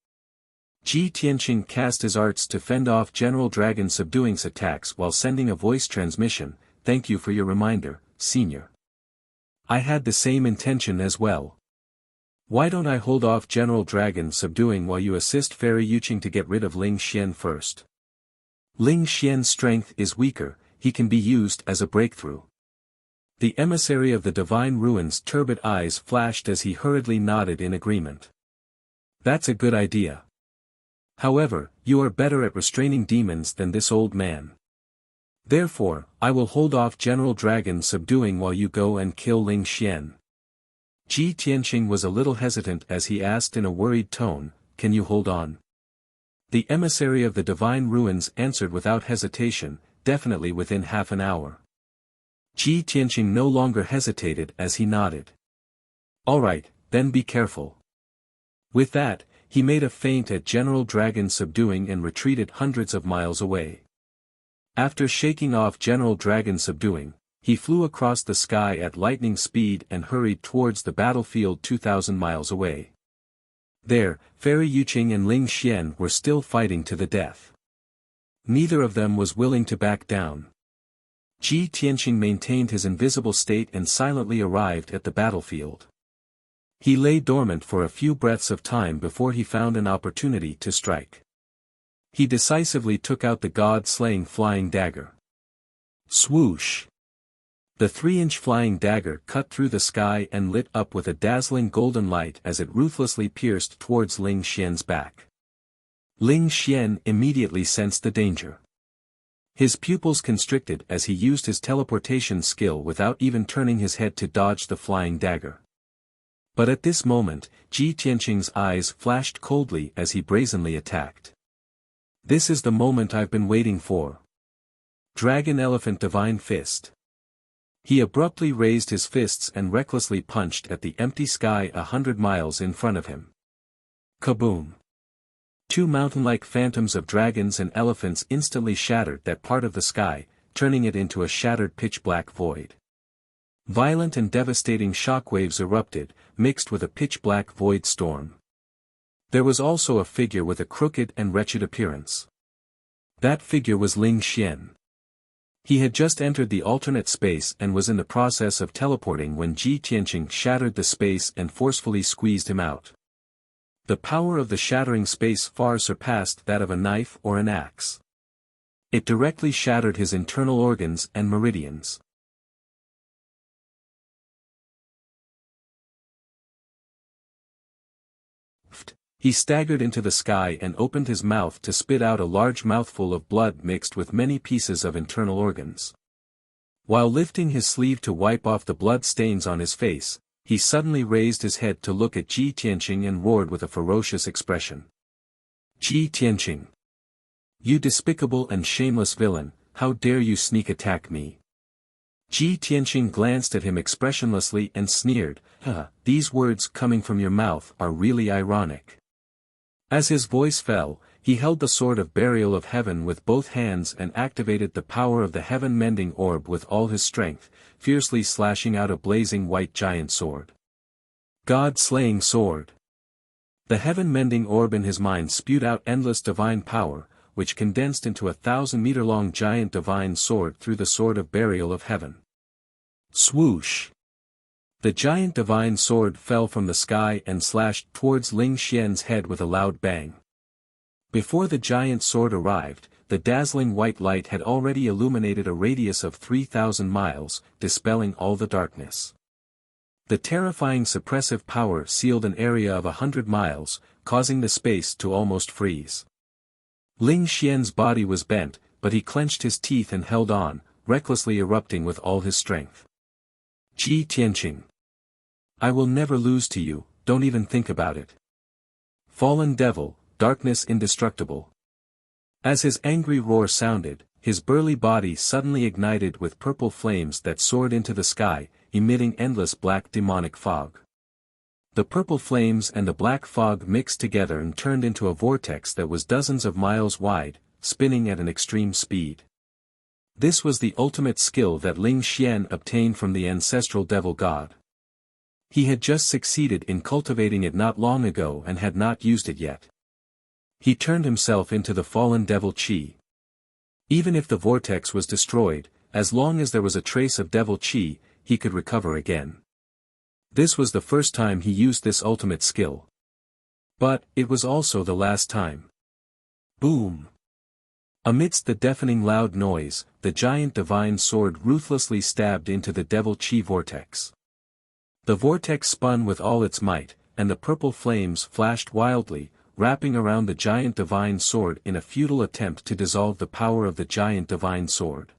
Ji Tianqing cast his arts to fend off General Dragon Subduing's attacks while sending a voice transmission. "Thank you for your reminder, Senior. I had the same intention as well. Why don't I hold off General Dragon Subduing while you assist Fairy Yuqing to get rid of Ling Xian first? Ling Xian's strength is weaker, he can be used as a breakthrough." The emissary of the divine ruins' turbid eyes flashed as he hurriedly nodded in agreement. "That's a good idea. However, you are better at restraining demons than this old man. Therefore, I will hold off General Dragon Subduing while you go and kill Ling Xian." Ji Tianqing was a little hesitant as he asked in a worried tone, "Can you hold on?" The emissary of the divine ruins answered without hesitation, "Definitely within half an hour." Ji Tianqing no longer hesitated as he nodded. "All right, then be careful." With that, he made a feint at General Dragon Subduing and retreated hundreds of miles away. After shaking off General Dragon Subduing, he flew across the sky at lightning speed and hurried towards the battlefield 2,000 miles away. There, Fairy Yuqing and Ling Xian were still fighting to the death. Neither of them was willing to back down. Ji Tianqing maintained his invisible state and silently arrived at the battlefield. He lay dormant for a few breaths of time before he found an opportunity to strike. He decisively took out the god-slaying flying dagger. Swoosh! The 3-inch flying dagger cut through the sky and lit up with a dazzling golden light as it ruthlessly pierced towards Ling Xian's back. Ling Xian immediately sensed the danger. His pupils constricted as he used his teleportation skill without even turning his head to dodge the flying dagger. But at this moment, Ji Tianqing's eyes flashed coldly as he brazenly attacked. "This is the moment I've been waiting for. Dragon Elephant Divine Fist." He abruptly raised his fists and recklessly punched at the empty sky 100 miles in front of him. Kaboom! 2 mountain-like phantoms of dragons and elephants instantly shattered that part of the sky, turning it into a shattered pitch-black void. Violent and devastating shockwaves erupted, mixed with a pitch-black void storm. There was also a figure with a crooked and wretched appearance. That figure was Ling Xian. He had just entered the alternate space and was in the process of teleporting when Ji Tianqing shattered the space and forcefully squeezed him out. The power of the shattering space far surpassed that of a knife or an axe. It directly shattered his internal organs and meridians. He staggered into the sky and opened his mouth to spit out a large mouthful of blood mixed with many pieces of internal organs. While lifting his sleeve to wipe off the blood stains on his face, he suddenly raised his head to look at Ji Tianqing and roared with a ferocious expression. "Ji Tianqing! You despicable and shameless villain, how dare you sneak attack me?" Ji Tianqing glanced at him expressionlessly and sneered, "These words coming from your mouth are really ironic." As his voice fell, he held the sword of burial of heaven with both hands and activated the power of the heaven-mending orb with all his strength, fiercely slashing out a blazing white giant sword. God-slaying sword! The heaven-mending orb in his mind spewed out endless divine power, which condensed into a 1,000-meter-long giant divine sword through the sword of burial of heaven. Swoosh! The giant divine sword fell from the sky and slashed towards Ling Xian's head with a loud bang. Before the giant sword arrived, the dazzling white light had already illuminated a radius of 3,000 miles, dispelling all the darkness. The terrifying suppressive power sealed an area of 100 miles, causing the space to almost freeze. Ling Xian's body was bent, but he clenched his teeth and held on, recklessly erupting with all his strength. Ji Tianqing. I will never lose to you, don't even think about it. Fallen devil, darkness indestructible. As his angry roar sounded, his burly body suddenly ignited with purple flames that soared into the sky, emitting endless black demonic fog. The purple flames and the black fog mixed together and turned into a vortex that was dozens of miles wide, spinning at an extreme speed. This was the ultimate skill that Ling Xian obtained from the ancestral devil god. He had just succeeded in cultivating it not long ago and had not used it yet. He turned himself into the fallen devil Qi. Even if the vortex was destroyed, as long as there was a trace of devil Qi, he could recover again. This was the first time he used this ultimate skill. But, it was also the last time. Boom! Amidst the deafening loud noise, the giant divine sword ruthlessly stabbed into the devil Qi vortex. The vortex spun with all its might, and the purple flames flashed wildly, wrapping around the giant divine sword in a futile attempt to dissolve the power of the giant divine sword.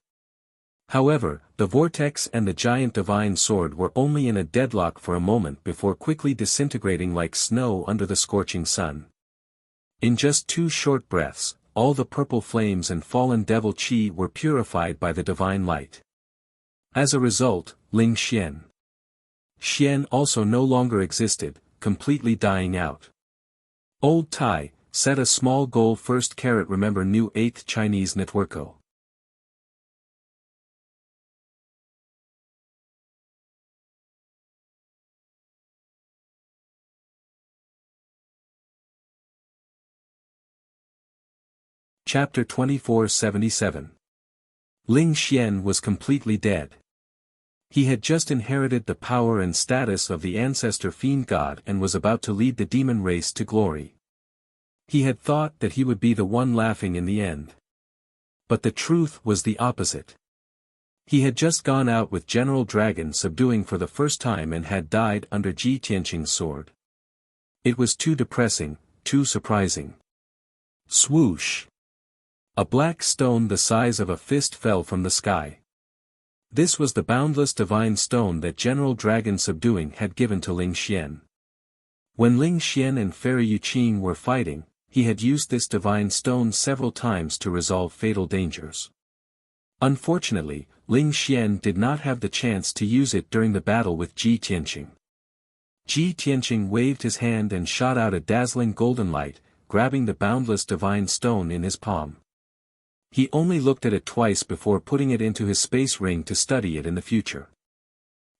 However, the vortex and the giant divine sword were only in a deadlock for a moment before quickly disintegrating like snow under the scorching sun. In just 2 short breaths, all the purple flames and fallen devil Qi were purified by the divine light. As a result, Ling Xian also no longer existed, completely dying out. Old Tai, set a small goal first. Remember new 8th Chinese networko. Chapter 2477. Ling Xian was completely dead. He had just inherited the power and status of the ancestor fiend god and was about to lead the demon race to glory. He had thought that he would be the one laughing in the end. But the truth was the opposite. He had just gone out with General Dragon subduing for the first time and had died under Ji Tianqing's sword. It was too depressing, too surprising. Swoosh! A black stone the size of a fist fell from the sky. This was the boundless divine stone that General Dragon subduing had given to Ling Xian. When Ling Xian and Fairy Yuqing were fighting, he had used this divine stone several times to resolve fatal dangers. Unfortunately, Ling Xian did not have the chance to use it during the battle with Ji Tianqing. Ji Tianqing waved his hand and shot out a dazzling golden light, grabbing the boundless divine stone in his palm. He only looked at it twice before putting it into his space ring to study it in the future.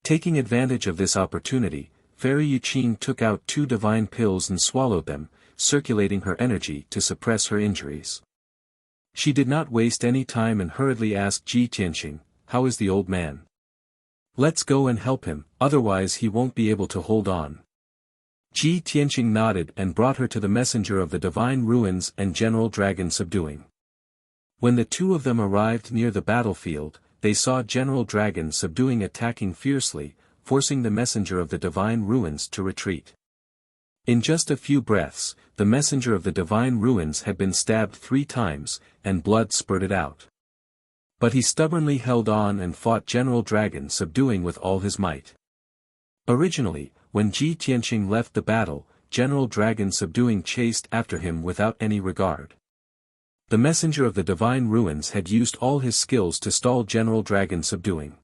Taking advantage of this opportunity, Fairy Yuqing took out 2 divine pills and swallowed them, circulating her energy to suppress her injuries. She did not waste any time and hurriedly asked Ji Tianqing, "How is the old man? Let's go and help him, otherwise he won't be able to hold on." Ji Tianqing nodded and brought her to the messenger of the divine ruins and General Dragon subduing. When the 2 of them arrived near the battlefield, they saw General Dragon subduing attacking fiercely, forcing the messenger of the divine ruins to retreat. In just a few breaths, the messenger of the divine ruins had been stabbed 3 times, and blood spurted out. But he stubbornly held on and fought General Dragon subduing with all his might. Originally, when Ji Tianqing left the battle, General Dragon subduing chased after him without any regard. The messenger of the divine ruins had used all his skills to stall General Dragon subduing.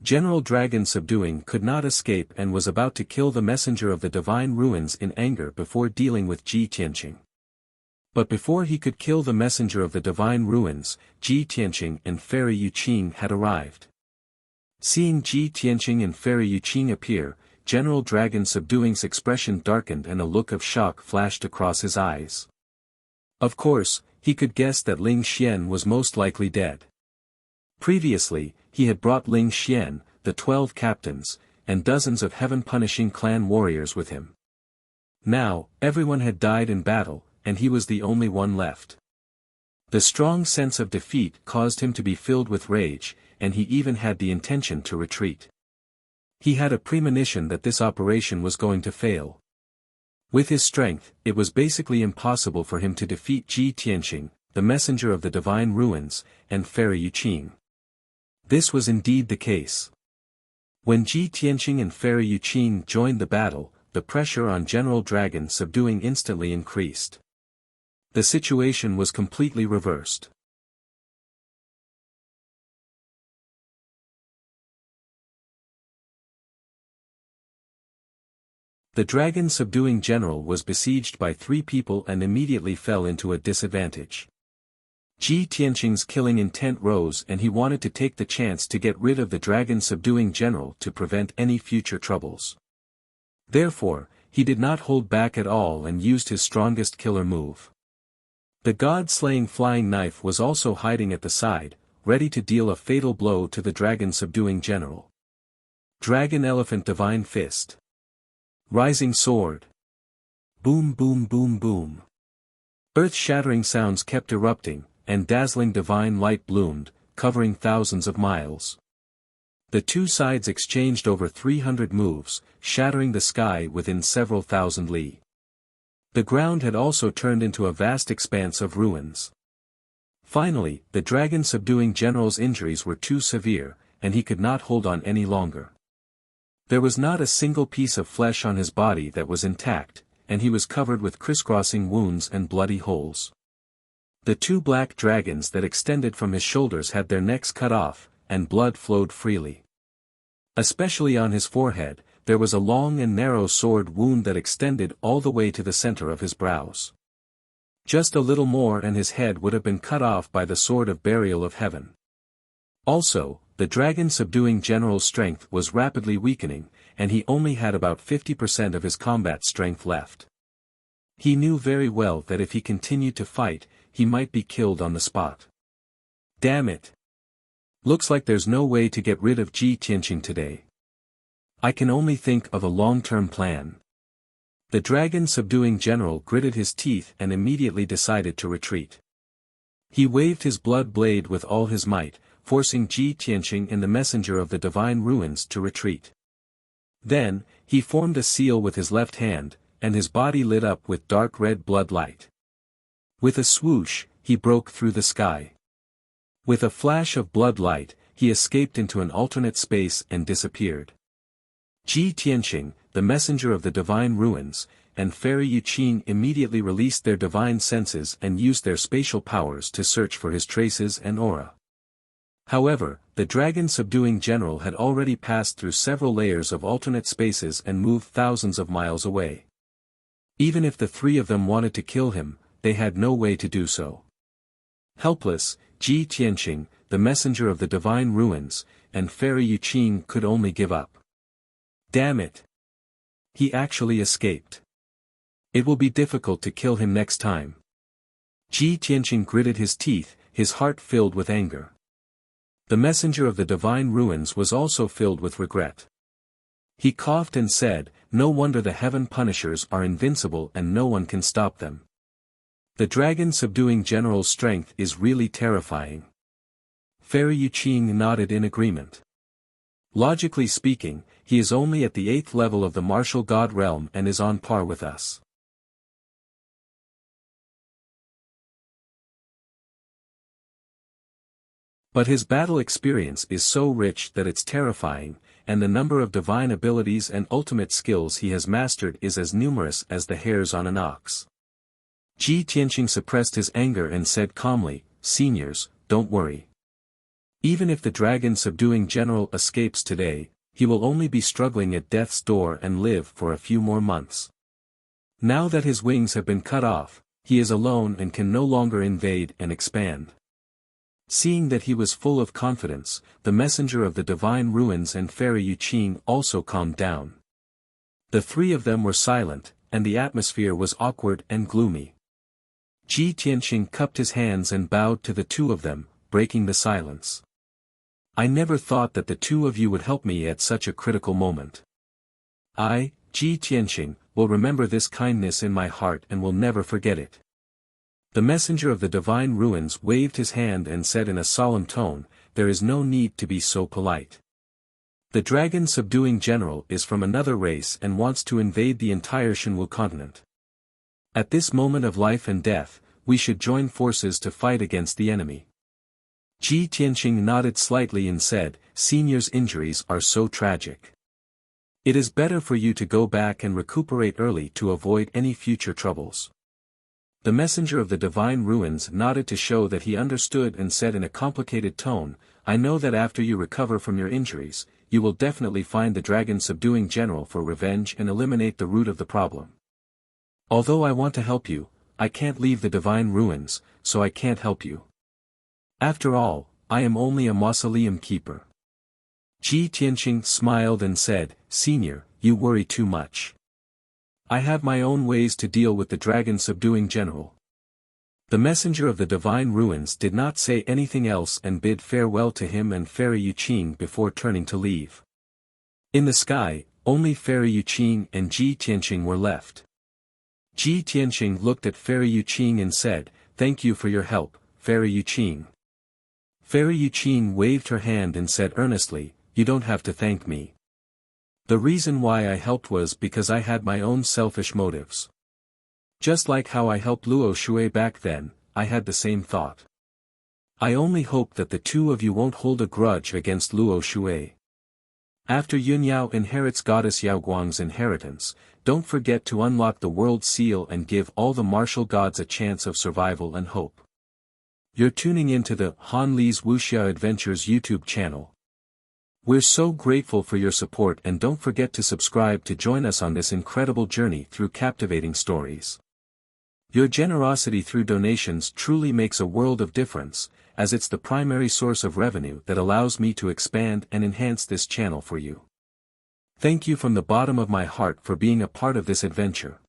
General Dragon subduing could not escape and was about to kill the messenger of the divine ruins in anger before dealing with Ji Tianqing. But before he could kill the messenger of the divine ruins, Ji Tianqing and Fairy Yuqing had arrived. Seeing Ji Tianqing and Fairy Yuqing appear, General Dragon subduing's expression darkened and a look of shock flashed across his eyes. Of course, He could guess that Ling Xian was most likely dead. Previously, he had brought Ling Xian, the 12 captains, and dozens of heaven-punishing clan warriors with him. Now, everyone had died in battle, and he was the only one left. The strong sense of defeat caused him to be filled with rage, and he even had the intention to retreat. He had a premonition that this operation was going to fail. With his strength, it was basically impossible for him to defeat Ji Tianqing, the messenger of the divine ruins, and Fairy Yuqing. This was indeed the case. When Ji Tianqing and Fairy Yuqing joined the battle, the pressure on General Dragon Subduing instantly increased. The situation was completely reversed. The dragon subduing general was besieged by 3 people and immediately fell into a disadvantage. Ji Tianqing's killing intent rose and he wanted to take the chance to get rid of the dragon subduing general to prevent any future troubles. Therefore, he did not hold back at all and used his strongest killer move. The god-slaying flying knife was also hiding at the side, ready to deal a fatal blow to the dragon subduing general. Dragon Elephant Divine Fist. Rising Sword. Boom boom boom boom. Earth-shattering sounds kept erupting, and dazzling divine light bloomed, covering thousands of miles. The two sides exchanged over 300 moves, shattering the sky within several thousand li. The ground had also turned into a vast expanse of ruins. Finally, the dragon subduing general's injuries were too severe, and he could not hold on any longer. There was not a single piece of flesh on his body that was intact, and he was covered with crisscrossing wounds and bloody holes. The 2 black dragons that extended from his shoulders had their necks cut off, and blood flowed freely. Especially on his forehead, there was a long and narrow sword wound that extended all the way to the center of his brows. Just a little more and his head would have been cut off by the sword of burial of heaven. Also, the dragon subduing general's strength was rapidly weakening, and he only had about 50% of his combat strength left. He knew very well that if he continued to fight, he might be killed on the spot. Damn it! Looks like there's no way to get rid of Ji Tianqing today. I can only think of a long-term plan. The dragon subduing general gritted his teeth and immediately decided to retreat. He waved his blood blade with all his might, forcing Ji Tianqing and the messenger of the divine ruins to retreat. Then, he formed a seal with his left hand, and his body lit up with dark red blood light. With a swoosh, he broke through the sky. With a flash of blood light, he escaped into an alternate space and disappeared. Ji Tianqing, the messenger of the divine ruins, and Fairy Yuqing immediately released their divine senses and used their spatial powers to search for his traces and aura. However, the dragon subduing general had already passed through several layers of alternate spaces and moved thousands of miles away. Even if the 3 of them wanted to kill him, they had no way to do so. Helpless, Ji Tianqing, the messenger of the divine ruins, and Fairy Yuqing could only give up. Damn it! He actually escaped. It will be difficult to kill him next time. Ji Tianqing gritted his teeth, his heart filled with anger. The messenger of the divine ruins was also filled with regret. He coughed and said, "No wonder the heaven punishers are invincible and no one can stop them. The dragon subduing general's strength is really terrifying." Fairy Yuqing nodded in agreement. Logically speaking, he is only at the 8th level of the martial god realm and is on par with us. But his battle experience is so rich that it's terrifying, and the number of divine abilities and ultimate skills he has mastered is as numerous as the hairs on an ox. Ji Tianqing suppressed his anger and said calmly, "Seniors, don't worry. Even if the dragon subduing general escapes today, he will only be struggling at death's door and live for a few more months. Now that his wings have been cut off, he is alone and can no longer invade and expand." Seeing that he was full of confidence, the messenger of the divine ruins and Fairy Yuqing also calmed down. The 3 of them were silent, and the atmosphere was awkward and gloomy. Ji Tianqing cupped his hands and bowed to the two of them, breaking the silence. I never thought that the two of you would help me at such a critical moment. I, Ji Tianqing, will remember this kindness in my heart and will never forget it. The messenger of the divine ruins waved his hand and said in a solemn tone, there is no need to be so polite. The dragon subduing general is from another race and wants to invade the entire Shenwu continent. At this moment of life and death, we should join forces to fight against the enemy. Ji Tianqing nodded slightly and said, Senior's injuries are so tragic. It is better for you to go back and recuperate early to avoid any future troubles. The messenger of the divine ruins nodded to show that he understood and said in a complicated tone, I know that after you recover from your injuries, you will definitely find the dragon subduing general for revenge and eliminate the root of the problem. Although I want to help you, I can't leave the divine ruins, so I can't help you. After all, I am only a mausoleum keeper. Ji Tianqing smiled and said, Senior, you worry too much. I have my own ways to deal with the dragon subduing general. The messenger of the divine ruins did not say anything else and bid farewell to him and Fairy Yuqing before turning to leave. In the sky, only Fairy Yuqing and Ji Tianqing were left. Ji Tianqing looked at Fairy Yuqing and said, Thank you for your help, Fairy Yuqing. Fairy Yuqing waved her hand and said earnestly, You don't have to thank me. The reason why I helped was because I had my own selfish motives. Just like how I helped Luo Shui back then, I had the same thought. I only hope that the two of you won't hold a grudge against Luo Shui. After Yunyao inherits Goddess Yaoguang's inheritance, don't forget to unlock the world seal and give all the martial gods a chance of survival and hope. You're tuning into the Han Li's Wuxia Adventures YouTube channel. We're so grateful for your support and don't forget to subscribe to join us on this incredible journey through captivating stories. Your generosity through donations truly makes a world of difference, as it's the primary source of revenue that allows me to expand and enhance this channel for you. Thank you from the bottom of my heart for being a part of this adventure.